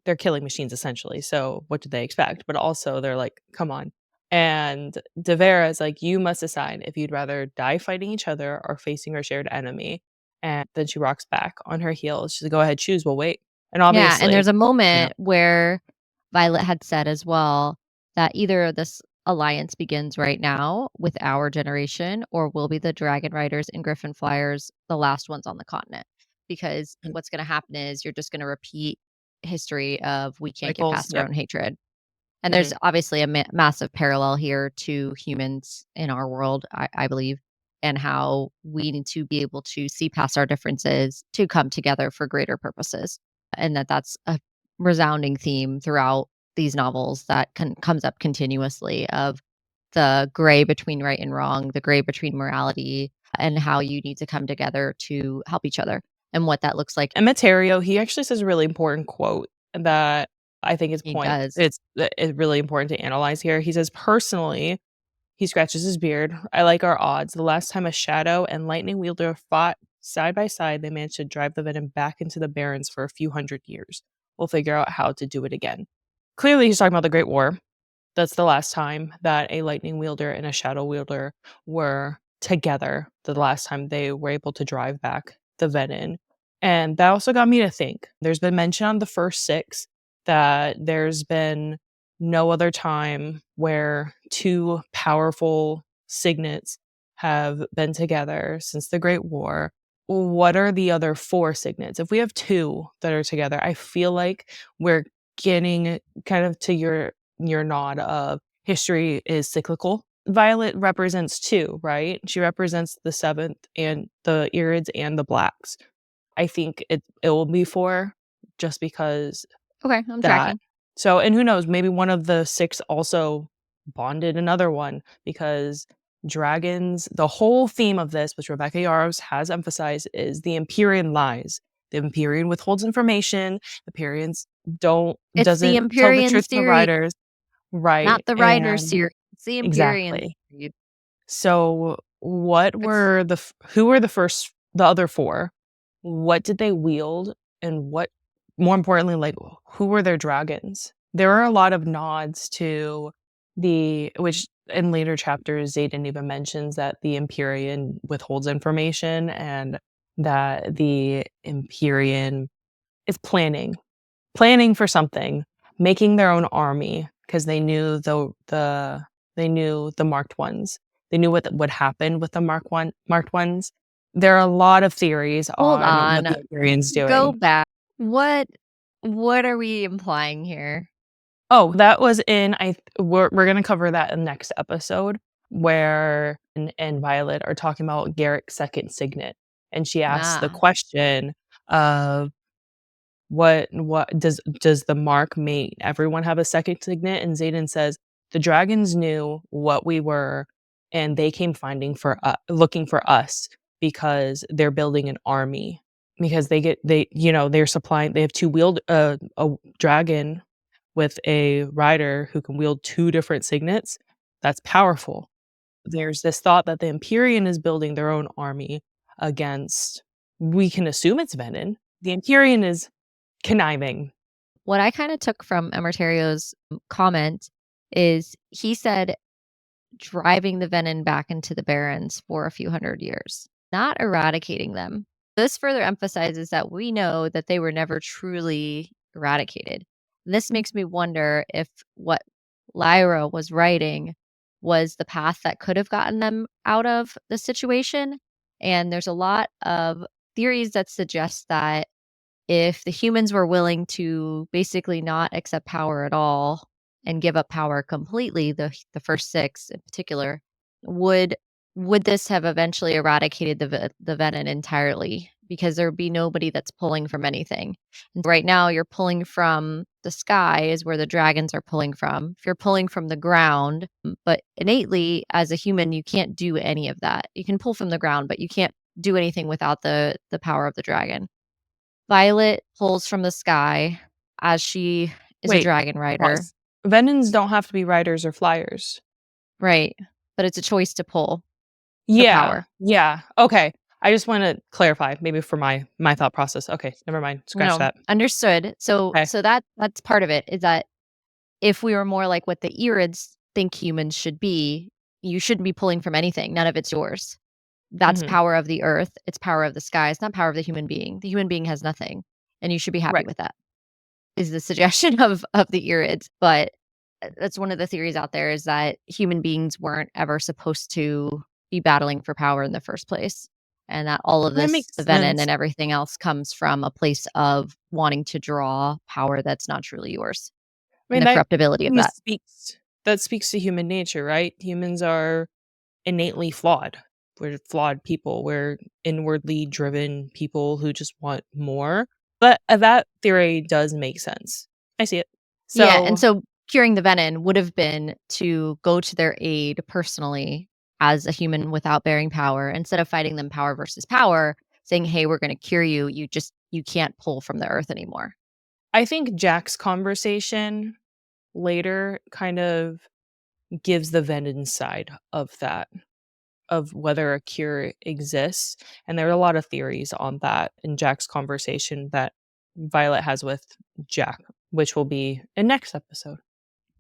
they're killing machines essentially. So what did they expect? But also they're like, come on. And Devera is like, you must decide if you'd rather die fighting each other or facing our shared enemy. And then she rocks back on her heels. She's like, go ahead, choose. We'll wait. And Yeah, and obviously, there's a moment where Violet had said as well that either this alliance begins right now with our generation, or we'll be the Dragon Riders and Griffin Flyers, the last ones on the continent. Because what's going to happen is you're just going to repeat history of we can't get cycles. past our Yep. own hatred. And there's obviously a massive parallel here to humans in our world, I believe, and how we need to be able to see past our differences to come together for greater purposes. And that's a resounding theme throughout these novels that comes up continuously of the gray between right and wrong, the gray between morality, and how you need to come together to help each other and what that looks like. And Materio, he actually says a really important quote that I think He does. it's really important to analyze here. He says, personally, he scratches his beard. I like our odds. The last time a Shadow and Lightning Wielder fought side by side, they managed to drive the Venom back into the Barrens for a few hundred years. We'll figure out how to do it again. Clearly, he's talking about the Great War. That's the last time that a Lightning Wielder and a Shadow Wielder were together. The last time they were able to drive back the Venom. And that also got me to think. There's been mention on the first 6 that there's been no other time where 2 powerful signets have been together since the Great War. What are the other 4 signets? If we have 2 that are together, I feel like we're getting kind of to your nod of history is cyclical. Violet represents 2, right? She represents the 7th and the Irids and the Blacks. I think it will be 4 just because Okay, I'm that. tracking. So, and who knows, maybe one of the 6 also bonded another one because dragons, the whole theme of this, which Rebecca Yarros has emphasized, is the Empyrean lies. The Empyrean withholds information. The Empyreans It's the doesn't tell the Empyrean truth to the series, riders. Right. not the Rider And series. It's the Empyrean exactly. series. So, what were who were the other 4? What did they wield? And what, more importantly, like, who were their dragons? There are a lot of nods to which in later chapters, Xaden even mentions that the Empyrean withholds information and that the Empyrean is planning for something, making their own army because they knew they knew the marked ones. They knew what would happen with the marked ones. There are a lot of theories Hold on what the on. Empyrean's Go doing. back. What are we implying here? Oh, that was in we're gonna cover that in next episode where and Violet are talking about Garrick's second signet, and she asks the Ah. question of what does the mark make everyone have a second signet? And Xaden says the dragons knew what we were, and they came looking for us because they're building an army because they're supplying they have two wheeled a dragon with a rider who can wield two different signets. That's powerful. There's this thought that the Empyrean is building their own army against, we can assume it's Venon. The Empyrean is conniving. What I kind of took from Emertario's comment is he said driving the Venom back into the Barrens for a few hundred years, not eradicating them. This further emphasizes that we know that they were never truly eradicated. This makes me wonder if what Lyra was writing was the path that could have gotten them out of the situation. And there's a lot of theories that suggest that if the humans were willing to basically not accept power at all and give up power completely, the first six in particular, would would this have eventually eradicated the Venom entirely? Because there would be nobody that's pulling from anything. And right now, you're pulling from the sky is where the dragons are pulling from. If you're pulling from the ground, but innately as a human, you can't do any of that. You can pull from the ground, but you can't do anything without the power of the dragon. Violet pulls from the sky as she is a Wait, dragon rider. pause. Venons don't have to be riders or flyers. Right. But it's a choice to pull the Yeah, power. yeah, okay. I just wanna clarify maybe for my thought process. Okay, never mind, scratch No, that. understood. So Okay. so that's part of it, is that if we were more like what the Irids think humans should be, you shouldn't be pulling from anything. None of it's yours. That's Mhm. power of the earth. It's power of the sky. It's not power of the human being. The human being has nothing, and you should be happy Right. with that. Is the suggestion of the Irids, but that's one of the theories out there is that human beings weren't ever supposed to be battling for power in the first place, and that all of That this, makes the Venom sense. and everything else, comes from a place of wanting to draw power that's not truly yours, I and mean, the corruptibility of kinda that. speaks to human nature, right? Humans are innately flawed. We're flawed people. We're inwardly driven people who just want more. But that theory does make sense. I see it. Yeah, and So, so curing the Venom would have been to go to their aid personally as a human without bearing power, instead of fighting them power versus power, saying, "Hey, we're gonna cure you. You can't pull from the earth anymore." I think Jack's conversation later kind of gives the Venom side of that, of whether a cure exists. And there are a lot of theories on that in Jack's conversation that Violet has with Jack, which will be in next episode.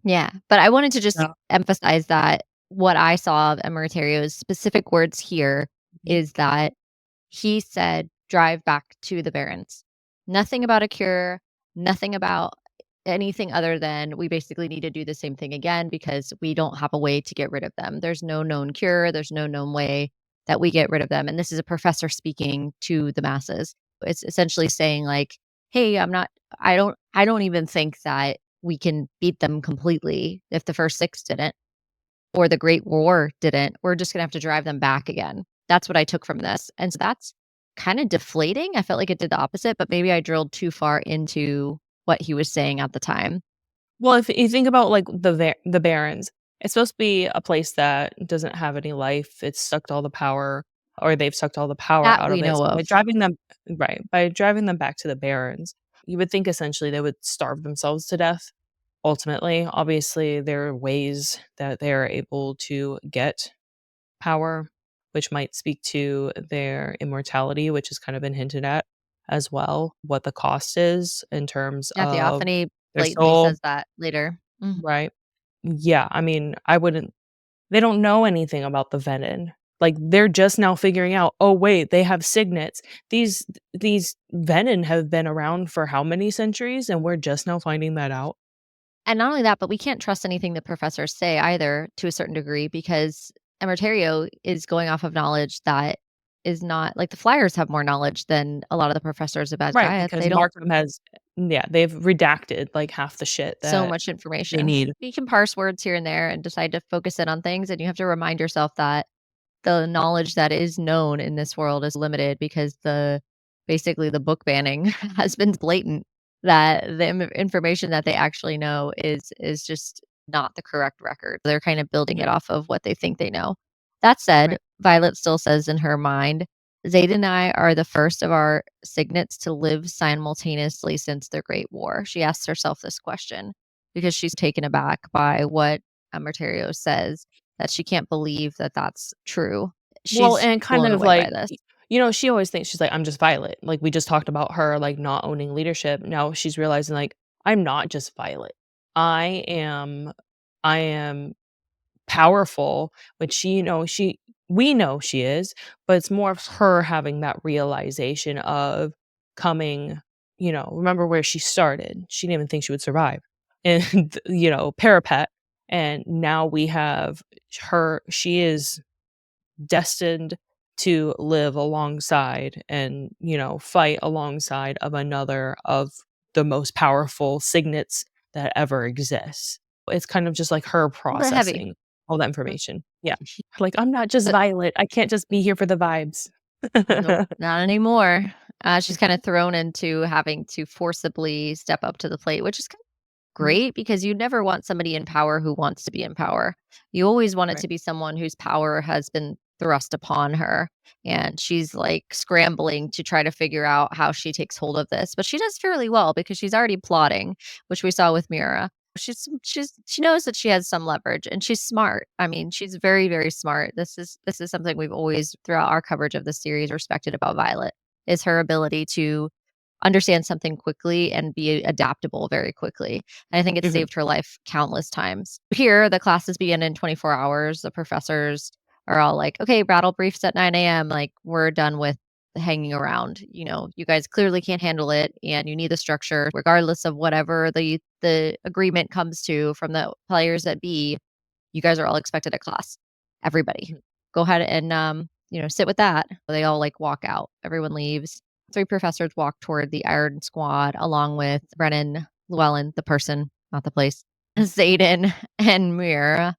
Yeah, but I wanted to just Yeah. emphasize that what I saw of Emertario's specific words here Mhm. is that he said, "Drive back to the Barrens." Nothing about a cure, nothing about anything other than we basically need to do the same thing again because we don't have a way to get rid of them. There's no known cure, there's no known way that we get rid of them. And this is a professor speaking to the masses. It's essentially saying like, "Hey, I don't even think that we can beat them completely if the first six didn't or the Great War didn't. We're just gonna have to drive them back again." That's what I took from this. And so that's kind of deflating. I felt like it did the opposite, but maybe I drilled too far into what he was saying at the time. Well, if you think about like the Barrens, it's supposed to be a place that doesn't have any life. It's sucked all the power, or they've sucked all the power That out we of it. know So of. by driving them back to the Barrens, you would think essentially they would starve themselves to death. Ultimately, obviously, there are ways that they are able to get power, which might speak to their immortality, which has kind of been hinted at as well. What the cost is in terms Yeah, of Theophany their blatantly soul, says that later. Mhm. right? Yeah, I mean, I wouldn't they don't know anything about the Venom. Like, they're just now figuring out, "Oh, wait, they have signets." These Venom have been around for how many centuries, and we're just now finding that out? And not only that, but we can't trust anything the professors say either to a certain degree because Emertario is going off of knowledge that is not like the Flyers have more knowledge than a lot of the professors of Right, Badgaya. because They don't Markham has they've redacted, like, half the shit so that much they information. need. You can parse words here and there and decide to focus in on things, and you have to remind yourself that the knowledge that is known in this world is limited because basically the book banning has been blatant that the information that they actually know is just not the correct record. They're kind of building it Yeah, off of what they think they know. That said, right. Violet still says in her mind, Xaden and I are the first of our signets to live simultaneously since the Great War. She asks herself this question because she's taken aback by what Amarterio says, that she can't believe that that's true. Well, She's and kind blown of away by like, this. she always thinks she's like, "I'm just Violet." Like, we just talked about her, like, not owning leadership. Now she's realizing, like, "I'm not just Violet. I am I am powerful," which we know she is, but it's more of her having that realization of coming, remember where she started. She didn't even think she would survive. And, parapet. And now we have her, she is destined to live alongside and, fight alongside of another of the most powerful signets that ever exists. It's kind of just like her A little bit heavy. processing all that information. Yeah. Like, I'm not just But Violet. I can't just be here for the vibes. nope, not anymore. She's kind of thrown into having to forcibly step up to the plate, which is Mhm. great because you never want somebody in power who wants to be in power. You always want it Right. to be someone whose power has been thrust upon her. And she's like scrambling to try to figure out how she takes hold of this. But she does fairly well because she's already plotting, which we saw with Mira. She knows that she has some leverage and she's smart. I mean, she's very, very smart. This is something we've always throughout our coverage of the series respected about Violet is her ability to understand something quickly and be adaptable very quickly. And I think it's Mhm. saved her life countless times. Here, the classes begin in 24 hours. The professors are all like, okay, battle briefs at 9 a.m. Like, we're done with hanging around. You guys clearly can't handle it and you need the structure, regardless of whatever the agreement comes to from the players that be. You guys are all expected at class. Everybody. Mhm. Go ahead and sit with that. They all like walk out. Everyone leaves. Three professors walk toward the Iron Squad along with Brennan Llewellyn, the person, not the place, Xaden, and Mira.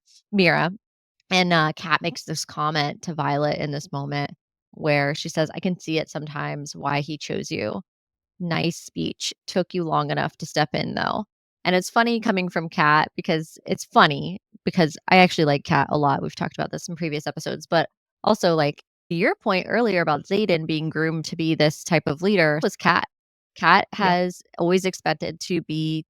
And Kat makes this comment to Violet in this moment where she says, I can see it sometimes why he chose you. Nice speech. Took you long enough to step in, though. And it's funny coming from Kat because it's funny because I actually like Kat a lot. We've talked about this in previous episodes, but also like your point earlier about Xaden being groomed to be this type of leader was Kat. Kat Yeah. has always expected to be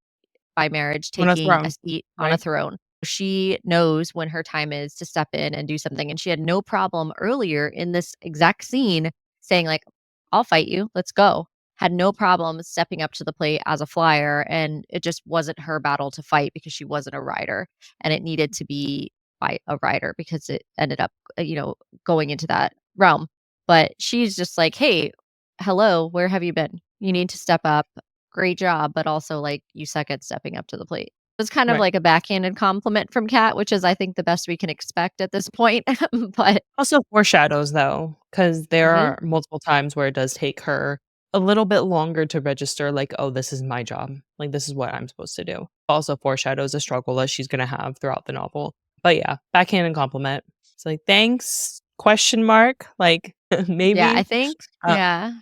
by marriage On a taking a throne, seat on a right? throne. She knows when her time is to step in and do something. And she had no problem earlier in this exact scene saying, like, I'll fight you. Let's go. Had no problem stepping up to the plate as a flyer. And it just wasn't her battle to fight because she wasn't a rider. And it needed to be by a rider because it ended up, going into that realm. But she's just like, hey, hello, where have you been? You need to step up. Great job, but also, like, you suck at stepping up to the plate. It's kind of Right. like a backhanded compliment from Kat, which is, I think, the best we can expect at this point, but Also foreshadows though, because there it is are multiple times where it does take her a little bit longer to register, like, "Oh, this is my job. Like, this is what I'm supposed to do." Also foreshadows a struggle that she's gonna have throughout the novel. But yeah, backhanded compliment. It's like, "Thanks?" Question mark. Like, yeah, I maybe. think Uh, yeah.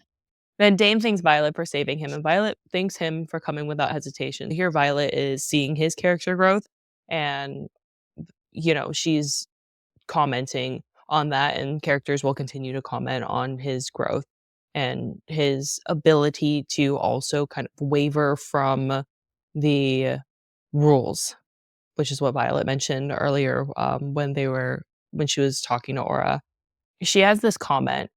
then Dame thanks Violet for saving him, and Violet thanks him for coming without hesitation. Here Violet is seeing his character growth and, she's commenting on that, and characters will continue to comment on his growth and his ability to also kind of waver from the rules, which is what Violet mentioned earlier, when she was talking to Aura. She has this comment,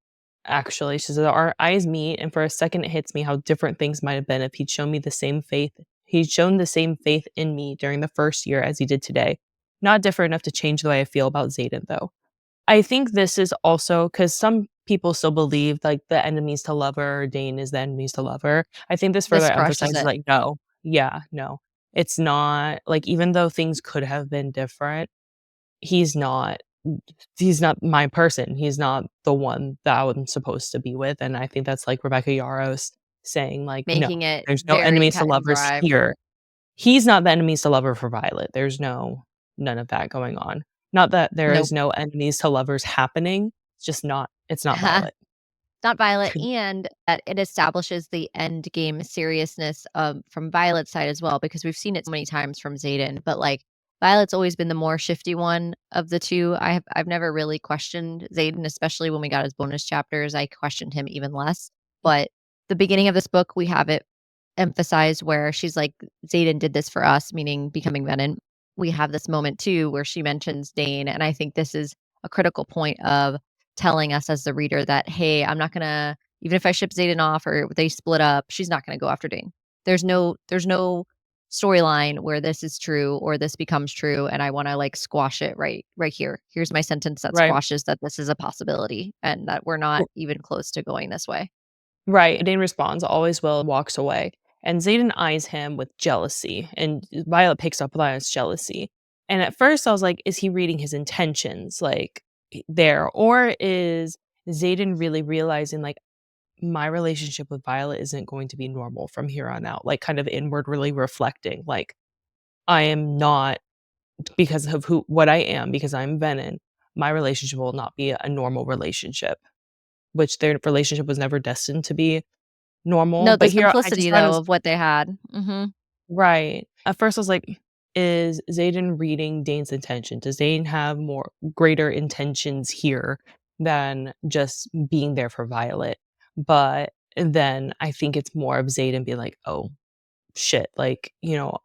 actually. She says, "Our eyes meet, and for a second it hits me how different things might have been if he'd shown the same faith in me during the first year as he did today. Not different enough to change the way I feel about Xaden, though." I think this is also because some people still believe, like, the enemies to lover, Dane is the enemies to lover. I think this This further crushes emphasizes, it. like, no. Yeah, no. It's not like, even though things could have been different, he's not he's not my person. He's not the one that I'm supposed to be with. And I think that's like Rebecca Yarros saying, like, no, Making it there's no very enemies to cut and lovers dry. here. He's not the enemies to lover for Violet. There's none of that going on. Not that there Nope. is no enemies to lovers happening. It's not Violet. Not Violet, and that it establishes the end game seriousness from Violet's side as well, because we've seen it so many times from Xaden, but like Violet's always been the more shifty one of the two. I've never really questioned Xaden, especially when we got his bonus chapters. I questioned him even less. But the beginning of this book, we have it emphasized where she's like, Xaden did this for us, meaning becoming Venom. We have this moment too where she mentions Dane, and I think this is a critical point of telling us as the reader that, hey, I'm not gonna, even if I ship Xaden off or they split up, she's not gonna go after Dane. There's no storyline where this is true or this becomes true, and I want to like squash it right here. Here's my sentence that Right. squashes that this is a possibility and that we're not even close to going this way. Right. Dane responds, always will, and walks away. And Xaden eyes him with jealousy, and Violet picks up on his jealousy. And at first I was like, is he reading his intentions like there? Or is Xaden really realizing like my relationship with Violet isn't going to be normal from here on out? Like kind of inwardly reflecting, like I am not, because of what I am, because I'm Venom, my relationship will not be a normal relationship, which their relationship was never destined to be normal. No, the But here I just simplicity thought it though was of what they had. right. At first I was like, is Xaden reading Dane's intention? Does Dane have more greater intentions here than just being there for Violet? But then I think it's more of Xaden being like, oh shit, like,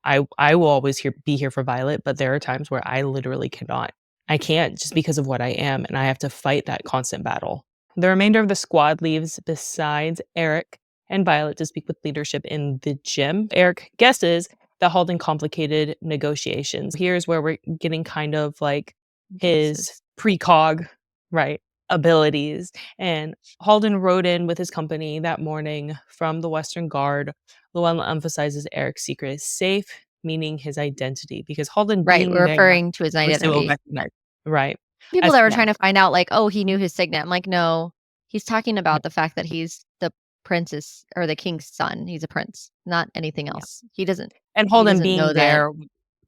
I will always be here for Violet, but there are times where I literally cannot. I can't, just because of what I am, and I have to fight that constant battle. The remainder of the squad leaves besides Eric and Violet to speak with leadership in the gym. Eric guesses that Halden complicated negotiations. Here's where we're getting kind of like his precog, right, abilities. And Halden rode in with his company that morning from the Western Guard. Llewellyn emphasizes Eric's secret is safe, meaning his identity, because Halden Right, being we're there, referring to his which they will identity. recognize, right? People As that were yeah, trying to find out, like, "Oh, he knew his signet." I'm like, "No, he's talking yeah, about the fact that he's the prince's or the king's son. He's a prince, not anything yeah. else. He doesn't And he Halden doesn't being know that." there,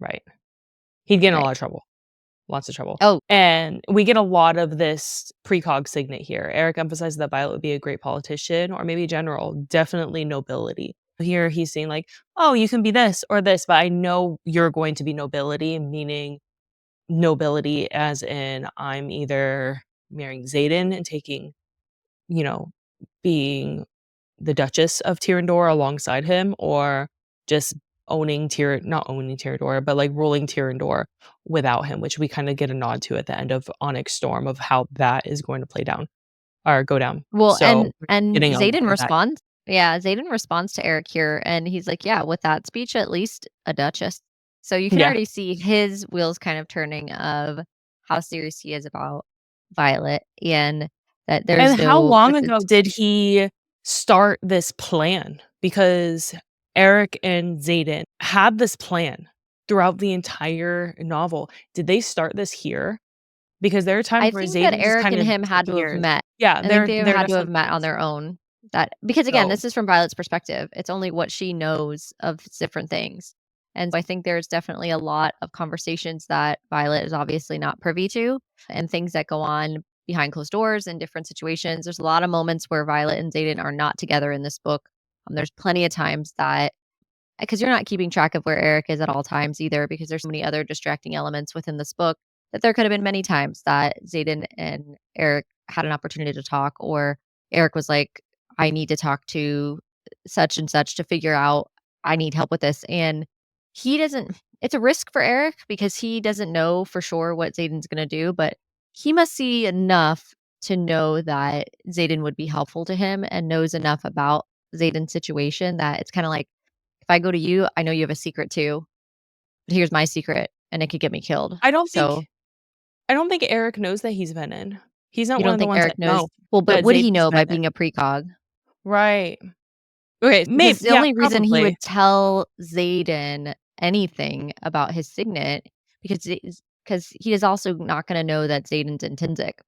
right? He'd get in a Right. lot of trouble. Lots of trouble. Oh, And we get a lot of this precog signet here. Eric emphasizes that Violet would be a great politician or maybe general, definitely nobility. Here he's saying like, oh, you can be this or this, but I know you're going to be nobility, meaning nobility as in I'm either marrying Xaden and taking, you know, being the Duchess of Tyrandor alongside him, or just not owning Tyrandor, but like ruling Tyrandor without him, which we kind of get a nod to at the end of Onyx Storm of how that is going to play down or go down. well, So and getting a lot Xaden of that. responds. Yeah, Xaden responds to Eric here, and he's like, "Yeah, with that speech, at least a duchess." So you can Yeah. already see his wheels kind of turning of how serious he is about Violet, and that there's And how no long with this. ago did he start this plan? Because Eric and Xaden had this plan throughout the entire novel. Did they start this here? Because there are I times where think that Xaden just Eric kind and of him had to have disappears. met. Yeah, I think they there are had to have definitely met on times. their own. That because again, So this is from Violet's perspective. It's only what she knows of different things. And so I think there's definitely a lot of conversations that Violet is obviously not privy to and things that go on behind closed doors in different situations. There's a lot of moments where Violet and Xaden are not together in this book. There's plenty of times that because you're not keeping track of where Eric is at all times either, because there's so many other distracting elements within this book that there could have been many times that Xaden and Eric had an opportunity to talk, or Eric was like, I need to talk to such and such to figure out I need help with this. And he doesn't, it's a risk for Eric because he doesn't know for sure what Xaden's going to do, but he must see enough to know that Xaden would be helpful to him and knows enough about Xaden's situation that it's kind of like, if I go to you, I know you have a secret too, but here's my secret and it could get me killed. I don't So think I don't think Eric knows that he's Venom. He's not you one don't of the think ones Eric that knows? know Well, but that would he Xaden's know by Venom. being a precog? Right. Okay, Because maybe the yeah, only reason he probably. would tell Xaden anything about his signet because because he is also not going to know that Xaden's intrinsic.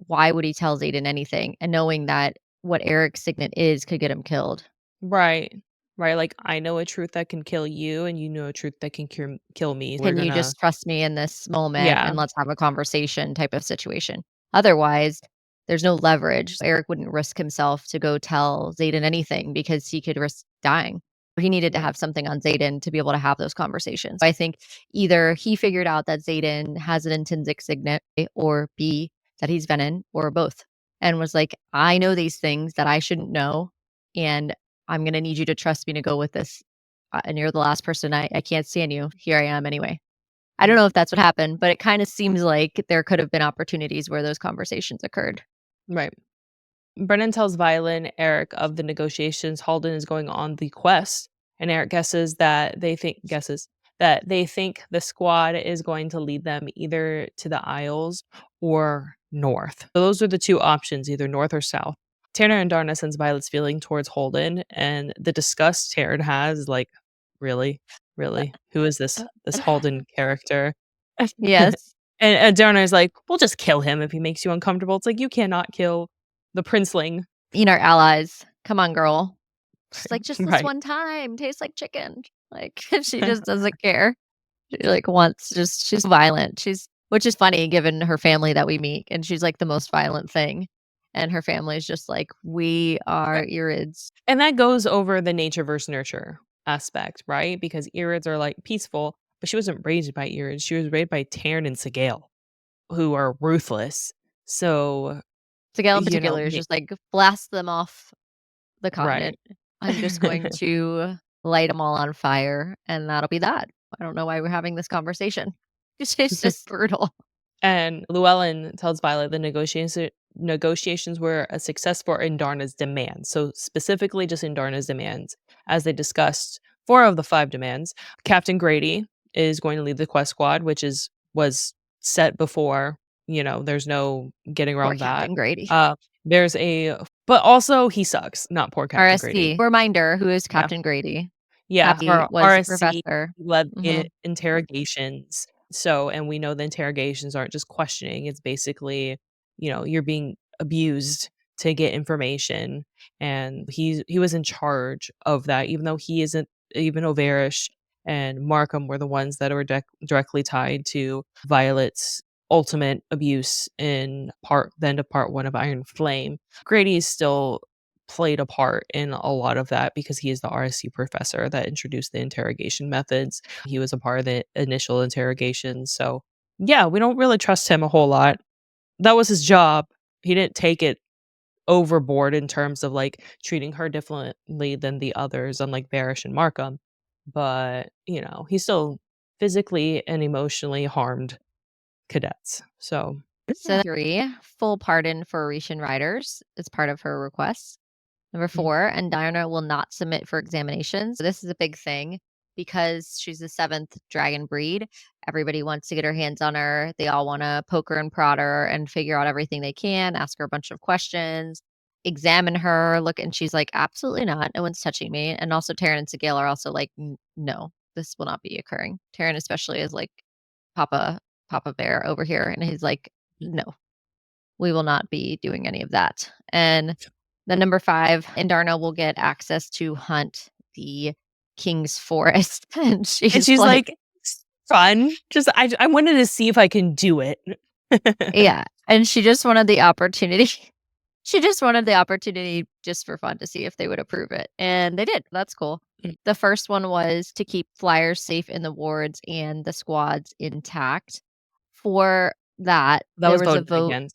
Why would he tell Xaden anything? And knowing that what Eric's signet is could get him killed. Right. Right, like, I know a truth that can kill you, and you know a truth that can kill me. We're Can you gonna just trust me in this moment Yeah, and let's have a conversation type of situation? Otherwise, there's no leverage. Eric wouldn't risk himself to go tell Xaden anything because he could risk dying. He needed to right, have something on Xaden to be able to have those conversations. I think either he figured out that Xaden has an intrinsic signet, or B, that he's Venon, or both, and was like, I know these things that I shouldn't know, and I'm going to need you to trust me to go with this. And you're the last person. I can't stand you. Here I am anyway. I don't mm, know if that's what happened, but it kind of seems like there could have been opportunities where those conversations occurred. right. Brennan tells Violet and Eric of the negotiations Halden is going on the quest, and Eric guesses that they think the squad is going to lead them either to the Isles or north. So those are the two options, either north or south. Tanner and Darna sense Violet's feeling towards Holden, and the disgust Taryn has is like, really, really, who is this Holden character? Yes. And Darna is like, we'll just kill him if he makes you uncomfortable. It's like you cannot kill the princeling. Our allies. Come on, girl. She's like, just this Right. one time. Tastes like chicken. Like, she just doesn't care. She like wants she's violent. Which is funny given her family that we meet. And she's like the most violent thing. And her family is just like, we are Irids. And that goes over the nature versus nurture aspect, right? Because Irids are like peaceful, but she wasn't raised by Irids. She was raised by Taryn and Sigale, who are ruthless. So, Sigel in you know, particular is just like, blast them off the right. continent. I'm just going to light them all on fire, and that'll be that. I don't know why we're having this conversation. It's just brutal. And Llewellyn tells Violet the negotiations were a success for Indarna's demands. So specifically just Indarna's demands. As they discussed 4 of the 5 demands, Captain Grady is going to lead the quest squad, which was set before, there's no getting Poor around that. Captain Grady. There's a but also he sucks, not poor Captain Grady. RSC. Reminder, who is Yeah. Captain Grady? Yeah, He for was a RSC, professor. led Hmm. the interrogations. So and we know the interrogations aren't just questioning, it's basically, you're being abused to get information, and he was in charge of that, even though he isn't even Overish and Markham were the ones that were directly tied to Violet's ultimate abuse in the end of part 1 of Iron Flame. Grady is still played a part in a lot of that because he is the RSC professor that introduced the interrogation methods. He was a part of the initial interrogation. So, yeah, we don't really trust him a whole lot. That was his job. He didn't take it overboard in terms of like treating her differently than the others, unlike Barish and Markham. But, he still physically and emotionally harmed cadets. So, So 3, full pardon for Oration riders is part of her request. Number mm, 4, and Diana will not submit for examinations. So this is a big thing because she's the 7th dragon breed. Everybody wants to get her hands on her. They all want to poke her and prod her and figure out everything they can, ask her a bunch of questions, examine her, look, and she's like, absolutely not. No one's touching me. And also Taryn and Sigale are also like, no, this will not be occurring. Taryn especially is like Papa Bear over here. And he's like, no, we will not be doing any of that. And the number 5, Indarna will get access to hunt the King's Forest. And and she's she's like, like, fun. Just I wanted to see if I can do it. yeah. And she just wanted the opportunity. She just wanted the opportunity just for fun to see if they would approve it. And they did. That's cool. The first one was to keep flyers safe in the wards and the squads intact. For that, That there was was a voted vote. against.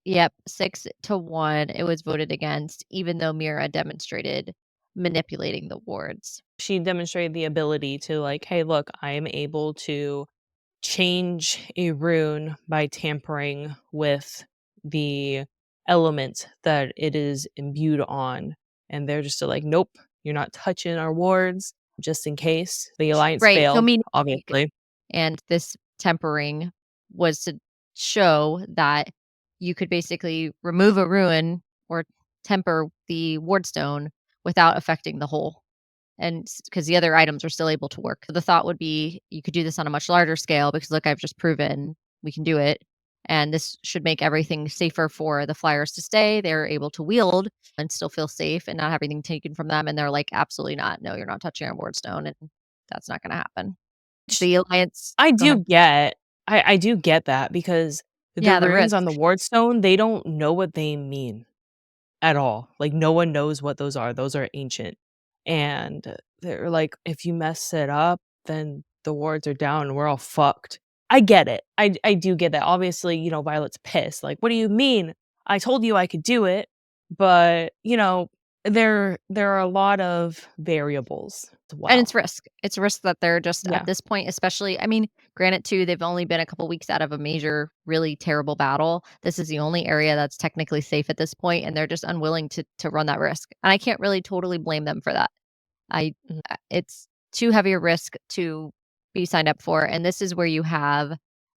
Yep, 6-1. It was voted against, even though Mira demonstrated manipulating the wards. She demonstrated the ability to like, "Hey, look, I am able to change a rune by tampering with the element that it is imbued on." And they're just like, "Nope, you're not touching our wards just in case." The alliance Right. So failed, meaning, obviously. and this tempering was to show that you could basically remove a ruin or temper the wardstone without affecting the whole. and because the other items are still able to work. The thought would be you could do this on a much larger scale because look, I've just proven we can do it. And this should make everything safer for the flyers to stay. They're able to wield and still feel safe and not have everything taken from them. And they're like, absolutely not. No, you're not touching our Wardstone. And that's not going to happen. The Alliance. I Go do ahead. get I do get that because the Yeah, the runes risk. on the Wardstone, they don't know what they mean at all. Like, no one knows what those are. Those are ancient. And they're like, if you mess it up, then the wards are down and we're all fucked. I get it. I do get that. Obviously, Violet's pissed. Like, what do you mean? I told you I could do it, but there are a lot of variables as And it's well. risk. It's risk that they're just at Yeah. this point, especially, I mean, granted too, they've only been a couple weeks out of a major, really terrible battle. This is the only area that's technically safe at this point, and they're just unwilling to run that risk. And I can't really totally blame them for that. I Mhm. It's too heavy a risk to be signed up for. And this is where you have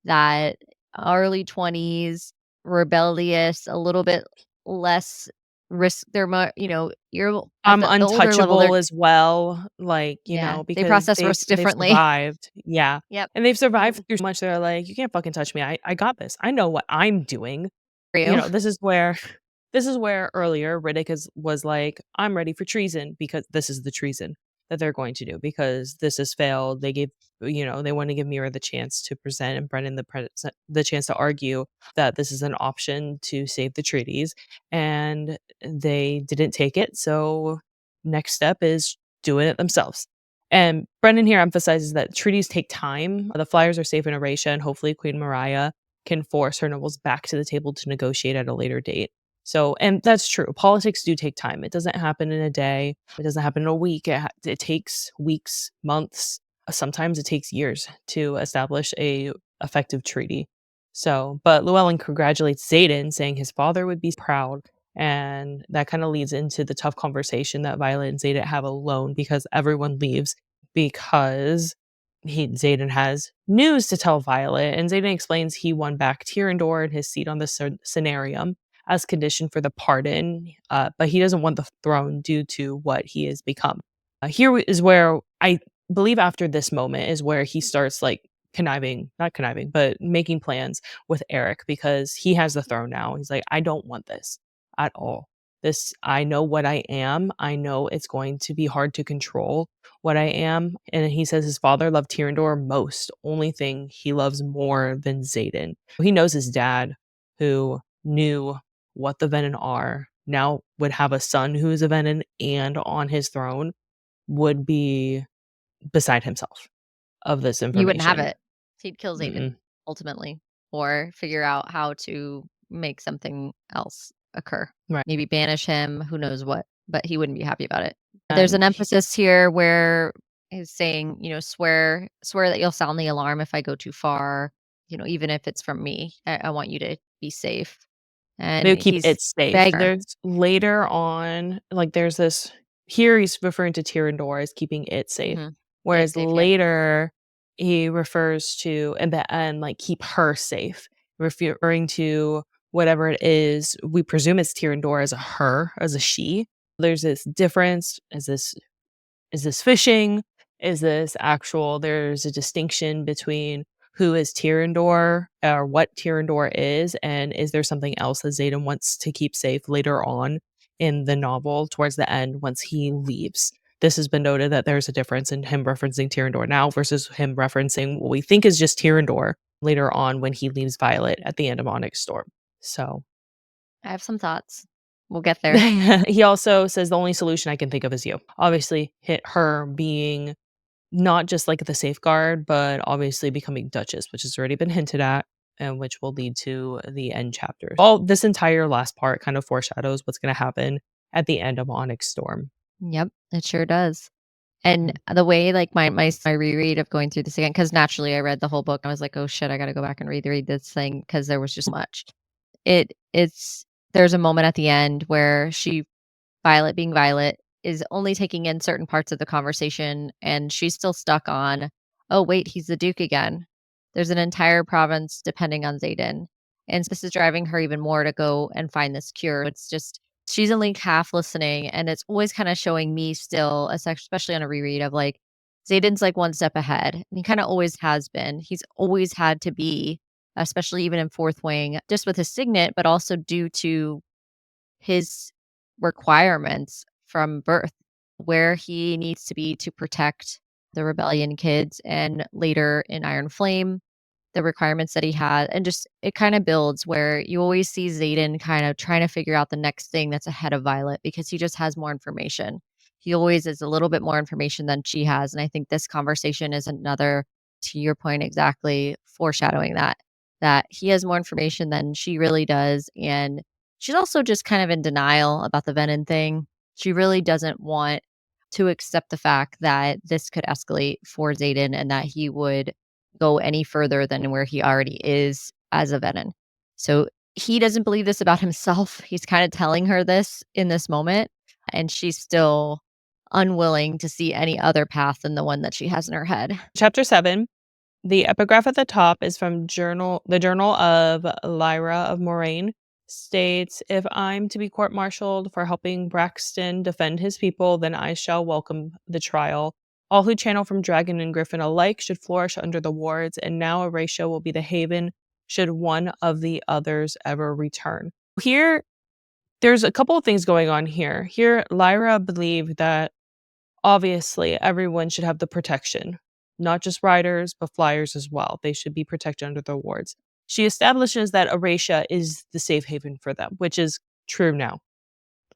that early 20s, rebellious, a little bit less risk. They're more, you're at the older level, they're Untouchable as well, like, yeah, they because process they've risk they've differently. survived. Yeah, Yep. and they've survived Mhm. through so much, they're like, "You can't fucking touch me. I got this. I know what I'm doing." For you. This is where earlier Riddick was like, "I'm ready for treason," because this is the treason that they're going to do because this has failed. They want to give Mira the chance to present and Brennan the chance to argue that this is an option to save the treaties, and they didn't take it. So next step is doing it themselves. And Brendan here emphasizes that treaties take time. The flyers are safe in Oration. Hopefully, Queen Mariah can force her nobles back to the table to negotiate at a later date. So, and that's true. Politics do take time. It doesn't happen in a day. It doesn't happen in a week. It takes weeks, months. Sometimes it takes years to establish a effective treaty. So, but Llewellyn congratulates Xaden, saying his father would be proud. And that kind of leads into the tough conversation that Violet and Xaden have alone because everyone leaves because Xaden has news to tell Violet, and Xaden explains he won back Tyrandor and his seat on the Cenarium as condition for the pardon, but he doesn't want the throne due to what he has become. Here is where I believe after this moment is where he starts like not conniving, but making plans with Eric because he has the throne now. He's like, I don't want this at all. I know what I am. I know it's going to be hard to control what I am. And he says his father loved Tyrandor most, only thing he loves more than Xaden. He knows his dad, who knew what the Venon are, now would have a son who is a Venon and on his throne, would be beside himself of this You wouldn't have information. it. He'd kill Xaden Mm-mm. ultimately, or figure out how to make something else occur. Right. Maybe banish him, who knows what, but he wouldn't be happy about it. There's And an emphasis here where he's saying, swear that you'll sound the alarm if I go too far, even if it's from me. I want you to be safe. they'll And keep he's it safe. begging her. There's later on, like there's this here he's referring to Tyrandor as keeping it safe. Mhm. It Whereas safe, yep. later he refers to in the end, like keep her safe, referring to whatever it is. We presume it's Tyrandor as a her, as a she. There's this difference. Is this fishing? Is this actual? There's a distinction between who is Tyrandor or what Tyrandor is, and is there something else that Xaden wants to keep safe later on in the novel towards the end once he leaves? This has been noted that there's a difference in him referencing Tyrandor now versus him referencing what we think is just Tyrandor later on when he leaves Violet at the end of Onyx Storm. So I have some thoughts. We'll get there. he also says the only solution I can think of is you. Obviously, hit her being not just like the safeguard, but obviously becoming Duchess, which has already been hinted at and which will lead to the end chapters. All this entire last part kind of foreshadows what's going to happen at the end of Onyx Storm. Yep, it sure does. And Mhm. the way, like, my reread of going through this again, because naturally I read the whole book. I was like, "Oh, shit, I gotta go back and reread this thing because there was just much." It's there's a moment at the end where Violet being Violet, is only taking in certain parts of the conversation, and she's still stuck on, "Oh, wait, he's the Duke again." There's an entire province depending on Xaden, and this is driving her even more to go and find this cure. It's just she's only half listening, and it's always kind of showing me still, especially on a reread of like Xaden's like one step ahead. And he kind of always has been. He's always had to be, especially even in Fourth Wing, just with his signet, but also due to his requirements from birth, where he needs to be to protect the rebellion kids, and later in Iron Flame, the requirements that he had. And just it kind of builds where you always see Xaden kind of trying to figure out the next thing that's ahead of Violet because he just has more information. He always is a little bit more information than she has. And I think this conversation is another, to your point exactly, foreshadowing that he has more information than she really does. And she's also just kind of in denial about the Venom thing. She really doesn't want to accept the fact that this could escalate for Xaden and that he would go any further than where he already is as a Venom. So he doesn't believe this about himself. He's kind of telling her this in this moment, and she's still unwilling to see any other path than the one that she has in her head. Chapter 7. The epigraph at the top is from the Journal of Lyra of Moraine. States, if I'm to be court-martialed for helping Braxton defend his people, then I shall welcome the trial. All who channel from dragon and griffin alike should flourish under the wards, and now Oration will be the haven should one of the others ever return. Here, there's a couple of things going on here. Here, Lyra believed that obviously everyone should have the protection, not just riders, but flyers as well. They should be protected under the wards. She establishes that Oration is the safe haven for them, which is true now.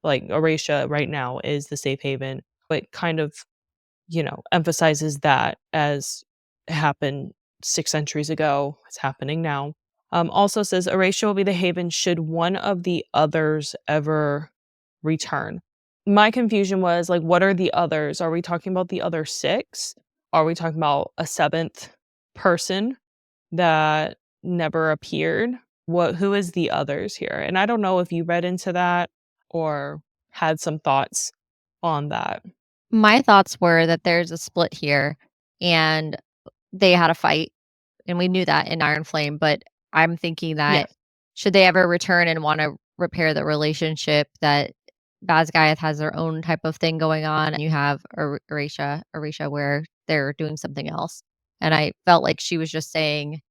Like, Oration right now is the safe haven, but kind of, emphasizes that as happened 6 centuries ago. It's happening now. Also says Oration will be the haven should one of the others ever return. My confusion was like, what are the others? Are we talking about the other 6? Are we talking about a 7th person that never appeared? Who is the others here? And I don't know if you read into that or had some thoughts on that. My thoughts were that there's a split here, and they had a fight, and we knew that in Iron Flame, but I'm thinking that Yes. should they ever return and want to repair the relationship, that Basgiath has their own type of thing going on, and you have Oration where they're doing something else. And I felt like she was just saying,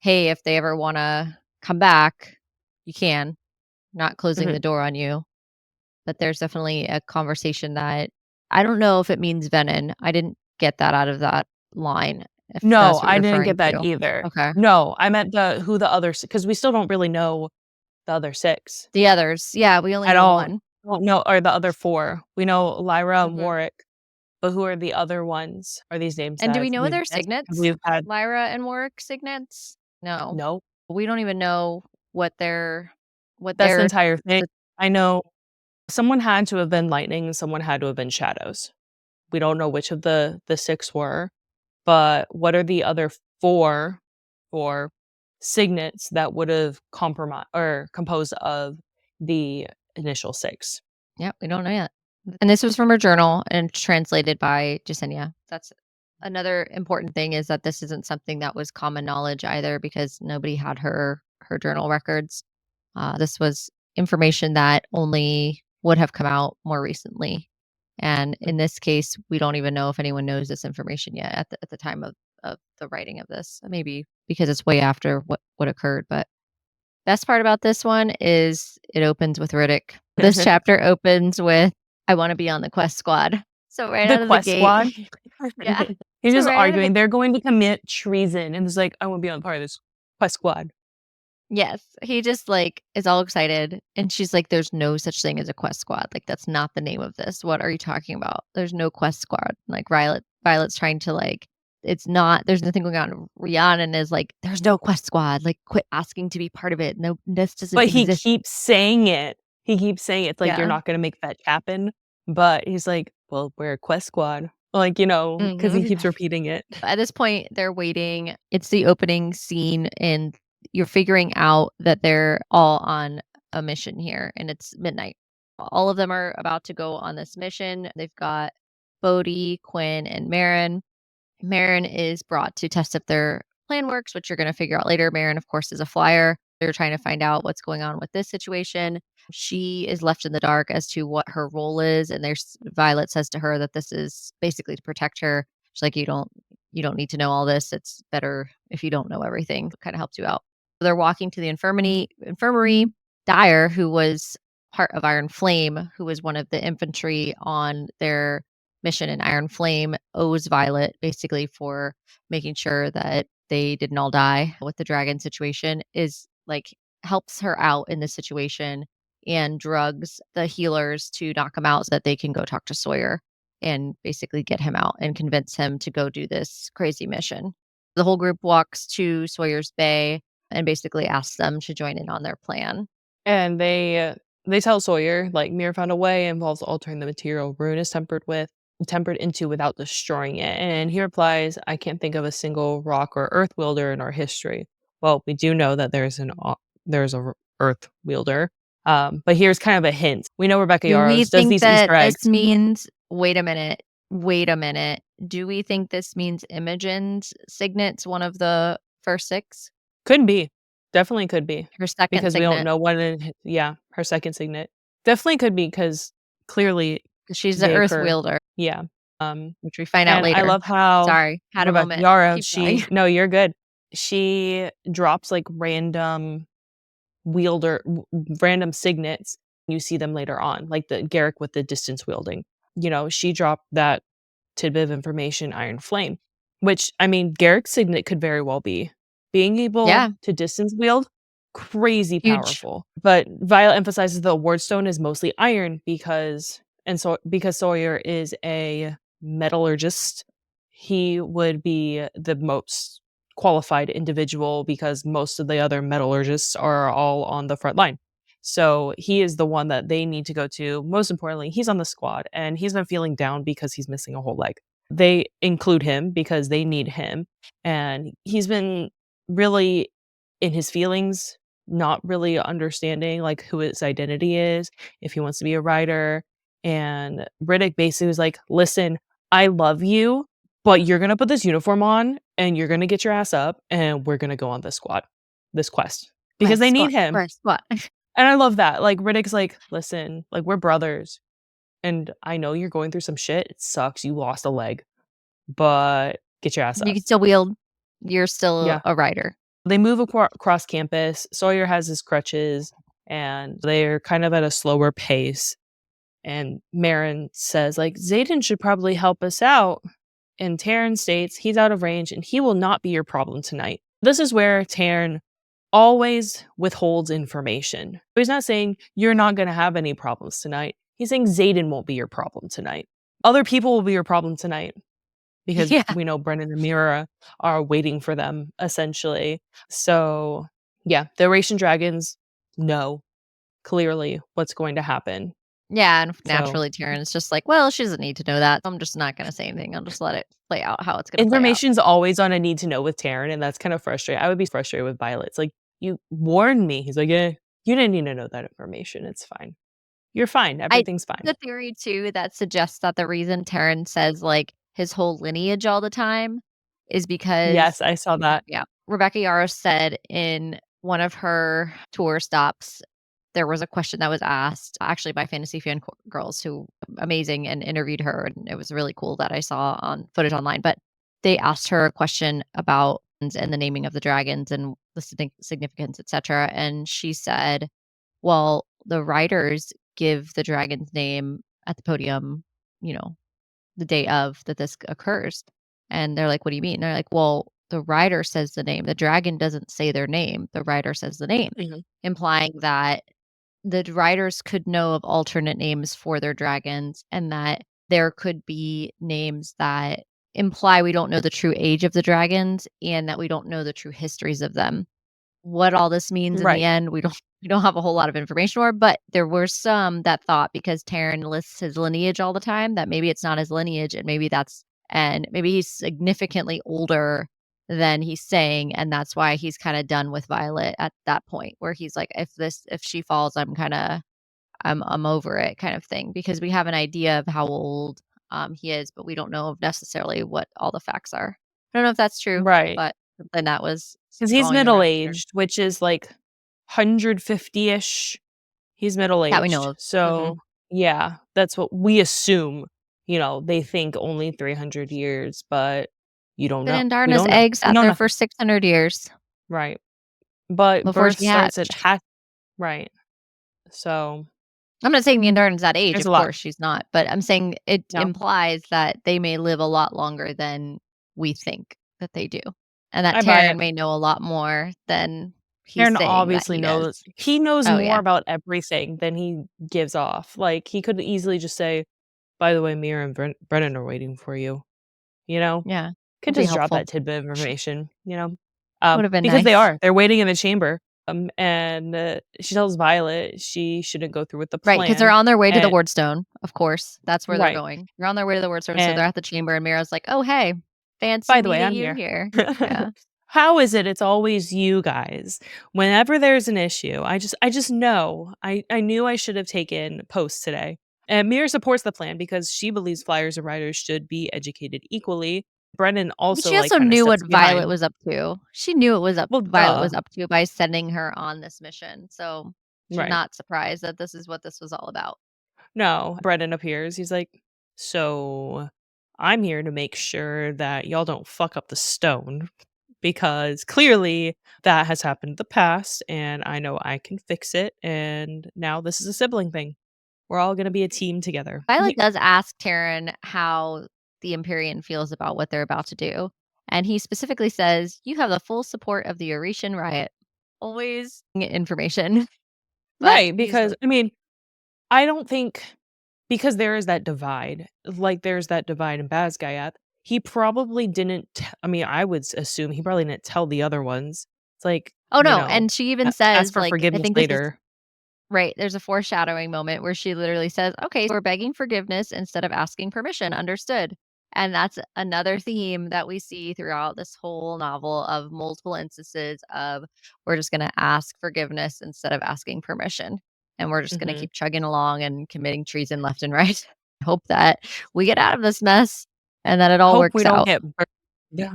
hey, if they ever want to come back, you can, not closing Mhm. the door on you. But there's definitely a conversation that I don't know if it means Venom. I didn't get that out of that line, if No, that's what I you're didn't referring get that to. either. Okay. No, I meant who the other, because we still don't really know the other 6 The others, yeah, we only at know all. one. Well, no, or the other 4. We know Lyra and Mhm. Warwick, but who are the other ones? Are these names And do we that know their have signets? we had? Lyra and Warwick signets? No. No, We don't even know what that's the their entire thing. si I know someone had to have been lightning and someone had to have been shadows. We don't know which of the 6 were, but what are the other 4 signets that would have composed of the initial 6? Yep, we don't know yet. And this was from her journal and translated by Jasenia. That's another important thing, is that this isn't something that was common knowledge either, because nobody had her journal records. This was information that only would have come out more recently. And in this case, we don't even know if anyone knows this information yet at the time of the writing of this. Maybe because it's way after what occurred. But best part about this one is it opens with Riddick. This chapter opens with, I want to be on the quest squad. So right The out of the quest gate. squad? Yeah. He's So just right out of the arguing, they're going to commit treason, and it's like, "I wanna be on part of this quest squad." Yes, he just, like, is all excited, and she's like, "There's no such thing as a quest squad, like, that's not the name of this. What are you talking about? There's no quest squad." Like, Violet's trying to, like, it's not, there's nothing going on. Rhiannon is like, "There's no quest squad, like, quit asking to be part of it. No, this doesn't But he exist." keeps saying it. He keeps saying it. It's like, "You're Yeah. not gonna make fetch happen," but he's like, "Well, we're a quest squad." Like, because he keeps Mhm. repeating it. At this point, they're waiting. It's the opening scene, and you're figuring out that they're all on a mission here, and it's midnight. All of them are about to go on this mission. They've got Bodhi, Quinn, and Marin. Marin is brought to test if their plan works, which you're going to figure out later. Marin, of course, is a flyer. They're trying to find out what's going on with this situation. She is left in the dark as to what her role is, and there's Violet says to her that this is basically to protect her. She's like, you don't need to know all this. It's better if you don't know everything. It kind of helps you out. They're walking to the infirmary. Dyer, who was part of Iron Flame, who was one of the infantry on their mission in Iron Flame, owes Violet basically for making sure that they didn't all die with the dragon situation, is like helps her out in this situation and drugs the healers to knock him out so that they can go talk to Sawyer and basically get him out and convince him to go do this crazy mission. The whole group walks to Sawyer's Bay and basically asks them to join in on their plan. And they tell Sawyer, like, Mir found a way involves altering the material rune is tempered into without destroying it. And he replies, I can't think of a single rock or earth wielder in our history. Well, we do know that there's a earth wielder. But here's kind of a hint. We know Rebecca Do we Yarros does think these that Easter eggs. this means wait a minute. Wait a minute. Do we think this means Imogen's Signet's one of the first 6? Could be. Definitely could be. Her second Because we don't Signet. know her second signet. Definitely could be because clearly 'Cause she's the they Earth occur. wielder, Yeah. which we find out And I later. love how Sorry, had a Rebecca moment. Yarros, Keep going. no, you're good. She drops, like, random signets. You see them later on, like the Garrick with the distance wielding. She dropped that tidbit of information, Iron Flame, which, I mean, Garrick's signet could very well be being able Yeah, to distance wield, crazy huge. powerful. But Violet emphasizes the Wardstone is mostly iron because Sawyer is a metallurgist, he would be the most qualified individual because most of the other metallurgists are all on the front line. So he is the one that they need to go to. Most importantly, he's on the squad and he's been feeling down because he's missing a whole leg. They include him because they need him. And he's been really in his feelings, not really understanding like who his identity is, if he wants to be a writer. And Riddick basically was like, listen, I love you, but you're gonna put this uniform on and you're gonna get your ass up and we're gonna go on this quest. Because they need him. Quest, what? And I love that. Like Riddick's like, listen, like we're brothers. And I know you're going through some shit. It sucks. You lost a leg. But get your ass You up. can still wield. You're still Yeah. a writer. They move across campus. Sawyer has his crutches and they're kind of at a slower pace. And Marin says, like, Xaden should probably help us out. And Taryn states he's out of range and he will not be your problem tonight. This is where Taryn always withholds information. He's not saying you're not going to have any problems tonight. He's saying Xaden won't be your problem tonight. Other people will be your problem tonight because Yeah. we know Brennan and Mira are waiting for them, essentially. So, yeah, the Oration dragons know clearly what's going to happen. Yeah, and So, naturally, Tyrion's just like, well, she doesn't need to know that. I'm just not going to say anything. I'll just let it play out how it's going to play out. information's always on a need to know with Taryn, and that's kind of frustrating. I would be frustrated with Violet. It's like, you warned me. He's like, yeah, you didn't need to know that information. It's fine. You're fine. I Everything's fine. the theory too that suggests that the reason Tyrion says like his whole lineage all the time is because Yes, I saw that. yeah, Rebecca Yarros said in one of her tour stops, there was a question that was asked actually by Fantasy Fan Girls who amazing and interviewed her. And it was really cool that I saw on footage online. But they asked her a question about and the naming of the dragons and the significance, etc. And she said, well, the writers give the dragon's name at the podium, you know, the day of that this occurs. And they're like, what do you mean? And they're like, well, the writer says the name. The dragon doesn't say their name. The writer says the name, implying that the writers could know of alternate names for their dragons and that there could be names that imply we don't know the true age of the dragons and that we don't know the true histories of them. What all this means in the Right. end, we don't have a whole lot of information for, but there were some that thought because Taryn lists his lineage all the time that maybe it's not his lineage and maybe he's significantly older than he's saying, and that's why he's kind of done with Violet at that point where he's like, if she falls, I'm over it kind of thing because we have an idea of how old he is, but we don't know necessarily what all the facts are. I don't know if that's true, Right. but then that was Because he's going around. middle-aged, which is, like, 150-ish. He's middle-aged. That we know of. So, yeah, that's what we assume. They think only 300 years, but you don't Been know. in We Darna's don't know. egg, We sat know there for nothing. 600 years Right. But before birth she starts at hatched. right. So, I'm not saying Neanderthals that age, there's of a lot. course she's not, but I'm saying it No. implies that they may live a lot longer than we think that they do, and that I buy Terran it. may know a lot more than he's Aaron saying that obviously he knows is. he knows Oh, more yeah. about everything than he gives off. Like, he could easily just say, "By the way, Mira and Brennan are waiting for you." You know? Yeah. Could That'd be just drop helpful. that tidbit of information, Would've been because they nice. are. They're waiting in the chamber, and, she tells Violet she shouldn't go through with the Right, because 'cause they're plan, on their way to the and Wardstone, of course, that's where they're right, going. They're on their way to the Wardstone, so they're and, at the chamber, and Mira's like, "Oh, hey, fancy "By the way, meeting I'm you here." here." Yeah. How is it it's always you guys? Whenever there's an issue, I just know. I knew I should have taken posts today. And Mira supports the plan because she believes flyers and riders should be educated equally. Brennan But also, she like, also kinda knew what steps Violet behind. was up to. She knew it was up Well, Violet was duh. up to by sending her on this mission, so she's Right. not surprised that this is what this was all about. No, Brennan appears. He's like, "So, I'm here to make sure that y'all don't fuck up the stone because clearly that has happened in the past and I know I can fix it and now this is a sibling thing. We're all gonna be a team together." Violet does ask Terran how the Empyrean feels about what they're about to do, and he specifically says, "You have the full support of the Oration riot." Always information, but Right, he's because like, I mean, I don't think because there is that divide, like there's that divide in Bazgayat, he probably didn't I mean, I would assume he probably didn't tell the other ones. It's like, "Oh, no," and she even ask says, for like, I forgiveness think this is later. right, there's a foreshadowing moment where she literally says, "Okay, so we're begging forgiveness instead of asking permission, understood." And that's another theme that we see throughout this whole novel of multiple instances of we're just gonna ask forgiveness instead of asking permission. And we're just gonna Mhm. keep chugging along and committing treason left and right. Hope that we get out of this mess and that it all Hope we works don't out. get burned. Yeah.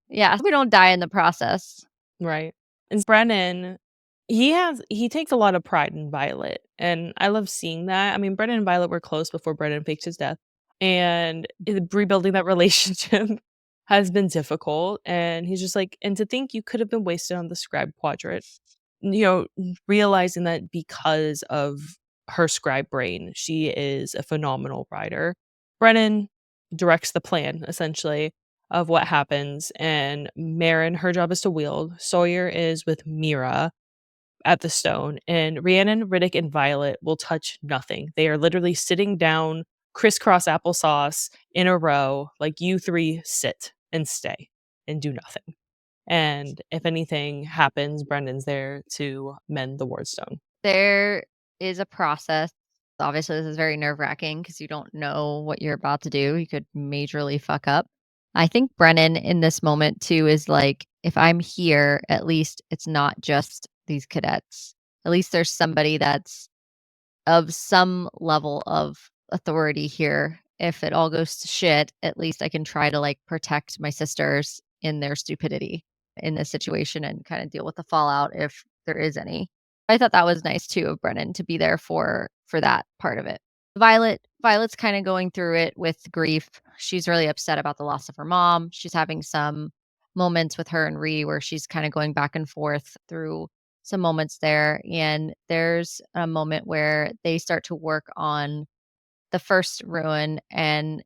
Yeah, we don't die in the process. Right. And Brennan, he takes a lot of pride in Violet, and I love seeing that. I mean, Brennan and Violet were close before Brennan faked his death, and rebuilding that relationship has been difficult, and he's just like, "And to think you could have been wasted on the scribe quadrant." Realizing that because of her scribe brain, she is a phenomenal writer. Brennan directs the plan, essentially, of what happens, and Marin, her job is to wield. Sawyer is with Mira at the stone, and Rhiannon, Riddick, and Violet will touch nothing. They are literally sitting down, crisscross applesauce in a row, like you three sit and stay and do nothing. And if anything happens, Brendan's there to mend the Wardstone. There is a process. Obviously, this is very nerve-wracking because you don't know what you're about to do. You could majorly fuck up. I think Brennan in this moment too is like, if I'm here, at least it's not just these cadets. At least there's somebody that's of some level of authority here. If it all goes to shit, at least I can try to like protect my sisters in their stupidity in this situation and kind of deal with the fallout if there is any. I thought that was nice too of Brennan to be there for that part of it. Violet's kind of going through it with grief. She's really upset about the loss of her mom. She's having some moments with her and Ree where she's kind of going back and forth through some moments there. And there's a moment where they start to work on the first ruin, and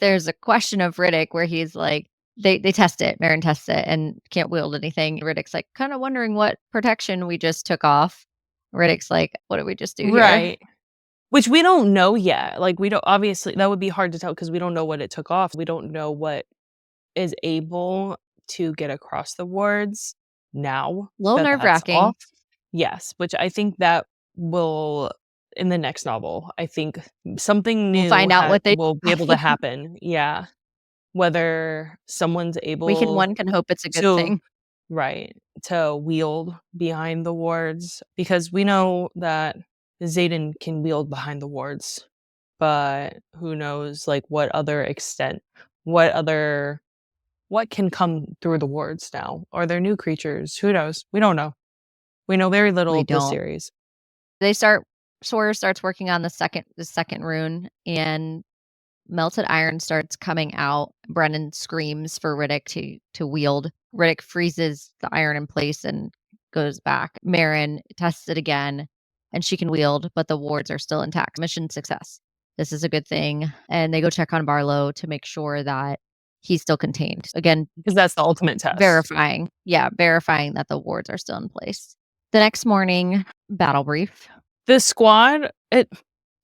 there's a question of Riddick where he's like, they test it, Marin tests it, and can't wield anything. Riddick's like, kind of wondering what protection we just took off. Riddick's like, what did we just do here? Right. Which we don't know yet. Like, we don't obviously, that would be hard to tell because we don't know what it took off. We don't know what is able to get across the wards now A little that nerve that's wracking. off. Yes, which I think that will in the next novel, I think something We'll new find out what they will be able to happen. Yeah. Whether someone's we can able one can hope it's a good to thing. right, to wield behind the wards, because we know that Xaden can wield behind the wards, but who knows, like, what other extent, what other what can come through the wards now? Are there new creatures? Who knows? We don't know. We know very little We of the don't. series. Sawyer starts working on the second rune, and melted iron starts coming out. Brennan screams for Riddick to wield. Riddick freezes the iron in place and goes back. Marin tests it again, and she can wield, but the wards are still intact. Mission success. This is a good thing. And they go check on Barlow to make sure that he's still contained. Again, Because that's the ultimate test. verifying that the wards are still in place. The next morning, battle brief. The squad,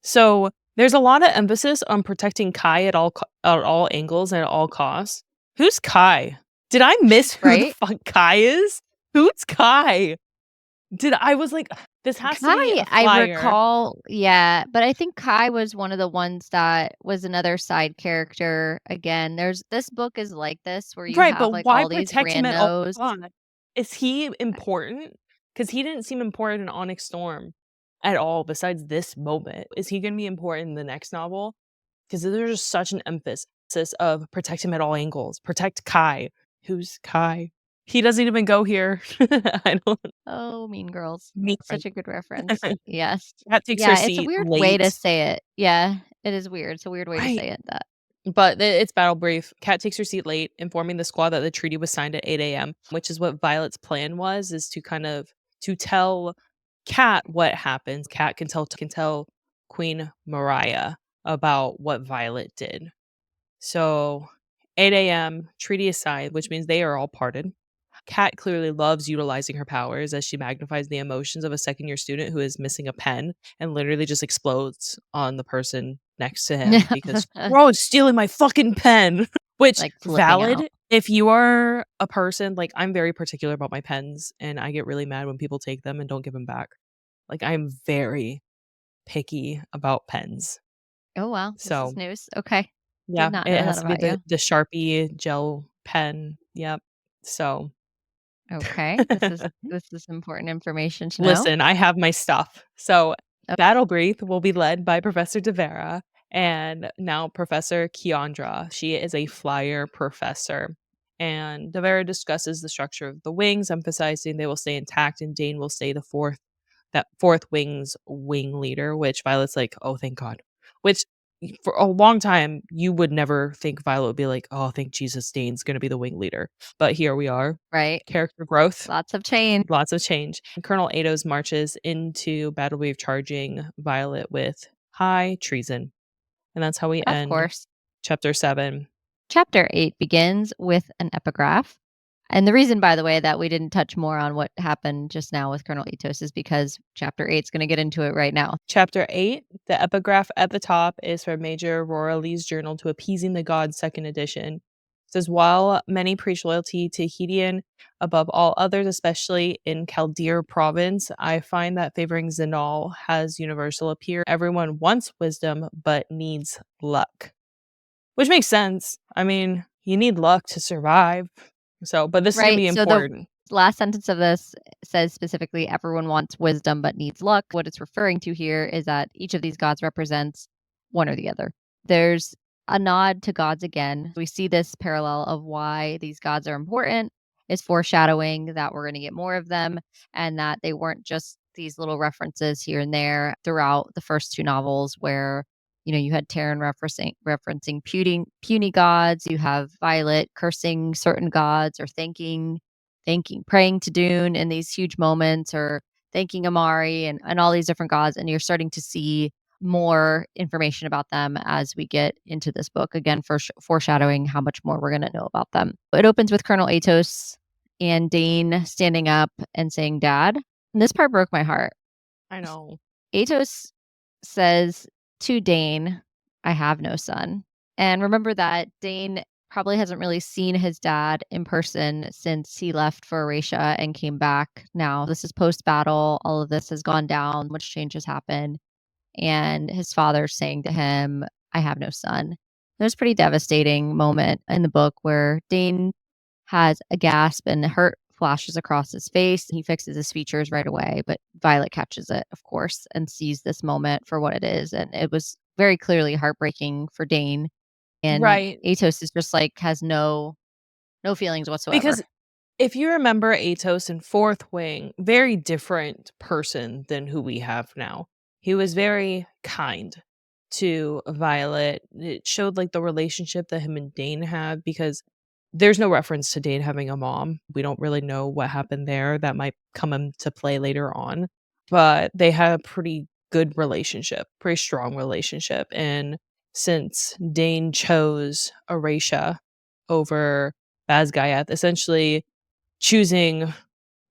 so there's a lot of emphasis on protecting Kai at all angles and at all costs. Who's Kai? Did I miss who the Right? fuck Kai is? Who's Kai? I was like, this has to be Kai, a I flyer. recall, yeah, but I think Kai was one of the ones that was another side character. Again, this book is like this where you Right, have but like why all these protect him at all randos. costs? Is he important? Because he didn't seem important in Onyx Storm at all, besides this moment. Is he going to be important in the next novel? Because there's just such an emphasis of protect him at all angles. Protect Kai. Who's Kai? He doesn't even go here. I don't. Oh, Mean Girls. Mean Such a good reference. Yes. Cat takes her Yeah, it's a seat weird way to late. say it. Yeah, it is weird. It's a weird way to Right. say it. That But it's battle brief. Cat takes her seat late, informing the squad that the treaty was signed at 8 a.m., which is what Violet's plan was, is to tell Cat what happens. Cat can tell Queen Mariah about what Violet did. So 8 a.m., treaty is signed, which means they are all parted. Kat clearly loves utilizing her powers as she magnifies the emotions of a second-year student who is missing a pen and literally just explodes on the person next to him because, "Bro, it's stealing my fucking pen." Which, like flipping out. valid. If you are a person like, I'm very particular about my pens, and I get really mad when people take them and don't give them back. Like, I'm very picky about pens. Oh wow, this So is news. Okay, yeah, did not it know that has to be about you. the Sharpie gel pen. Yep. So, Okay, this is important information to know. listen, I have my stuff. So, Oh, battle brief will be led by Professor Devera and now Professor Keandra. She is a flyer professor. And Devera discusses the structure of the wings, emphasizing they will stay intact and Dane will stay that fourth wing's wing leader, which Violet's like, "Oh, thank God." Which for a long time you would never think Violet would be like, "Oh, thank Jesus, Dane's going to be the wing leader." But here we are. right. Character growth. Lots of change. Lots of change. Colonel Atos marches into Battle Wave charging Violet with high treason. And that's how we Of end course. chapter 7. Chapter 8 begins with an epigraph. And the reason, by the way, that we didn't touch more on what happened just now with Colonel Atos is because chapter 8 is going to get into it right now. Chapter 8, the epigraph at the top is from Major Aurora Lee's journal to Appeasing the Gods, 2nd edition. It says, while many preach loyalty to Hedian above all others, especially in Chaldeer province, I find that favoring Zenal has universal appeal. Everyone wants wisdom, but needs luck. Which makes sense. I mean, you need luck to survive. So, but this is going to be Right. So important. the last sentence of this says specifically, everyone wants wisdom but needs luck. What it's referring to here is that each of these gods represents one or the other. There's a nod to gods again. We see this parallel of why these gods are important is foreshadowing that we're going to get more of them and that they weren't just these little references here and there throughout the first two novels where you had Taryn referencing puny gods. You have Violet cursing certain gods or praying to Dune in these huge moments, or thanking Amari and all these different gods. And you're starting to see more information about them as we get into this book. Again, foreshadowing how much more we're going to know about them. It opens with Colonel Atos and Dane standing up and saying, "Dad." And this part broke my heart. I know. Atos says to Dane, "I have no son." And remember that Dane probably hasn't really seen his dad in person since he left for Oration and came back. Now, this is post-battle. All of this has gone down. Much change has happened. And his father's saying to him, "I have no son." There's a pretty devastating moment in the book where Dane has a gasp and hurt flashes across his face. He fixes his features right away, but Violet catches it, of course, and sees this moment for what it is. And it was very clearly heartbreaking for Dane. And Right. Atos is just like has no feelings whatsoever. Because If you remember Atos in Fourth Wing, very different person than who we have now. He was very kind to Violet. It showed like the relationship that him and Dane had because there's no reference to Dane having a mom. We don't really know what happened there. That might come into play later on. But they had a pretty good relationship, pretty strong relationship. And since Dane chose Aration over Basgaiath, essentially choosing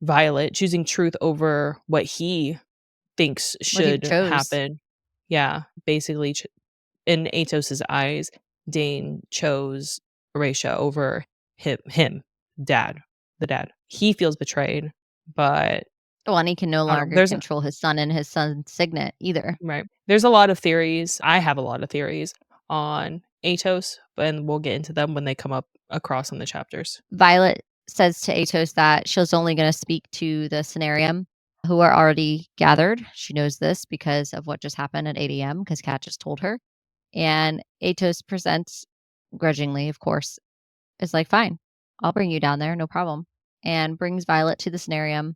Violet, choosing truth over what he thinks What he should chose. happen. Yeah, basically, in Atos's eyes, Dane chose Aration over him, dad, the dad. He feels betrayed, but Well, and he can no I don't know. longer control his son and his son's signet either. Right. There's a lot of theories. I have a lot of theories on Atos, and we'll get into them when they come up across in the chapters. Violet says to Atos that she's only going to speak to the Cenarium who are already gathered. She knows this because of what just happened at 8 a.m. because Kat just told her. And Atos presents grudgingly, of course, is like, fine, I'll bring you down there, no problem. And brings Violet to the Cenarium.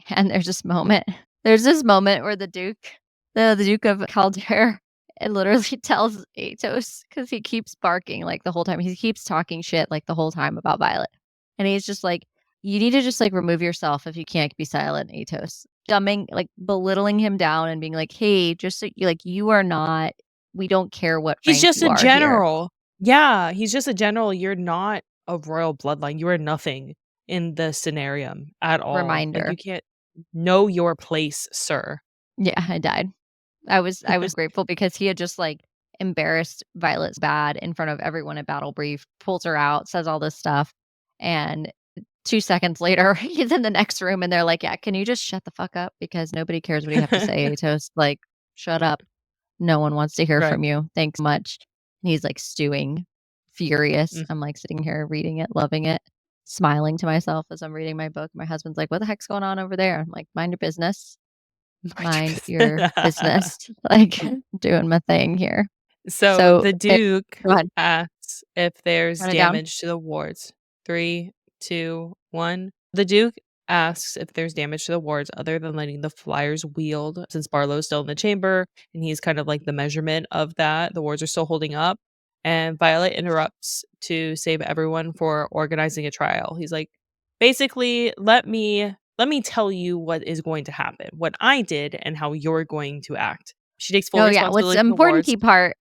And there's this moment where the Duke of Caldera, it literally tells Atos because he keeps barking like the whole time. He keeps talking shit like the whole time about Violet. And he's just like, you need to just like remove yourself if you can't be silent, Atos. Dumbing, like belittling him down and being like, hey, just so you are not, we don't care what He's rank just you a are here. general. Yeah, he's just a general. You're not a royal bloodline. You are nothing in the Cenarium at all. Like Reminder. you can't know your place, sir. Yeah, I died. I was grateful because he had just like embarrassed Violet's bad in front of everyone at Battle Brief, pulls her out, says all this stuff, and 2 seconds later he's in the next room and they're like, yeah, can you just shut the fuck up because nobody cares what you have to say, Atos. Like, shut up. No one wants to hear Right. from you. Thanks much. And he's like stewing, furious. Mm. I'm like sitting here reading it, loving it, smiling to myself as I'm reading my book. My husband's like, what the heck's going on over there? I'm like, mind your business. Mind your business. Like, doing my thing here. So So the Duke go ahead. asks if there's Run it down. damage to the wards. 3, 2, 1. The Duke asks if there's damage to the wards other than letting the flyers wield. Since Barlow's still in the chamber and he's kind of like the measurement of that, the wards are still holding up. And Violet interrupts to save everyone for organizing a trial. He's like, basically, let me tell you what is going to happen, what I did, and how you're going to act. She takes full Oh, yeah. What's responsibility the for the important wards. key part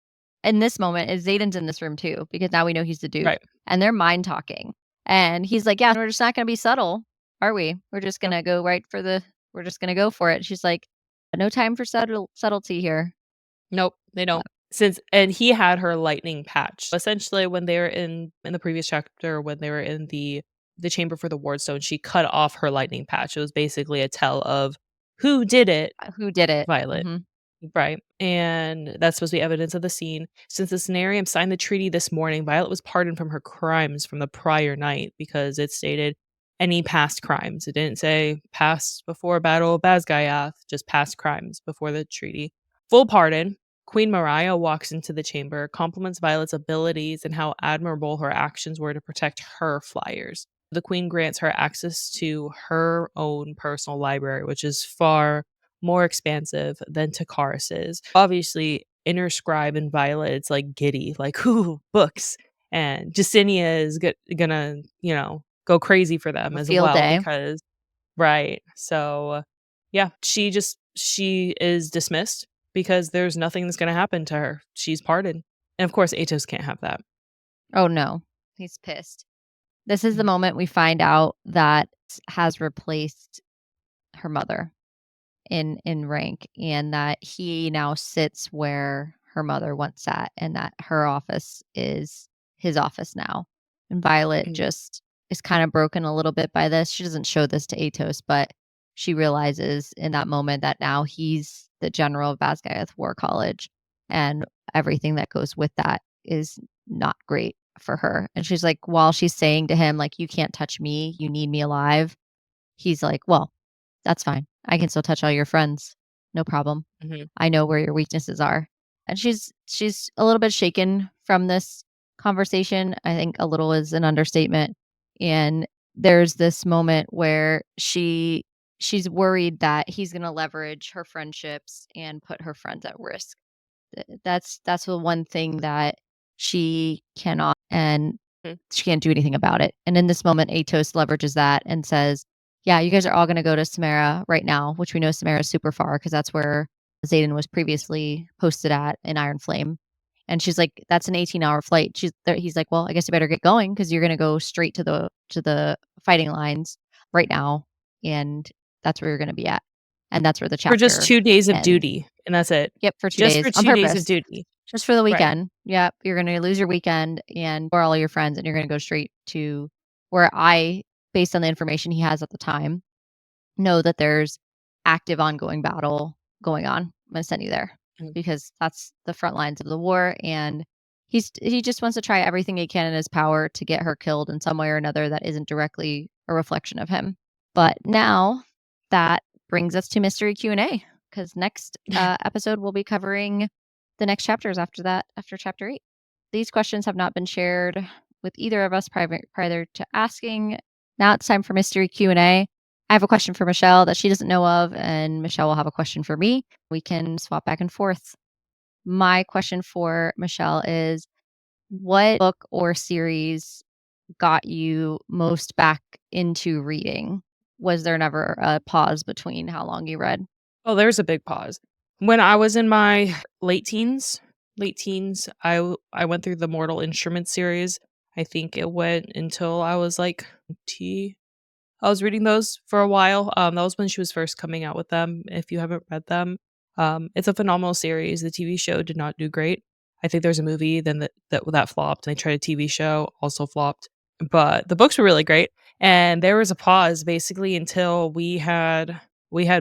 in this moment is Xaden's in this room too, because now we know he's the Duke Right. and they're mind talking. And he's like, yeah, we're just not going to be subtle, are we? We're just going Nope. to go we're just going to go for it. She's like, no time for subtlety here. Nope, they don't. And he had her lightning patch. Essentially, when they were in the previous chapter, when they were in the chamber for the Wardstone, she cut off her lightning patch. It was basically a tell of who did it, Who did it? Violet. Hmm. Right. And that's supposed to be evidence of the scene. Since the Cenarium signed the treaty this morning, Violet was pardoned from her crimes from the prior night because it stated any past crimes. It didn't say past before Battle of Basgaiath, just past crimes before the treaty. Full pardon. Queen Mariah walks into the chamber, compliments Violet's abilities and how admirable her actions were to protect her flyers. The queen grants her access to her own personal library, which is far more expansive than Takaris's. Obviously, Inner Scribe and Violet, it's like giddy, like, ooh, books. And Justinia is gonna, go crazy for them A as field well day. because, right. So, yeah, she is dismissed because there's nothing that's gonna happen to her. She's pardoned. And of course, Atos can't have that. Oh no, he's pissed. This is the Mm. moment we find out that has replaced her mother in rank, and that he now sits where her mother once sat, and that her office is his office now. And Violet Mm. just is kind of broken a little bit by this. She doesn't show this to Atos, but she realizes in that moment that now he's the general of Basgaiath War College, and everything that goes with that is not great for her. And she's like, while she's saying to him, like, you can't touch me, you need me alive, he's like, well, that's fine. I can still touch all your friends. No problem. Mhm. I know where your weaknesses are. And she's a little bit shaken from this conversation. I think a little is an understatement. And there's this moment where she's worried that he's going to leverage her friendships and put her friends at risk. That's the one thing that she cannot, and Mm. she can't do anything about it. And in this moment, Atos leverages that and says, "Yeah, you guys are all going to go to Samara right now," which we know Samara is super far because that's where Xaden was previously posted at in Iron Flame. And she's like, "That's an 18-hour flight." He's like, "Well, I guess you better get going because you're going to go straight to the fighting lines right now, and that's where you're going to be at." And that's where the For just chapter 2 days of ends. duty, and that's it. Yep, for 2 Just days for on 2 days of purpose. duty. Just for the Right. weekend. Yep, you're gonna lose your weekend and for all your friends, and you're gonna go straight to where based on the information he has at the time, know that there's active ongoing battle going on. I'm gonna send you there Mm. because that's the front lines of the war, and he just wants to try everything he can in his power to get her killed in some way or another that isn't directly a reflection of him. But now that brings us to mystery Q&A because next episode we'll be covering the next chapters after that, after chapter 8. These questions have not been shared with either of us prior to asking. Now it's time for mystery Q&A. I have a question for Michelle that she doesn't know of, and Michelle will have a question for me. We can swap back and forth. My question for Michelle is, what book or series got you most back into reading? Was there never a pause between how long you read? Oh, there's a big pause. When I was in my late teens, I went through the Mortal Instruments series. I think it went until I was, like, I was reading those for a while. That was when she was first coming out with them. If you haven't read them, it's a phenomenal series. The TV show did not do great. I think there's a movie then that flopped. And they tried a TV show, also flopped. But the books were really great. And there was a pause basically until we had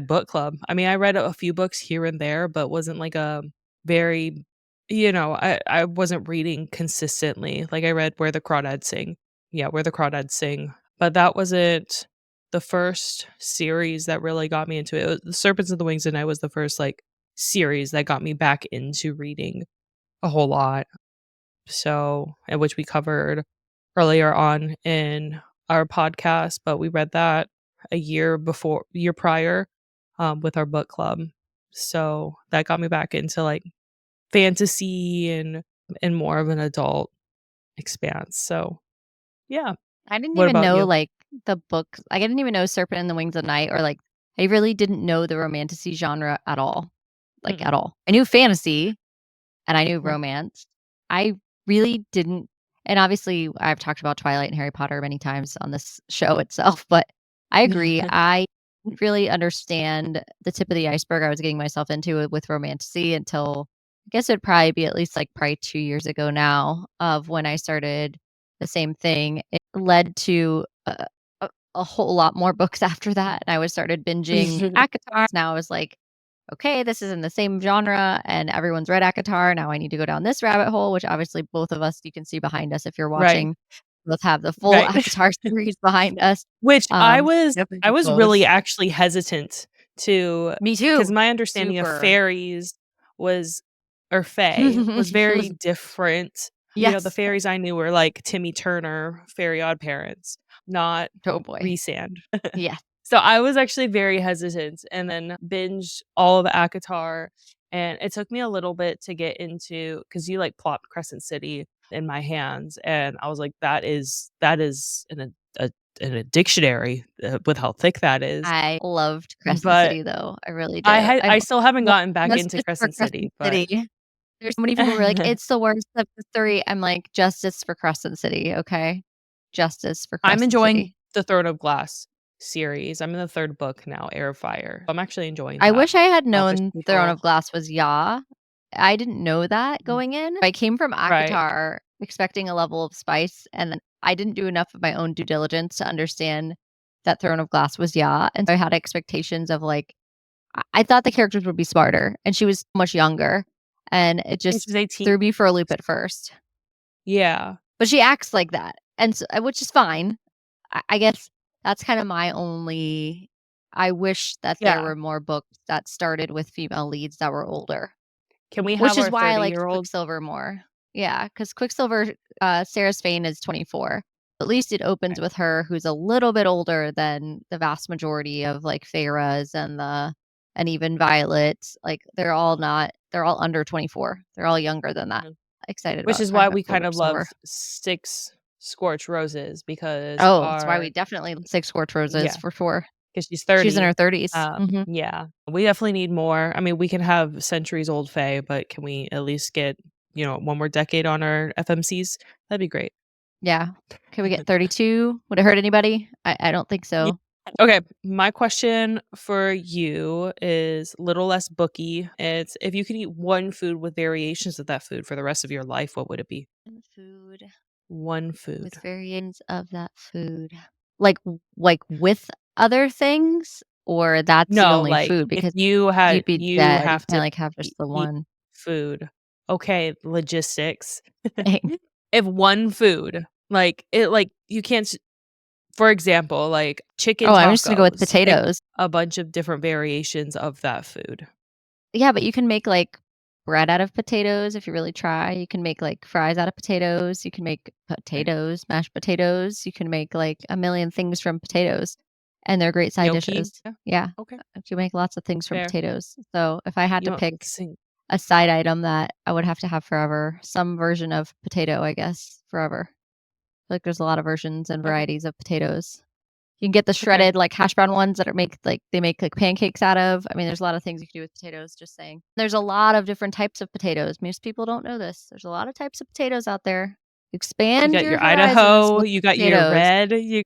book club. I mean, I read a few books here and there, but wasn't like a very I wasn't reading consistently. Like I read Where the Crawdads Sing. Yeah, Where the Crawdads Sing. But that wasn't the first series that really got me into it. The Serpents of the Wings of Night was the first, like, series that got me back into reading a whole lot. So and which we covered earlier on in our podcast, but we read that a year prior, with our book club. So that got me back into, like, fantasy and more of an adult expanse. So, yeah. I didn't What even about know you? like the book. I didn't even know Serpent and the Wings of Night, or like I really didn't know the romantasy genre at all. Like at Mm-mm. all. I knew fantasy and I knew Right. romance. I really didn't, and obviously I've talked about Twilight and Harry Potter many times on this show itself, but I agree. I didn't really understand the tip of the iceberg I was getting myself into with romantasy until I guess it'd probably be at least like probably 2 years ago now of when I started the same thing. It led to a whole lot more books after that. And I was started binging ACOTAR. Now I was like, okay, this is in the same genre and everyone's read ACOTAR. Now I need to go down this rabbit hole, which obviously both of us, you can see behind us if you're Right, watching, both have the full right. ACOTAR series behind us. Which I Um, was Definitely I do was really both. actually hesitant to Me because too. my understanding of Super. fairies was or fae was very different. The Yes. fairies I knew were like Timmy Turner, Fairy Odd Parents, not Oh boy. Rhysand. Yeah. So I was actually very hesitant and then binged all of ACOTAR, and it took me a little bit to get into because you, like, plopped Crescent City in my hands, and I was like, "That is in a dictionary, with how thick that is." I loved Crescent But City though. I really did. I still haven't Well, gotten back into justice for Crescent Crescent City, but City. There's so many people who were like, "It's the worst of the 3." I'm like, "Justice for Crescent City, okay? Justice for I'm Crescent enjoying City." the Throne of Glass series. I'm in the 3rd book now, Heir of Fire. I'm actually enjoying I that. wish I had For known some Throne people of Glass was Ya. I didn't know that Mhm. going in. I came from Right. ACOTAR expecting a level of spice, and then I didn't do enough of my own due diligence to understand that Throne of Glass was Ya, and so I had expectations of, like I thought the characters would be smarter, and she was much younger, and it And just she's 18. threw me for a loop at first. Yeah. But she acts like that, and so which is fine. I guess that's kinda my only I wish that there Yeah. were more books that started with female leads that were older, Can we which have is our why I liked 30-year-old? Quicksilver more. Yeah, because Quicksilver, Sarah Spain is 24. At least it opens with her, who's a little bit older than the vast majority of like Feyre's and even Violet's. Like they're all under 24. They're all younger than that. Mhm. Excited Which about is trying why to we kind of some of love her. 6 Scorch Roses because Oh, that's why we our definitely 6 Scorch Roses yeah, for sure. because she's She's in 30. her 30s. Mhm. Yeah, we definitely need more. I mean, we can have centuries old Fae, but can we at least get, one more decade on our FMCs? That'd be great. Yeah. Can we get 32? Would it hurt anybody? I don't think Ye so. Okay, my question for you is a little less booky. It's if you could eat one food with variations of that food for the rest of your life, what would it be? Food One with food. variants of that food. Like with other things, or that's the No, only like, food? if Because you you'd had be you dead. You have can't, to like, have e just the eat one food. Okay, logistics. thing. If one food, you can't for example, like chicken Oh, I'm just gonna go with tacos, pick potatoes. a bunch of different variations of that food. Yeah, but you can make, like, bread out of potatoes if you really try. You can make, like, fries out of potatoes. You can make Okay. potatoes, mashed potatoes. You can make, like, a million things from potatoes, and they're great side Gnocchi? dishes. Yeah, Yeah, okay, you can make lots of things from fair. potatoes. So, if I had You to don't pick sing a side item that I would have to have forever, some version of potato, I guess, forever. Like, there's a lot of versions and okay, varieties of potatoes. You can get the okay, shredded, like, hash brown ones that are they make, like, pancakes out of. I mean, there's a lot of things you can do with potatoes, just saying. There's a lot of different types of potatoes. Most people don't know this. There's a lot of types of potatoes out there. you Expand got your your horizons Idaho, with you got your potatoes. red, you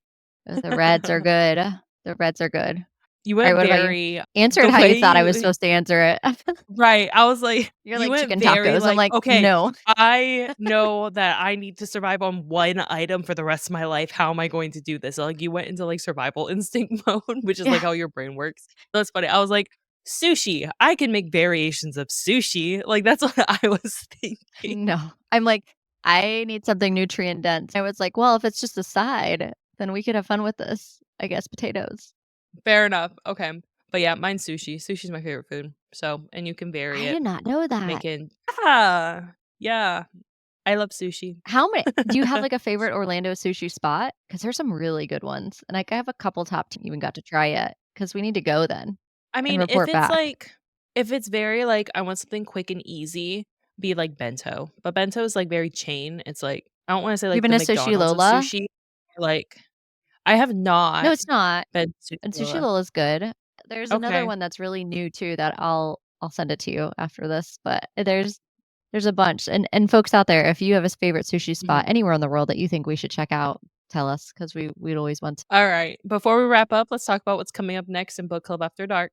The reds are good. The reds are good. you Alright, went what about you? very Answer the it how you way thought I was you supposed to answer it. right, I was like You're you like, went "Chicken very, tacos." I'm like, like, "Okay, "No." I know that I need to survive on one item for the rest of my life. How am I going to do this?" Like, you went into, like, survival instinct mode, which is, Yeah. like, how your brain works. That's funny. I was like, "Sushi, I can make variations of sushi." Like, that's what I was thinking. No. I'm like, "I need something nutrient dense." I was like, "Well, if it's just a side, then we could have fun with this. I guess potatoes." Fair enough, okay. But, yeah, mine's sushi. Sushi's my favorite food, so and you can vary I it, did not know that. making Yeah, yeah. I love sushi. How many do you have, like, a favorite Orlando sushi spot? Because there's some really good ones, and, like, I have a couple top 2 even got to try yet. Because we need to go then I and mean, report back. if it's very, like, I want something quick and easy, be like bento, but bento is, like, very chain. It's like I don't wanna say, You like, been the to Sushi McDonald's of Lola? sushi, like I have No, not it's not, been to Sushi and Sushi Lola. Lola's good. There's another Okay, one that's really new too that I'll send it to you after this, but there's a bunch, and folks out there, if you have a favorite sushi spot mhm. anywhere in the world that you think we should check out, tell us because we'd always want to. Alright, before we wrap up, let's talk about what's coming up next in Book Club After Dark.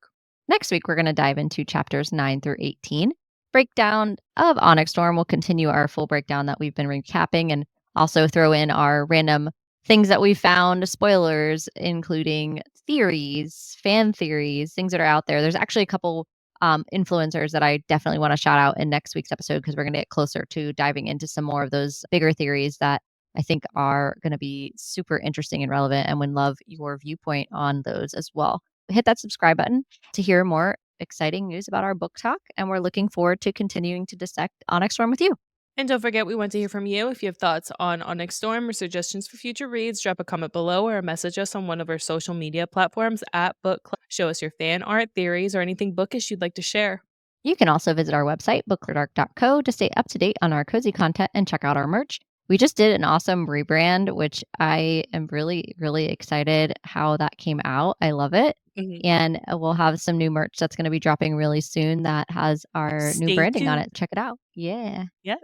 Next week, we're going to dive into chapters 9 through 18. Breakdown of Onyx Storm. We'll continue our full breakdown that we've been recapping and also throw in our random things that we found, spoilers, including theories, fan theories, things that are out there. There's actually a couple influencers that I definitely want to shout out in next week's episode because we're going to get closer to diving into some more of those bigger theories that I think are going to be super interesting and relevant and would love your viewpoint on those as well. Hit that subscribe button to hear more exciting news about our book talk, and we're looking forward to continuing to dissect Onyx Storm with you. And don't forget, we want to hear from you. If you have thoughts on Onyx Storm or suggestions for future reads, drop a comment below or message us on one of our social media platforms at Book Club. Show us your fan art, theories, or anything bookish you'd like to share. You can also visit our website, booklerdark.co, to stay up to date on our cozy content and check out our merch. We just did an awesome rebrand, which I am really, really excited how that came out. I love it. Mhm. And we'll have some new merch that's going to be dropping really soon that has our new Stay branding on tuned. it. Check it out. Yeah. Yeah.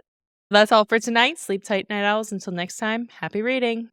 That's all for tonight. Sleep tight, night owls. Until next time, happy reading.